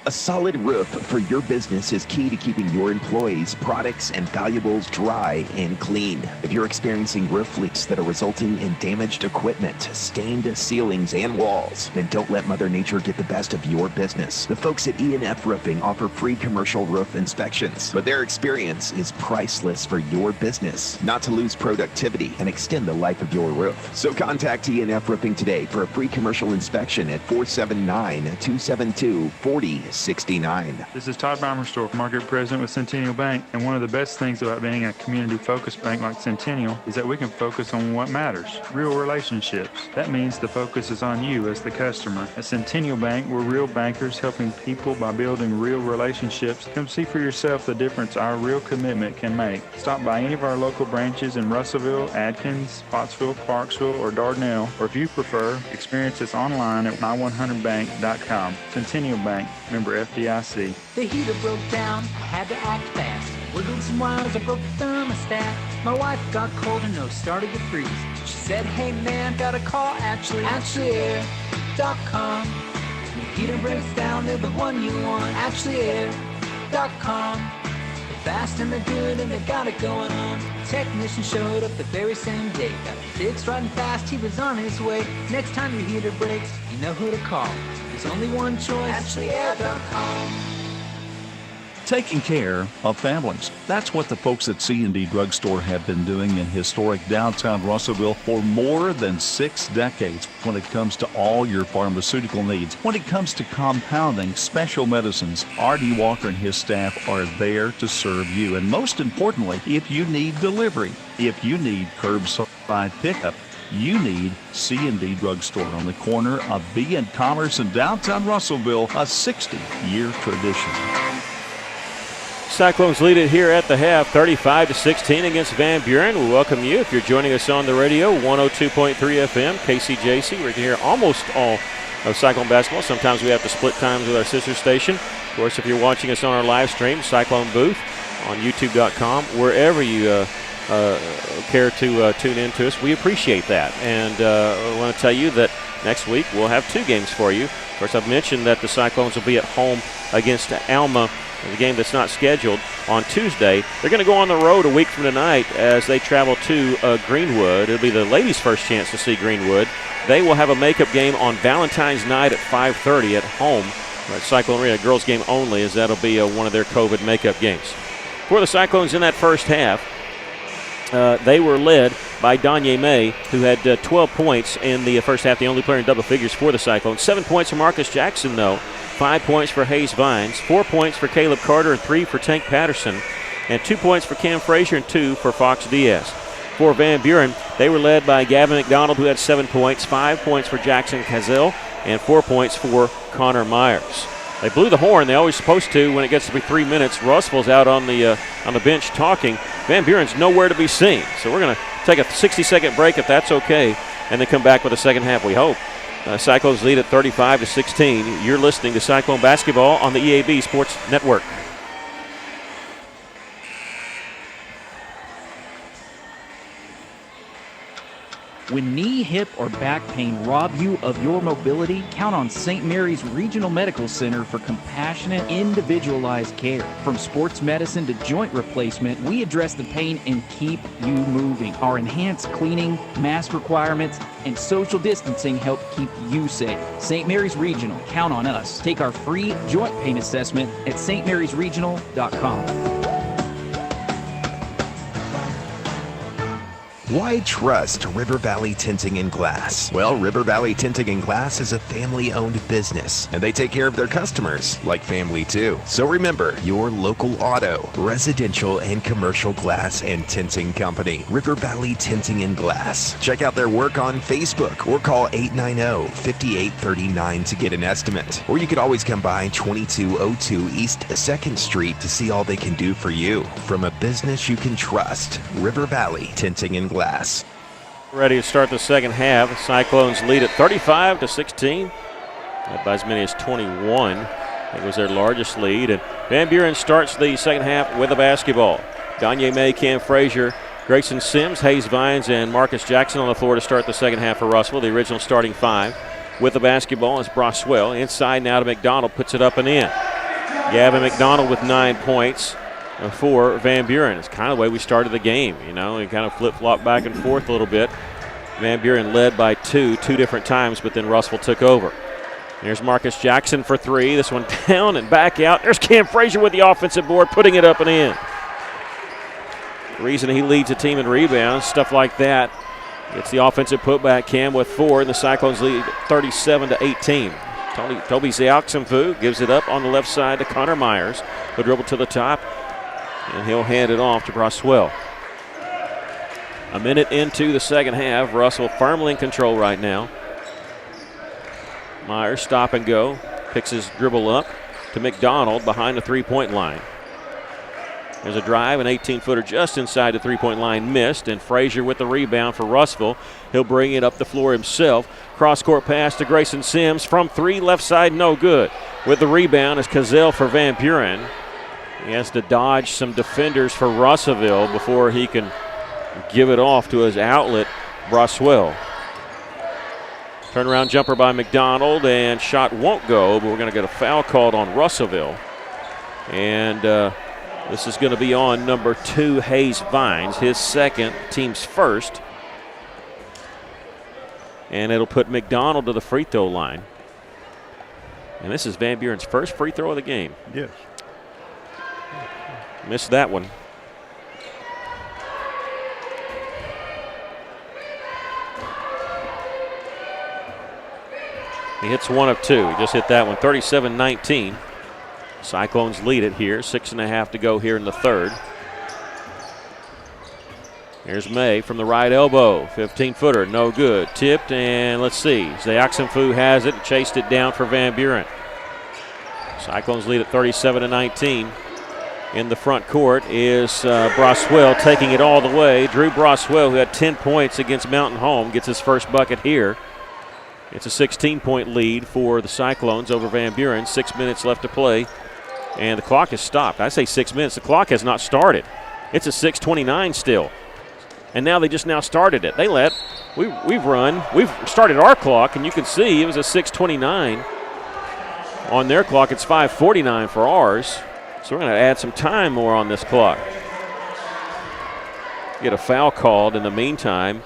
A solid roof for your business is key to keeping your employees' products and valuables dry and clean. If you're experiencing roof leaks that are resulting in damaged equipment, stained ceilings, and walls, then don't let Mother Nature get the best of your business. The folks at E&F Roofing offer free commercial roof inspections, but their experience is priceless for your business, not to lose productivity and extend the life of your roof. So contact E&F Roofing today for a free commercial inspection at 479-272-4069. This is Todd Baumerstorff, Market President with Centennial Bank, and one of the best things about being a community-focused bank like Centennial is that we can focus on what matters, real relationships. That means the focus is on you as the customer. At Centennial Bank, we're real bankers helping people by building real relationships. Come see for yourself the difference our real commitment can make. Stop by any of our local branches in Russellville, Adkins, Spotsville, Clarksville, or Dardanelle, or if you prefer, experience us online at my100bank.com. Centennial Bank, member FDIC. The heater broke down, I had to act fast. Wiggled some wires, I broke the thermostat. My wife got cold and nose started to freeze. She said, hey man, got a call, AshleyAir.com. When heater breaks down, they're the one you want, AshleyAir.com. They're fast and they're good and they got it going on. Technician showed up the very same day. Got it fixed right and fast, he was on his way. Next time your heater breaks, you know who to call. There's only one choice, AshleyAir.com. Taking care of families. That's what the folks at C&D Drugstore have been doing in historic downtown Russellville for more than 6 decades when it comes to all your pharmaceutical needs. When it comes to compounding, special medicines, R.D. Walker and his staff are there to serve you. And most importantly, if you need delivery, if you need curbside pickup, you need C&D Drugstore on the corner of B and Commerce in downtown Russellville, a 60-year tradition. Cyclones lead it here at the half, 35-16 against Van Buren. We welcome you if you're joining us on the radio, 102.3 FM, KCJC. We're here almost all of Cyclone basketball. Sometimes we have to split times with our sister station. Of course, if you're watching us on our live stream, Cyclone Booth on YouTube.com, wherever you care to tune in to us, we appreciate that. And I want to tell you that next week we'll have 2 games for you. Of course, I've mentioned that the Cyclones will be at home against Alma, the game that's not scheduled, on Tuesday. They're going to go on the road a week from tonight as they travel to Greenwood. It'll be the ladies' first chance to see Greenwood. They will have a makeup game on Valentine's night at 5:30 at home at Cyclone Arena. Girls game only, as that'll be one of their COVID makeup games. For the Cyclones in that first half, they were led by Danye May, who had 12 points in the first half, the only player in double figures for the Cyclones. 7 points for Marcus Jackson, though. 5 points for Hayes Vines, 4 points for Caleb Carter, and 3 for Tank Patterson, and 2 points for Cam Frazier and 2 for Fox Diaz. For Van Buren, they were led by Gavin McDonald, who had 7 points, 5 points for Jackson Cazell, and 4 points for Connor Myers. They blew the horn. They always supposed to when it gets to be 3 minutes. Russell's out on the bench talking. Van Buren's nowhere to be seen. So we're going to take a 60-second break if that's okay, and then come back with the second half, we hope. Cyclones lead at 35-16. You're listening to Cyclone Basketball on the EAB Sports Network. When knee, hip, or back pain rob you of your mobility, count on St. Mary's Regional Medical Center for compassionate, individualized care. From sports medicine to joint replacement, we address the pain and keep you moving. Our enhanced cleaning, mask requirements, and social distancing help keep you safe. St. Mary's Regional, count on us. Take our free joint pain assessment at stmarysregional.com. Why trust River Valley Tinting and Glass? Well, River Valley Tinting and Glass is a family-owned business, and they take care of their customers like family too. So remember, your local auto, residential, and commercial glass and tinting company, River Valley Tinting and Glass. Check out their work on Facebook or call 890-5839 to get an estimate. Or you could always come by 2202 East 2nd Street to see all they can do for you. From a business you can trust, River Valley Tinting and Glass. Ready to start the second half. The Cyclones lead at 35-16. Led by as many as 21. I think it was their largest lead. And Van Buren starts the second half with a basketball. Danye May, Cam Frazier, Grayson Sims, Hayes Vines, and Marcus Jackson on the floor to start the second half for Russell, the original starting 5. With the basketball is Broswell. Inside now to McDonald, puts it up and in. Gavin McDonald with 9 points for Van Buren. It's kind of the way we started the game, you know, and kind of flip-flop back and forth a little bit. Van Buren led by two different times, but then Russell took over. There's Marcus Jackson for 3. This one down and back out. There's Cam Frazier with the offensive board, putting it up and in. The reason he leads the team in rebounds, stuff like that. Gets the offensive putback. Cam with 4, and the Cyclones lead 37-18. Toby Ziaximfu gives it up on the left side to Connor Myers. He'll dribble to the top, and he'll hand it off to Broswell. A minute into the second half. Russell firmly in control right now. Myers stop and go. Picks his dribble up to McDonald behind the three-point line. There's a drive, an 18-footer just inside the three-point line, missed, and Frazier with the rebound for Russell. He'll bring it up the floor himself. Cross-court pass to Grayson Sims from 3, left side, no good. With the rebound is Cazell for Van Buren. He has to dodge some defenders for Russellville before he can give it off to his outlet, Broswell. Turnaround jumper by McDonald, and shot won't go, but we're going to get a foul called on Russellville. And this is going to be on number 2, Hayes Vines, his second, team's first. And it'll put McDonald to the free throw line. And this is Van Buren's first free throw of the game. Yes. Missed that one. He hits 1 of 2. He just hit that one. 37-19. Cyclones lead it here. 6.5 to go here in the third. Here's May from the right elbow. 15-footer, no good. Tipped, and let's see. Zayaxenfu has it. Chased it down for Van Buren. Cyclones lead at 37-19. In the front court is Broswell taking it all the way. Drew Broswell, who had 10 points against Mountain Home, gets his first bucket here. It's a 16-point lead for the Cyclones over Van Buren. 6 minutes left to play, and the clock has stopped. I say 6 minutes. The clock has not started. It's a 6:29 still, and now they just now started it. We've started our clock, and you can see it was a 6:29 on their clock. It's 5:49 for ours. So we're going to add some time more on this clock. Get a foul called in the meantime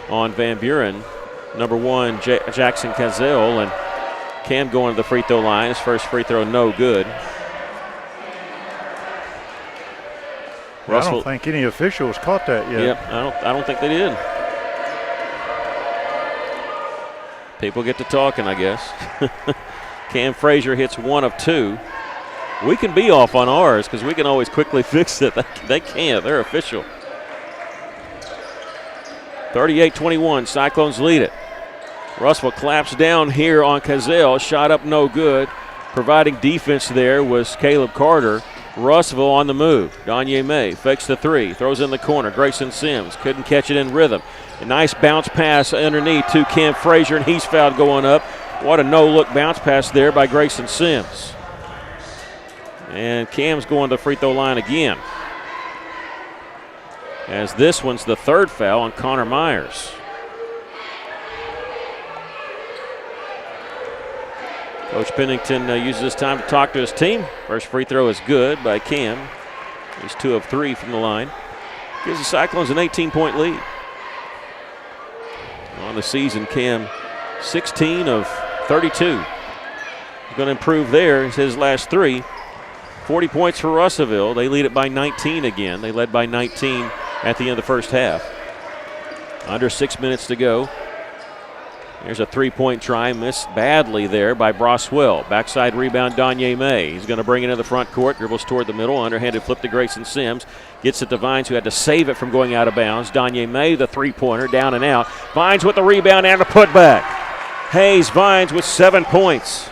on Van Buren. Number 1, Jackson Cazell, and Cam going to the free throw line. His first free throw, no good. I don't think any officials caught that yet. Yep, I don't think they did. People get to talking, I guess. Cam Frazier hits 1 of 2. We can be off on ours because we can always quickly fix it. They can't. They're official. 38-21. Cyclones lead it. Russell claps down here on Cazell. Shot up no good. Providing defense there was Caleb Carter. Russellville on the move. Danye May fakes the 3. Throws in the corner. Grayson Sims couldn't catch it in rhythm. A nice bounce pass underneath to Cam Frazier, and he's fouled going up. What a no-look bounce pass there by Grayson Sims. And Cam's going to the free throw line again, as this one's the third foul on Connor Myers. Coach Pennington uses this time to talk to his team. First free throw is good by Cam. He's 2 of 3 from the line. Gives the Cyclones an 18-point lead. On the season, Cam 16 of 32. He's going to improve there. It's his last 3. 40 points for Russellville. They lead it by 19 again. They led by 19 at the end of the first half. Under 6 minutes to go. There's a 3-point try, missed badly there by Broswell. Backside rebound, Danye May. He's going to bring it into the front court, dribbles toward the middle, underhanded flip to Grayson Sims. Gets it to Vines, who had to save it from going out of bounds. Danye May, the three-pointer, down and out. Vines with the rebound and the putback. Hayes Vines with 7 points.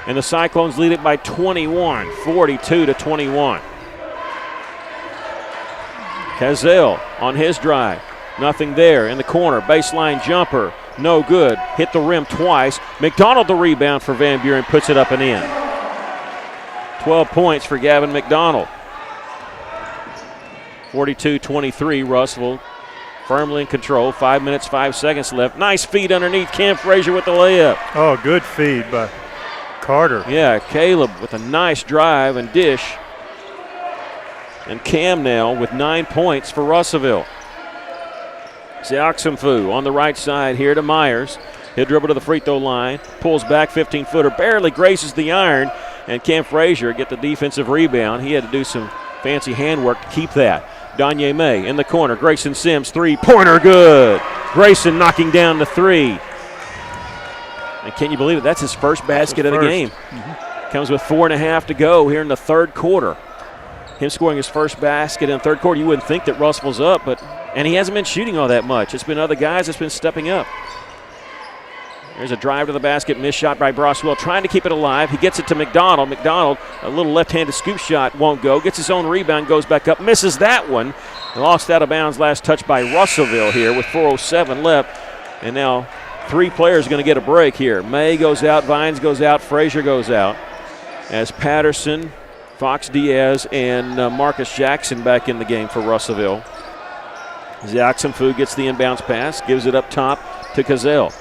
And the Cyclones lead it by 21, 42-21. Cazell on his drive. Nothing there in the corner. Baseline jumper. No good. Hit the rim twice. McDonald the rebound for Van Buren. Puts it up and in. 12 points for Gavin McDonald. 42-23. Russell firmly in control. 5 minutes, 5 seconds left. Nice feed underneath. Cam Frazier with the layup. Oh, good feed by Carter. Yeah, Caleb with a nice drive and dish. And Cam now with 9 points for Russellville. Xiaxinfu on the right side here to Myers. He'll dribble to the free throw line. Pulls back, 15-footer. Barely graces the iron. And Cam Frazier get the defensive rebound. He had to do some fancy handwork to keep that. Danye May in the corner. Grayson Sims, three-pointer, good. Grayson knocking down the 3. And can you believe it? That's his first basket of the game. Comes with 4.5 to go here in the third quarter. Him scoring his first basket in the third quarter. You wouldn't think that Russell's up, and he hasn't been shooting all that much. It's been other guys that's been stepping up. There's a drive to the basket, missed shot by Broswell, trying to keep it alive. He gets it to McDonald. McDonald, a little left-handed scoop shot, won't go. Gets his own rebound, goes back up, misses that one. Lost out of bounds, last touch by Russellville here with 4:07 left. And now 3 players are going to get a break here. May goes out, Vines goes out, Frazier goes out. As Patterson Fox Diaz and Marcus Jackson back in the game for Russellville. Jackson Fu gets the inbounds pass, gives it up top to Cazell.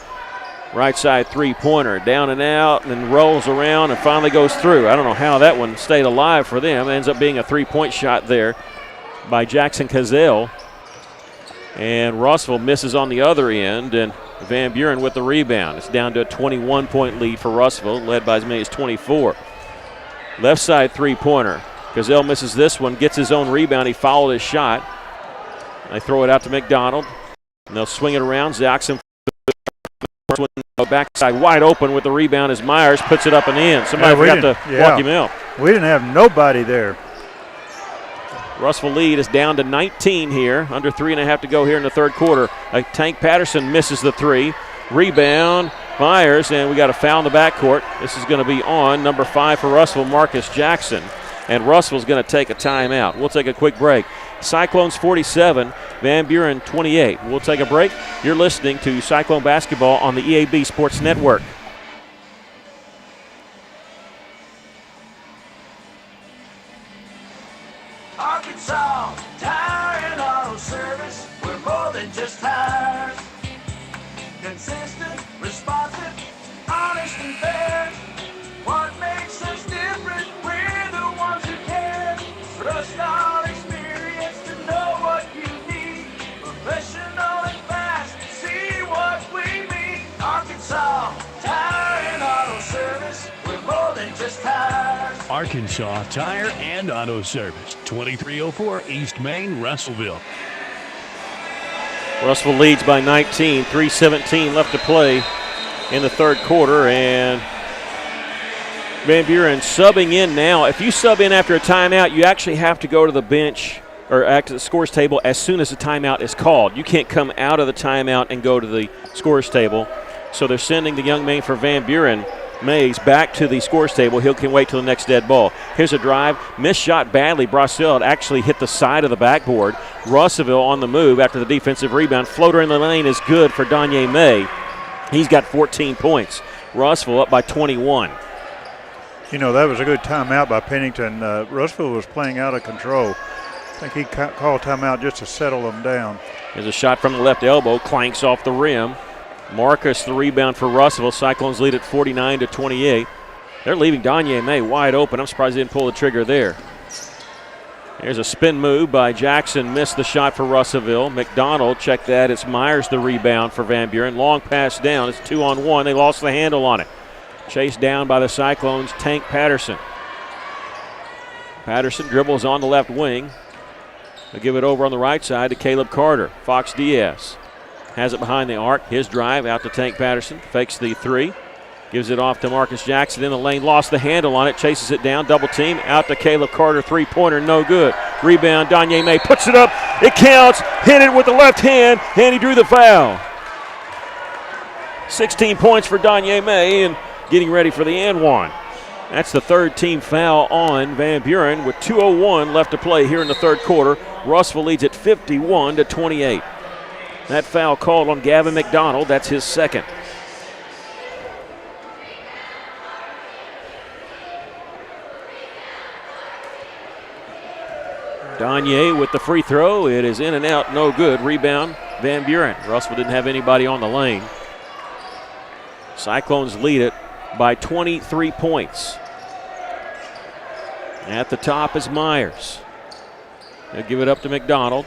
Right side three-pointer, down and out, and then rolls around and finally goes through. I don't know how that one stayed alive for them. It ends up being a three-point shot there by Jackson Cazell. And Russellville misses on the other end, and Van Buren with the rebound. It's down to a 21-point lead for Russellville, led by as many as 24. Left side three-pointer. Cazell misses this one, gets his own rebound. He fouled his shot. They throw it out to McDonald, and they'll swing it around. Jackson backside wide open with the rebound as Myers puts it up and in. Somebody forgot to walk him out. We didn't have nobody there. Russellville lead is down to 19 here. Under 3.5 to go here in the third quarter. Tank Patterson misses the three. Rebound, Myers, and we got a foul in the backcourt. This is going to be on number 5 for Russellville, Marcus Jackson. And Russellville's going to take a timeout. We'll take a quick break. Cyclones 47, Van Buren 28. We'll take a break. You're listening to Cyclone Basketball on the EAB Sports Network. Arkansas Tire and Auto Service. We're more than just tires. Consistent, responsive, honest and fair. What makes us different? We're the ones who care. Trust our experience to know what you need. Professional and fast, see what we mean. Arkansas Tire and Auto Service. We're more than just tires. Arkansas Tire and Auto Service, 2304 East Main, Russellville. Russellville leads by 19, 3:17 left to play in the third quarter, and Van Buren subbing in now. If you sub in after a timeout, you actually have to go to the bench or act at the scores table as soon as the timeout is called. You can't come out of the timeout and go to the scores table. So they're sending the young man for Van Buren, Mays, back to the scores table. He can wait till the next dead ball. Here's a drive. Missed shot badly. Brassel actually hit the side of the backboard. Russellville on the move after the defensive rebound. Floater in the lane is good for Danye May. He's got 14 points. Russellville up by 21. You know, that was a good timeout by Pennington. Russellville was playing out of control. I think he called timeout just to settle them down. There's a shot from the left elbow. Clanks off the rim. Marcus the rebound for Russellville. Cyclones lead at 49-28. They're leaving Danye May wide open. I'm surprised he didn't pull the trigger there. There's a spin move by Jackson. Missed the shot for Russellville. McDonald, check that. It's Myers the rebound for Van Buren. Long pass down. It's 2-on-1. They lost the handle on it. Chased down by the Cyclones. Tank Patterson. Patterson dribbles on the left wing. They'll give it over on the right side to Caleb Carter. Fox Diaz has it behind the arc. His drive out to Tank Patterson. Fakes the three. Gives it off to Marcus Jackson in the lane. Lost the handle on it. Chases it down. Double team. Out to Caleb Carter. Three-pointer. No good. Rebound. Danye May puts it up. It counts. Hit it with the left hand. And he drew the foul. 16 points for Danye May and getting ready for the and one. That's the third team foul on Van Buren with 2:01 left to play here in the third quarter. Russellville leads at 51-28. That foul called on Gavin McDonald. That's his second. Danye with the free throw. It is in and out. No good. Rebound, Van Buren. Russellville didn't have anybody on the lane. Cyclones lead it by 23 points. At the top is Myers. They'll give it up to McDonald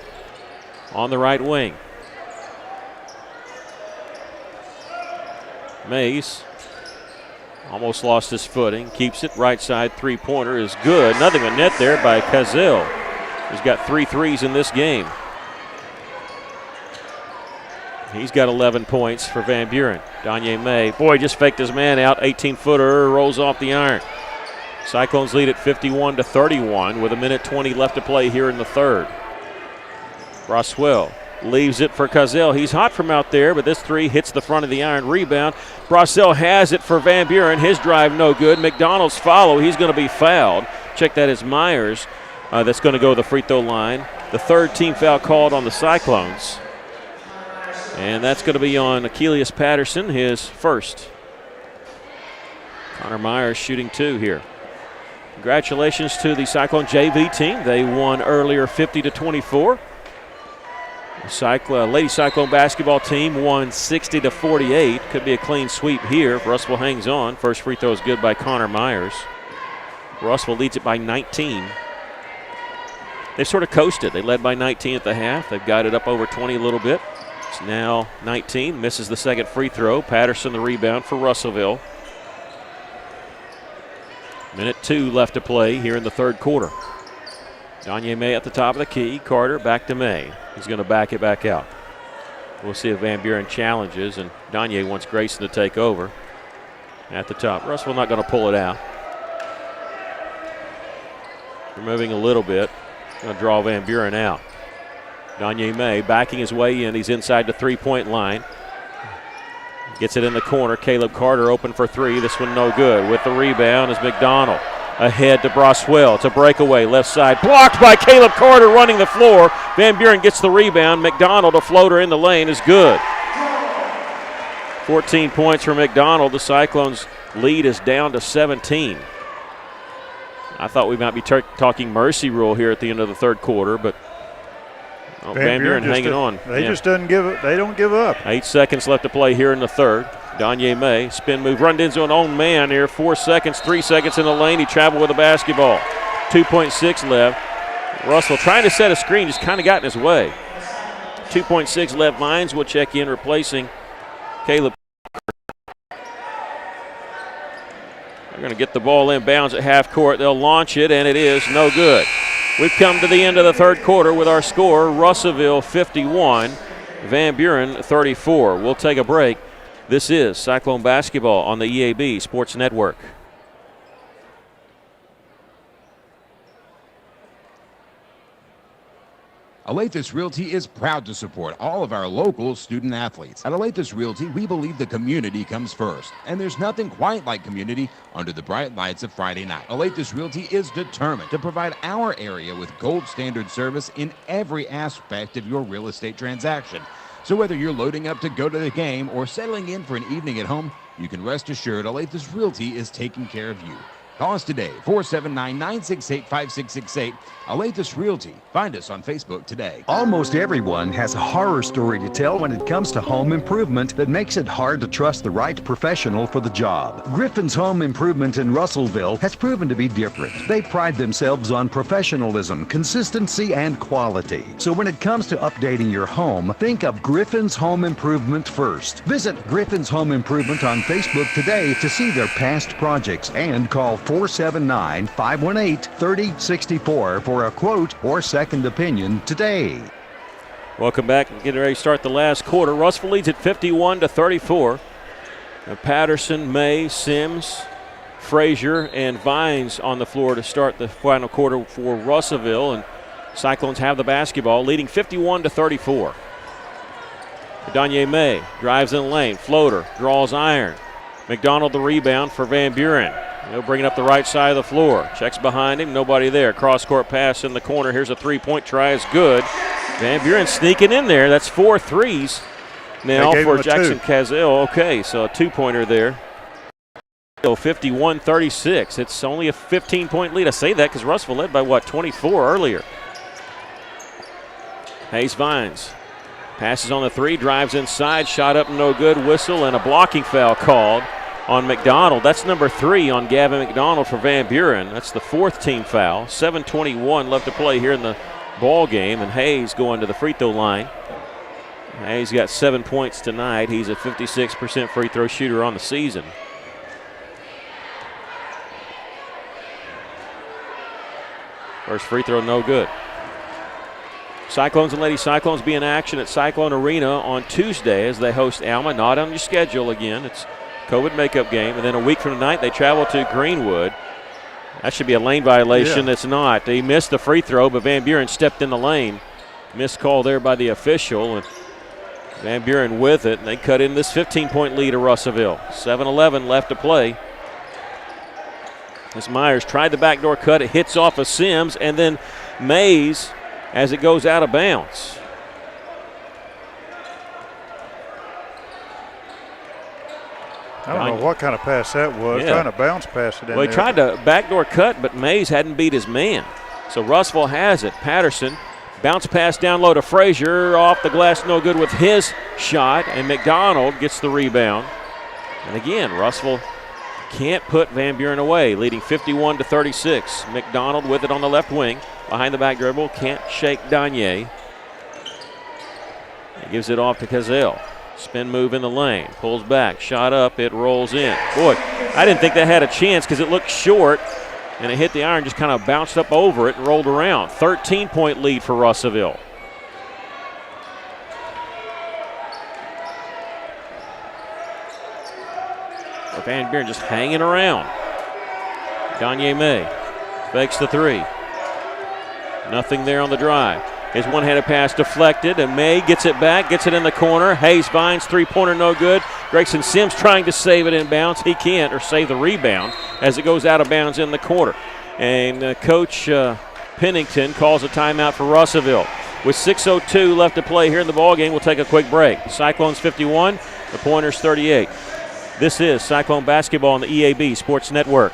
on the right wing. Mays almost lost his footing. Keeps it. Right side three-pointer is good. Nothing but net there by Cazell. He's got 3 threes in this game. He's got 11 points for Van Buren. Danye May, boy, just faked his man out. 18-footer rolls off the iron. Cyclones lead at 51-31 with 1:20 left to play here in the third. Braswell leaves it for Cazell. He's hot from out there, but this three hits the front of the iron. Rebound. Braswell has it for Van Buren. His drive no good. McDonald's follow. He's going to be fouled. Check that as Myers. That's going to go to the free throw line. The third team foul called on the Cyclones. And that's going to be on Keelius Patterson, his first. Connor Myers shooting 2 here. Congratulations to the Cyclone JV team. They won earlier 50-24. The Lady Cyclone basketball team won 60-48. Could be a clean sweep here if Russell hangs on. First free throw is good by Connor Myers. Russell leads it by 19. They've sort of coasted. They led by 19 at the half. They've got it up over 20 a little bit. It's now 19. Misses the second free throw. Patterson the rebound for Russellville. Minute 2 left to play here in the third quarter. Danye May at the top of the key. Carter back to May. He's going to back it back out. We'll see if Van Buren challenges, and Danye wants Grayson to take over at the top. Russell not going to pull it out. They're moving a little bit. Going to draw Van Buren out. Danye May backing his way in. He's inside the three-point line. Gets it in the corner. Caleb Carter open for three. This one no good. With the rebound is McDonald. Ahead to Broswell. It's a breakaway. Left side. Blocked by Caleb Carter running the floor. Van Buren gets the rebound. McDonald, a floater in the lane, is good. 14 points for McDonald. The Cyclones' lead is down to 17. I thought we might be talking mercy rule here at the end of the third quarter, but Van Buren hanging on. They just don't give up. 8 seconds left to play here in the third. Danye May, spin move, run into an own man here. 4 seconds, 3 seconds in the lane. He traveled with the basketball. 2.6 left. Russell trying to set a screen, just kind of got in his way. 2.6 left. Mines will check in, replacing Caleb. They're going to get the ball inbounds at half court. They'll launch it, and it is no good. We've come to the end of the third quarter with our score, Russellville 51, Van Buren 34. We'll take a break. This is Cyclone Basketball on the EAB Sports Network. Alathus Realty is proud to support all of our local student athletes. At Alathus Realty, we believe the community comes first, and there's nothing quite like community under the bright lights of Friday night. Alathus Realty is determined to provide our area with gold standard service in every aspect of your real estate transaction. So whether you're loading up to go to the game or settling in for an evening at home, you can rest assured Alathus Realty is taking care of you. Call us today, 479-968-5668. Alathus Realty. Find us on Facebook today. Almost everyone has a horror story to tell when it comes to home improvement that makes it hard to trust the right professional for the job. Griffin's Home Improvement in Russellville has proven to be different. They pride themselves on professionalism, consistency, and quality. So when it comes to updating your home, think of Griffin's Home Improvement first. Visit Griffin's Home Improvement on Facebook today to see their past projects and call 479-518-3064 for a quote or second opinion today. Welcome back. Getting ready to start the last quarter. Russellville leads at 51-34. Patterson, May, Sims, Frazier, and Vines on the floor to start the final quarter for Russellville. And Cyclones have the basketball, leading 51-34. Danye May drives in the lane. Floater, draws iron. McDonald the rebound for Van Buren. He'll bring it up the right side of the floor. Checks behind him, nobody there. Cross-court pass in the corner. Here's a three-point try, is good. Van Buren sneaking in there. That's 4 threes now for Jackson Cazell. Okay, so a two-pointer there. So 51-36. It's only a 15-point lead. I say that because Russellville led by, 24 earlier. Hayes Vines passes on the three, drives inside, shot up no good, whistle, and a blocking foul called on McDonald. That's number 3 on Gavin McDonald for Van Buren. That's the 4th team foul. 7:21 left to play here in the ball game, and Hayes going to the free throw line. Hayes got 7 points tonight. He's a 56% free throw shooter on the season. First free throw, no good. Cyclones and Lady Cyclones be in action at Cyclone Arena on Tuesday as they host Alma. Not on your schedule again. It's COVID makeup game, and then a week from tonight they travel to Greenwood. That should be a lane violation. It's not. He missed the free throw, but Van Buren stepped in the lane. Missed call there by the official, and Van Buren with it, and they cut in this 15-point lead to Russellville. 7:11 left to play. As Myers tried the backdoor cut, it hits off of Sims, and then Mays as it goes out of bounds. I don't know what kind of pass that was. Yeah. Trying to bounce past it in Well, he there. tried to backdoor cut, but Mays hadn't beat his man. So Russellville has it. Patterson, bounce pass down low to Frazier. Off the glass, no good with his shot. And McDonald gets the rebound. And again, Russellville can't put Van Buren away, leading 51-36. McDonald with it on the left wing. Behind the back dribble, can't shake Danye. He gives it off to Cazell. Spin move in the lane, pulls back, shot up, it rolls in. Boy, I didn't think that had a chance because it looked short, and it hit the iron, just kind of bounced up over it and rolled around. 13-point lead for Russellville. Van Buren just hanging around. Danye May fakes the three. Nothing there on the drive. His one-handed pass deflected, and May gets it back, gets it in the corner. Hayes Vines, three-pointer, no good. Grayson Sims trying to save it in bounds. He can't, or save the rebound as it goes out of bounds in the corner. And Coach Pennington calls a timeout for Russellville. With 6:02 left to play here in the ballgame, we'll take a quick break. Cyclones 51, the Pointers 38. This is Cyclone basketball on the EAB Sports Network.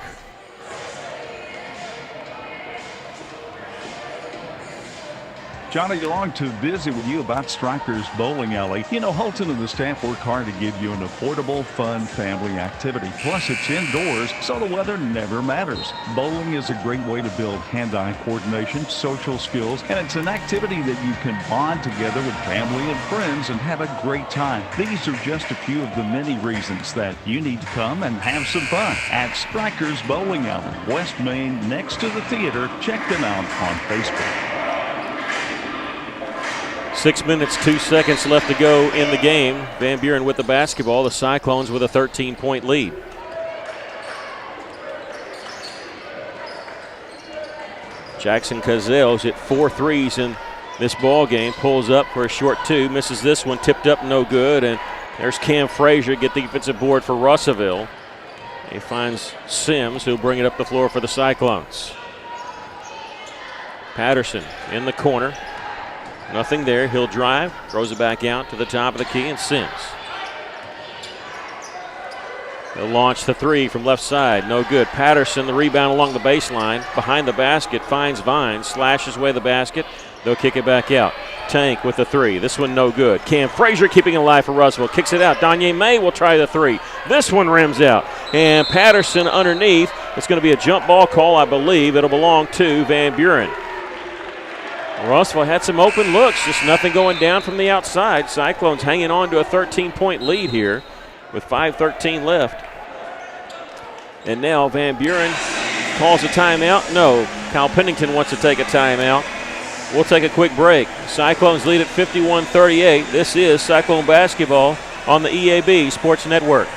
Johnny DeLong, too busy with you about Strikers Bowling Alley. You know, Holton and the staff work hard to give you an affordable, fun family activity. Plus, it's indoors, so the weather never matters. Bowling is a great way to build hand-eye coordination, social skills, and it's an activity that you can bond together with family and friends and have a great time. These are just a few of the many reasons that you need to come and have some fun at Strikers Bowling Alley, West Main, next to the theater. Check them out on Facebook. 6 minutes, 2 seconds left to go in the game. Van Buren with the basketball. The Cyclones with a 13-point lead. Jackson Cazell's hit 4 threes in this ball game. Pulls up for a short two. Misses this one. Tipped up, no good. And there's Cam Frazier. Get the defensive board for Russellville. He finds Sims, who'll bring it up the floor for the Cyclones. Patterson in the corner. Nothing there. He'll drive, throws it back out to the top of the key, and Sims. He'll launch the three from left side. No good. Patterson, the rebound along the baseline. Behind the basket, finds Vines, slashes away the basket. They'll kick it back out. Tank with the three. This one no good. Cam Frazier keeping it alive for Russellville. Kicks it out. Danye May will try the three. This one rims out. And Patterson underneath. It's going to be a jump ball call, I believe. It'll belong to Van Buren. Russellville had some open looks, just nothing going down from the outside. Cyclones hanging on to a 13-point lead here with 5:13 left. And now Van Buren calls a timeout. No, Kyle Pennington wants to take a timeout. We'll take a quick break. Cyclones lead at 51-38. This is Cyclone basketball on the EAB Sports Network.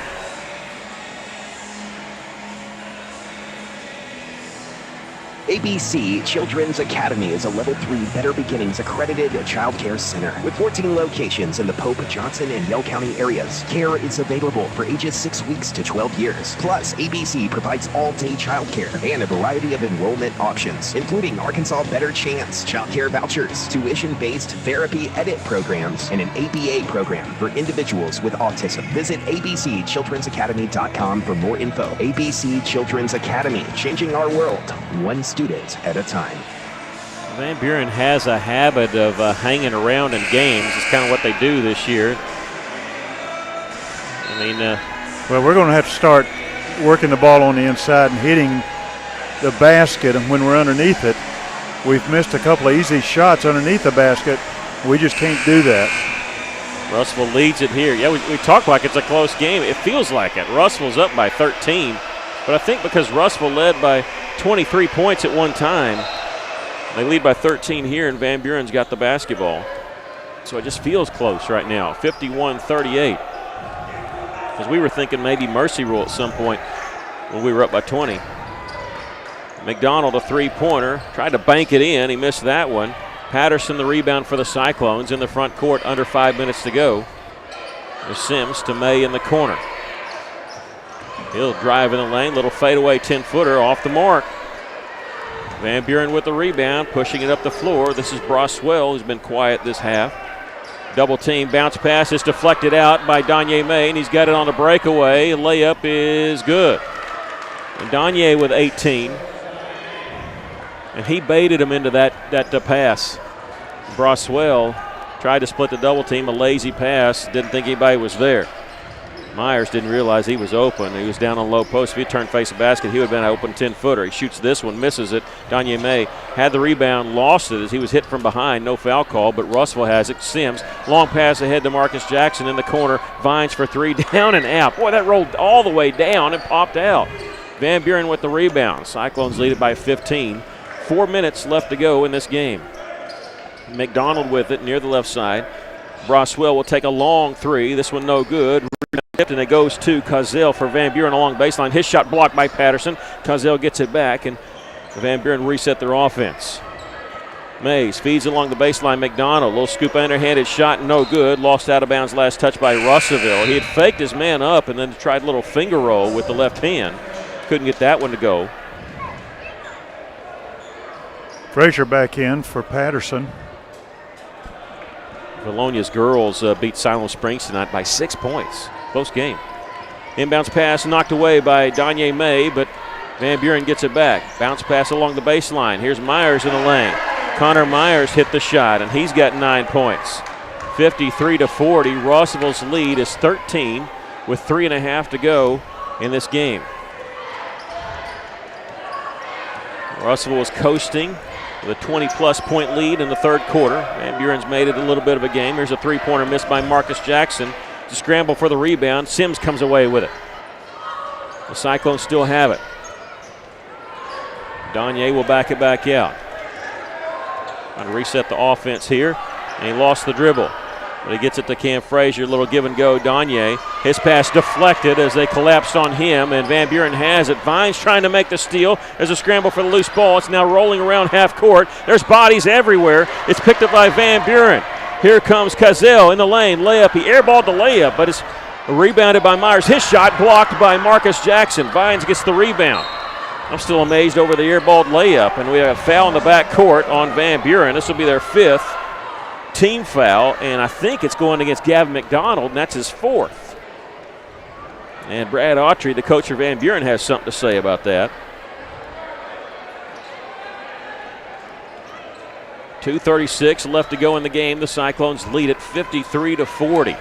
ABC Children's Academy is a Level 3 Better Beginnings accredited child care center with 14 locations in the Pope, Johnson, and Yell County areas. Care is available for ages 6 weeks to 12 years. Plus, ABC provides all-day child care and a variety of enrollment options, including Arkansas Better Chance, child care vouchers, tuition-based therapy edit programs, and an ABA program for individuals with autism. Visit abcchildrensacademy.com for more info. ABC Children's Academy, changing our world, one student at a time. Van Buren has a habit of hanging around in games. It's kind of what they do this year. I mean, well, we're going to have to start working the ball on the inside and hitting the basket, and when we're underneath it, we've missed a couple of easy shots underneath the basket. We just can't do that. Russellville leads it here. Yeah, we talk like it's a close game. It feels like it. Russellville's up by 13, but I think because Russellville led by 23 points at one time, they lead by 13 here, and Van Buren's got the basketball. So it just feels close right now, 51-38. Because we were thinking maybe mercy rule at some point when we were up by 20. McDonald, a three-pointer, tried to bank it in. He missed that one. Patterson, the rebound for the Cyclones in the front court, under 5 minutes to go. There's Sims to May in the corner. He'll drive in the lane, little fadeaway 10-footer off the mark. Van Buren with the rebound, pushing it up the floor. This is Broswell, who's been quiet this half. Double team, bounce pass is deflected out by Danye May, and he's got it on the breakaway. Layup is good. And Danye with 18. And he baited him into that pass. Broswell tried to split the double team, a lazy pass, didn't think anybody was there. Myers didn't realize he was open. He was down on low post. If he turned face the basket, he would have been an open 10-footer. He shoots this one, misses it. Danye May had the rebound, lost it as he was hit from behind. No foul call, but Russell has it. Sims, long pass ahead to Marcus Jackson in the corner. Vines for three, down and out. Boy, that rolled all the way down and popped out. Van Buren with the rebound. Cyclones lead it by 15. 4 minutes left to go in this game. McDonald with it near the left side. Broswell will take a long three. This one no good. And it goes to Cozell for Van Buren along baseline. His shot blocked by Patterson. Cozell gets it back, and Van Buren reset their offense. Mays feeds along the baseline. McDonald, little scoop underhanded shot, no good. Lost out of bounds last touch by Russellville. He had faked his man up and then tried a little finger roll with the left hand. Couldn't get that one to go. Frazier back in for Patterson. Valonia's girls beat Siloam Springs tonight by 6 points. Close game. Inbounds pass knocked away by Danye May, but Van Buren gets it back. Bounce pass along the baseline. Here's Myers in the lane. Connor Myers hit the shot, and he's got 9 points. 53-40. Rossville's lead is 13 with 3.5 to go in this game. Russellville was coasting with a 20-plus point lead in the third quarter. Van Buren's made it a little bit of a game. Here's a three-pointer missed by Marcus Jackson. To scramble for the rebound. Sims comes away with it. The Cyclones still have it. Danye will back it back out. Trying to reset the offense here. And he lost the dribble. But he gets it to Cam Frazier. A little give and go. Danye. His pass deflected as they collapsed on him. And Van Buren has it. Vines trying to make the steal. There's a scramble for the loose ball. It's now rolling around half court. There's bodies everywhere. It's picked up by Van Buren. Here comes Cozell in the lane. Layup. He airballed the layup, but it's rebounded by Myers. His shot blocked by Marcus Jackson. Vines gets the rebound. I'm still amazed over the airballed layup, and we have a foul in the back court on Van Buren. This will be their 5th team foul, and I think it's going against Gavin McDonald, and that's his 4th. And Brad Autry, the coach for Van Buren, has something to say about that. 2:36 left to go in the game. The Cyclones lead it 53-40.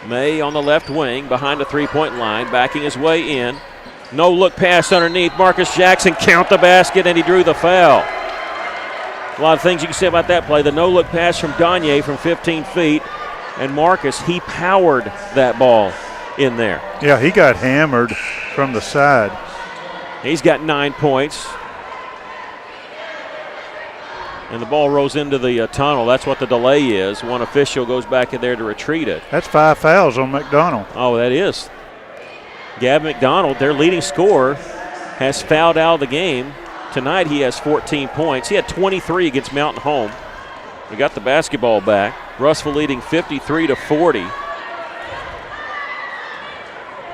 May on the left wing behind the three-point line, backing his way in. No look pass underneath. Marcus Jackson count the basket, and he drew the foul. A lot of things you can say about that play. The no look pass from Danye from 15 feet, and Marcus, he powered that ball in there. Yeah, he got hammered from the side. He's got 9 points. And the ball rolls into the tunnel. That's what the delay is. One official goes back in there to retrieve it. That's 5 fouls on McDonald. Oh, that is. Gavin McDonald, their leading scorer, has fouled out of the game. Tonight he has 14 points. He had 23 against Mountain Home. We got the basketball back. Russell leading 53-40.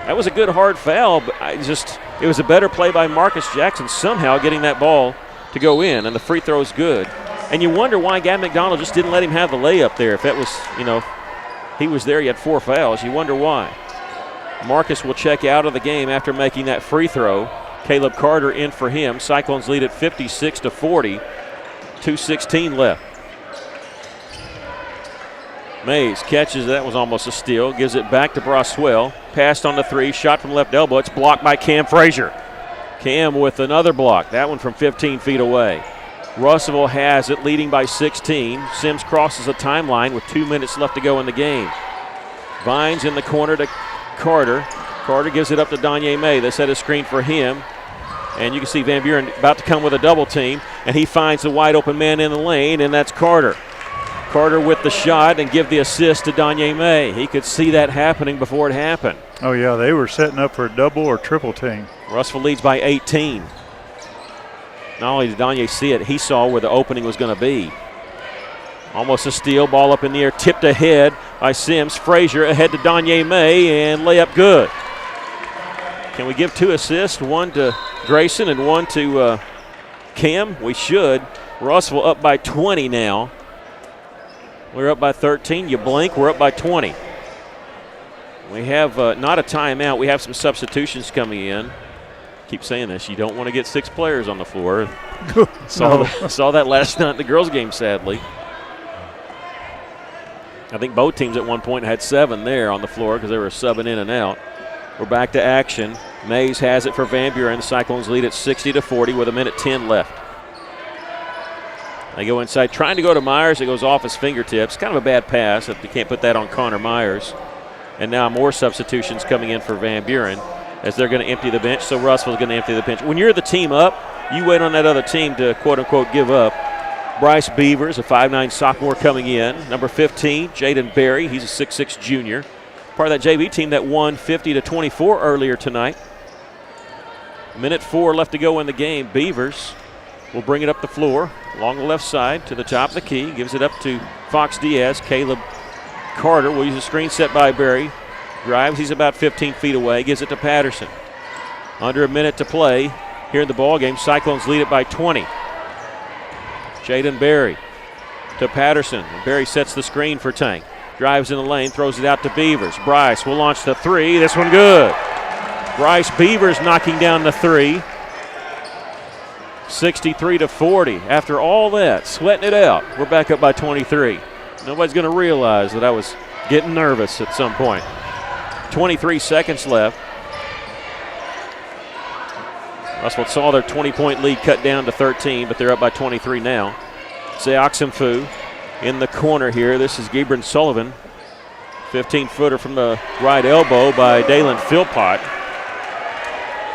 That was a good hard foul, but it was a better play by Marcus Jackson somehow getting that ball to go in, and the free throw is good. And you wonder why Gavin McDonald just didn't let him have the layup there. If that was, he was there, he had 4 fouls. You wonder why. Marcus will check out of the game after making that free throw. Caleb Carter in for him. Cyclones lead at 56-40. 2:16 left. Mays catches, that was almost a steal. Gives it back to Broswell. Passed on the three, shot from left elbow. It's blocked by Cam Frazier. Cam with another block, that one from 15 feet away. Russellville has it, leading by 16. Sims crosses the timeline with 2 minutes left to go in the game. Vines in the corner to Carter. Carter gives it up to Danye May. They set a screen for him. And you can see Van Buren about to come with a double team. And he finds the wide open man in the lane, and that's Carter. Carter with the shot and give the assist to Danye May. He could see that happening before it happened. Oh, yeah, they were setting up for a double or triple team. Russellville leads by 18. Not only did Danye see it, he saw where the opening was going to be. Almost a steal, ball up in the air, tipped ahead by Sims. Frazier ahead to Danye May, and layup good. Can we give 2 assists, one to Grayson and one to Cam? We should. Russellville up by 20 now. We're up by 13. You blink, we're up by 20. We have not a timeout. We have some substitutions coming in. Keep saying this. You don't want to get 6 players on the floor. Saw that last night in the girls' game, sadly. I think both teams at one point had 7 there on the floor because they were subbing in and out. We're back to action. Mays has it for Van Buren. The Cyclones lead at 60-40 with 1:10 left. They go inside, trying to go to Myers. It goes off his fingertips. Kind of a bad pass. You can't put that on Connor Myers. And now more substitutions coming in for Van Buren as they're going to empty the bench. So Russell's going to empty the bench. When you're the team up, you wait on that other team to quote-unquote give up. Bryce Beavers, a 5'9" sophomore coming in. Number 15, Jaden Berry. He's a 6'6" junior. Part of that JV team that won 50-24 earlier tonight. 1:04 left to go in the game. Beavers will bring it up the floor along the left side to the top of the key. Gives it up to Fox Diaz. Caleb Carter will use a screen set by Berry. Drives, he's about 15 feet away. Gives it to Patterson. Under a minute to play here in the ball game. Cyclones lead it by 20. Jaden Berry to Patterson. Berry sets the screen for Tank. Drives in the lane, throws it out to Beavers. Bryce will launch the 3. This one good. Bryce Beavers knocking down the 3. 63-40. After all that, sweating it out, we're back up by 23. Nobody's going to realize that I was getting nervous at some point. 23 seconds left. Russell saw their 20-point lead cut down to 13, but they're up by 23 now. Zeoxenfu in the corner here. This is Gibran Sullivan. 15-footer from the right elbow by Dalen Philpott.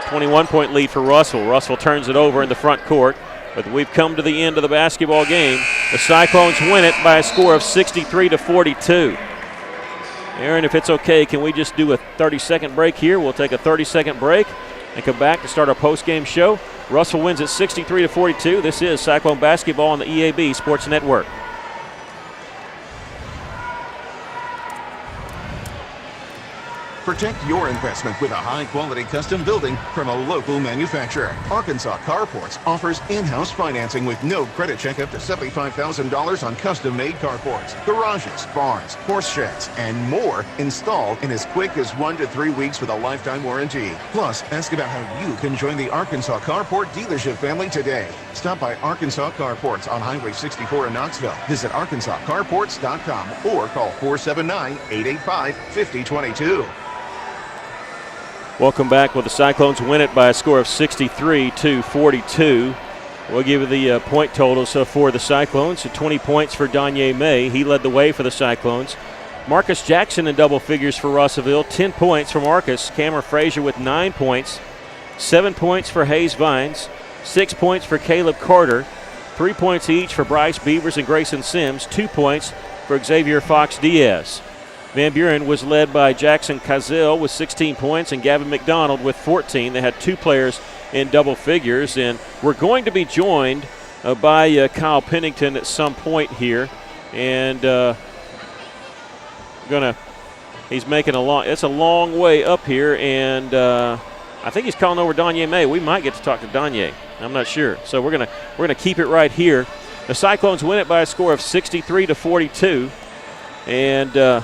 21-point lead for Russell. Russell turns it over in the front court, but we've come to the end of the basketball game. The Cyclones win it by a score of 63-42. Aaron, if it's okay, can we just do a 30-second break here? We'll take a 30-second break and come back to start our post-game show. Russell wins at 63-42. This is Cyclone Basketball on the EAB Sports Network. Protect your investment with a high-quality custom building from a local manufacturer. Arkansas Carports offers in-house financing with no credit check up to $75,000 on custom-made carports, garages, barns, horse sheds, and more installed in as quick as 1 to 3 weeks with a lifetime warranty. Plus, ask about how you can join the Arkansas Carport dealership family today. Stop by Arkansas Carports on Highway 64 in Knoxville. Visit arkansascarports.com or call 479-885-5022. Welcome back with the Cyclones win it by a score of 63-42. We'll give you the point totals for the Cyclones. 20 points for Danye May. He led the way for the Cyclones. Marcus Jackson in double figures for Russellville. 10 points for Marcus. Cameron Frazier with 9 points. 7 points for Hayes Vines. 6 points for Caleb Carter. 3 points each for Bryce Beavers and Grayson Sims. 2 points for Xavier Fox Diaz. Van Buren was led by Jackson Kazil with 16 points and Gavin McDonald with 14. They had 2 players in double figures, and we're going to be joined by Kyle Pennington at some point here, and he's making it's a long way up here, and I think he's calling over Danye May. We might get to talk to Danye. I'm not sure. So we're gonna keep it right here. The Cyclones win it by a score of 63-42, and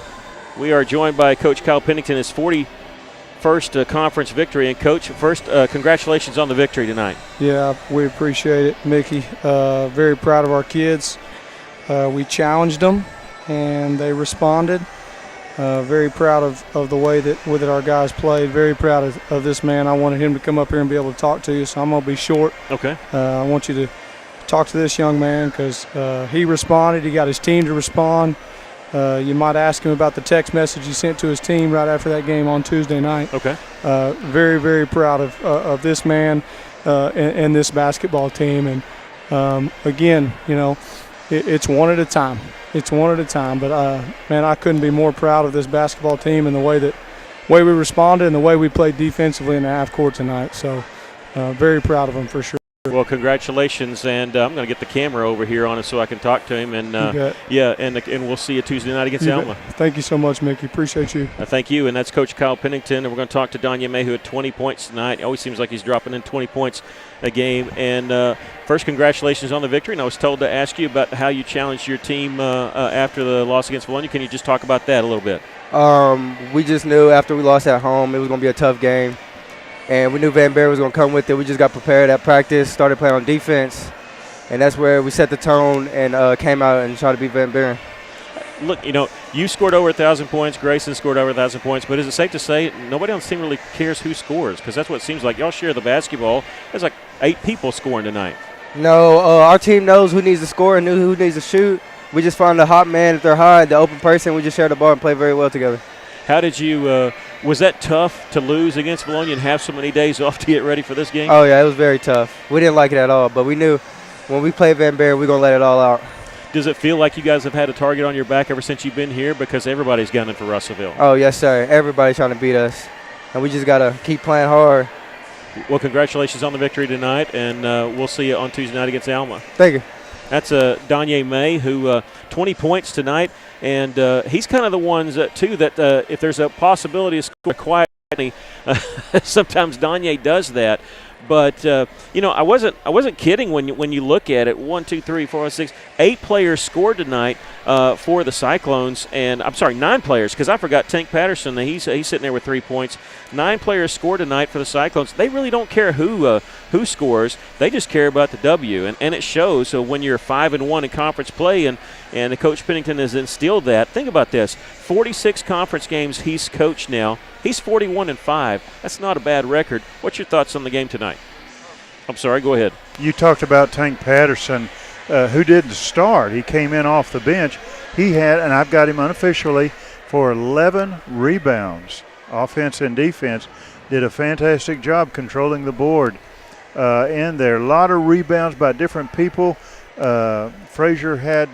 we are joined by Coach Kyle Pennington, his 41st conference victory. And, Coach, first, congratulations on the victory tonight. Yeah, we appreciate it, Mickey. Very proud of our kids. We challenged them, and they responded. Very proud of the way that our guys played. Very proud of this man. I wanted him to come up here and be able to talk to you, so I'm going to be short. Okay. I want you to talk to this young man because he responded. He got his team to respond. You might ask him about the text message he sent to his team right after that game on Tuesday night. Okay. Very, very proud of this man and this basketball team. And, again, it's one at a time. It's one at a time. But, man, I couldn't be more proud of this basketball team and the way we responded and the way we played defensively in the half court tonight. So, very proud of them for sure. Well, congratulations, and I'm going to get the camera over here on it so I can talk to him. And and we'll see you Tuesday night against Alma. Thank you so much, Mickey. Appreciate you. Thank you, and that's Coach Kyle Pennington, and we're going to talk to Danya May, who had 20 points tonight. It always seems like he's dropping in 20 points a game. And first, congratulations on the victory. And I was told to ask you about how you challenged your team after the loss against Bologna. Can you just talk about that a little bit? We just knew after we lost at home it was going to be a tough game. And we knew Van Buren was going to come with it. We just got prepared at practice, started playing on defense, and that's where we set the tone and came out and tried to beat Van Buren. Look, you scored over 1,000 points. Grayson scored over 1,000 points. But is it safe to say nobody on the team really cares who scores? Because that's what it seems like. Y'all share the basketball. There's like 8 people scoring tonight. No, our team knows who needs to score and who needs to shoot. We just find the hot man if they're hot, the open person. We just share the ball and play very well together. How did you was that tough to lose against Bologna and have so many days off to get ready for this game? Oh, yeah, it was very tough. We didn't like it at all, but we knew when we play Van Buren, we're going to let it all out. Does it feel like you guys have had a target on your back ever since you've been here? Because everybody's gunning for Russellville. Oh, yes, sir. Everybody's trying to beat us, and we just got to keep playing hard. Well, congratulations on the victory tonight, and we'll see you on Tuesday night against Alma. Thank you. That's Danye May, who 20 points tonight, and he's kind of the ones, too, that if there's a possibility of scoring quietly, sometimes Danye does that. But, I wasn't kidding when you look at it. 1, 2, 3, 4, 5, 6, 8 players scored tonight for the Cyclones. And I'm sorry, 9 players, because I forgot Tank Patterson. He's sitting there with 3 points. 9 players scored tonight for the Cyclones. They really don't care who scores. They just care about the W. And it shows. So when you're 5-1 in conference play and Coach Pennington has instilled that, think about this. 46 conference games he's coached now. He's 41-5. That's not a bad record. What's your thoughts on the game tonight? I'm sorry, go ahead. You talked about Tank Patterson, who didn't start. He came in off the bench. He had, and I've got him unofficially, for 11 rebounds, offense and defense. Did a fantastic job controlling the board in there. A lot of rebounds by different people. Frazier had,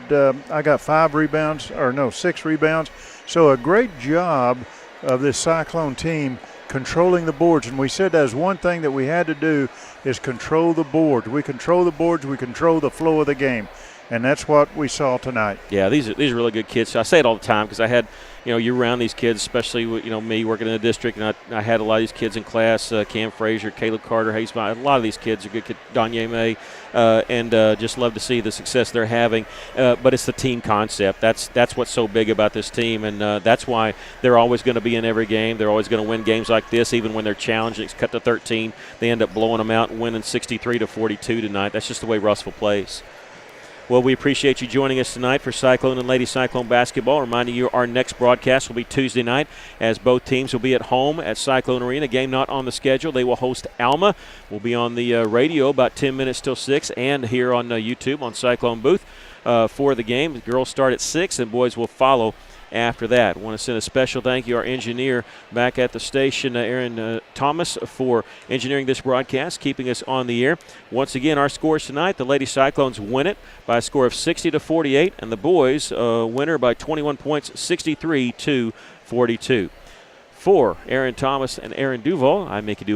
I got 6 rebounds. So a great job of this Cyclone team controlling the boards. And we said that was one thing that we had to do is control the boards. We control the boards, we control the flow of the game. And that's what we saw tonight. Yeah, these are really good kids. I say it all the time because I had, you're around these kids, especially me working in the district, and I had a lot of these kids in class. Cam Frazier, Caleb Carter, Hayes. A lot of these kids are good kids. Danye May, and just love to see the success they're having. But it's the team concept. That's what's so big about this team, and that's why they're always going to be in every game. They're always going to win games like this, even when they're challenged. It's cut to 13. They end up blowing them out and winning 63-42 tonight. That's just the way Russellville plays. Well, we appreciate you joining us tonight for Cyclone and Lady Cyclone basketball. Reminding you our next broadcast will be Tuesday night as both teams will be at home at Cyclone Arena. Game not on the schedule. They will host Alma. We'll be on the radio about 10 minutes till 6 and here on YouTube on Cyclone Booth for the game. The girls start at 6 and boys will follow after that. I want to send a special thank you to our engineer back at the station, Aaron Thomas, for engineering this broadcast, keeping us on the air. Once again, our scores tonight, the Lady Cyclones win it by a score of 60-48, and the boys winner by 21 points, 63-42. For Aaron Thomas and Aaron Duval, I'm Mickey Duval.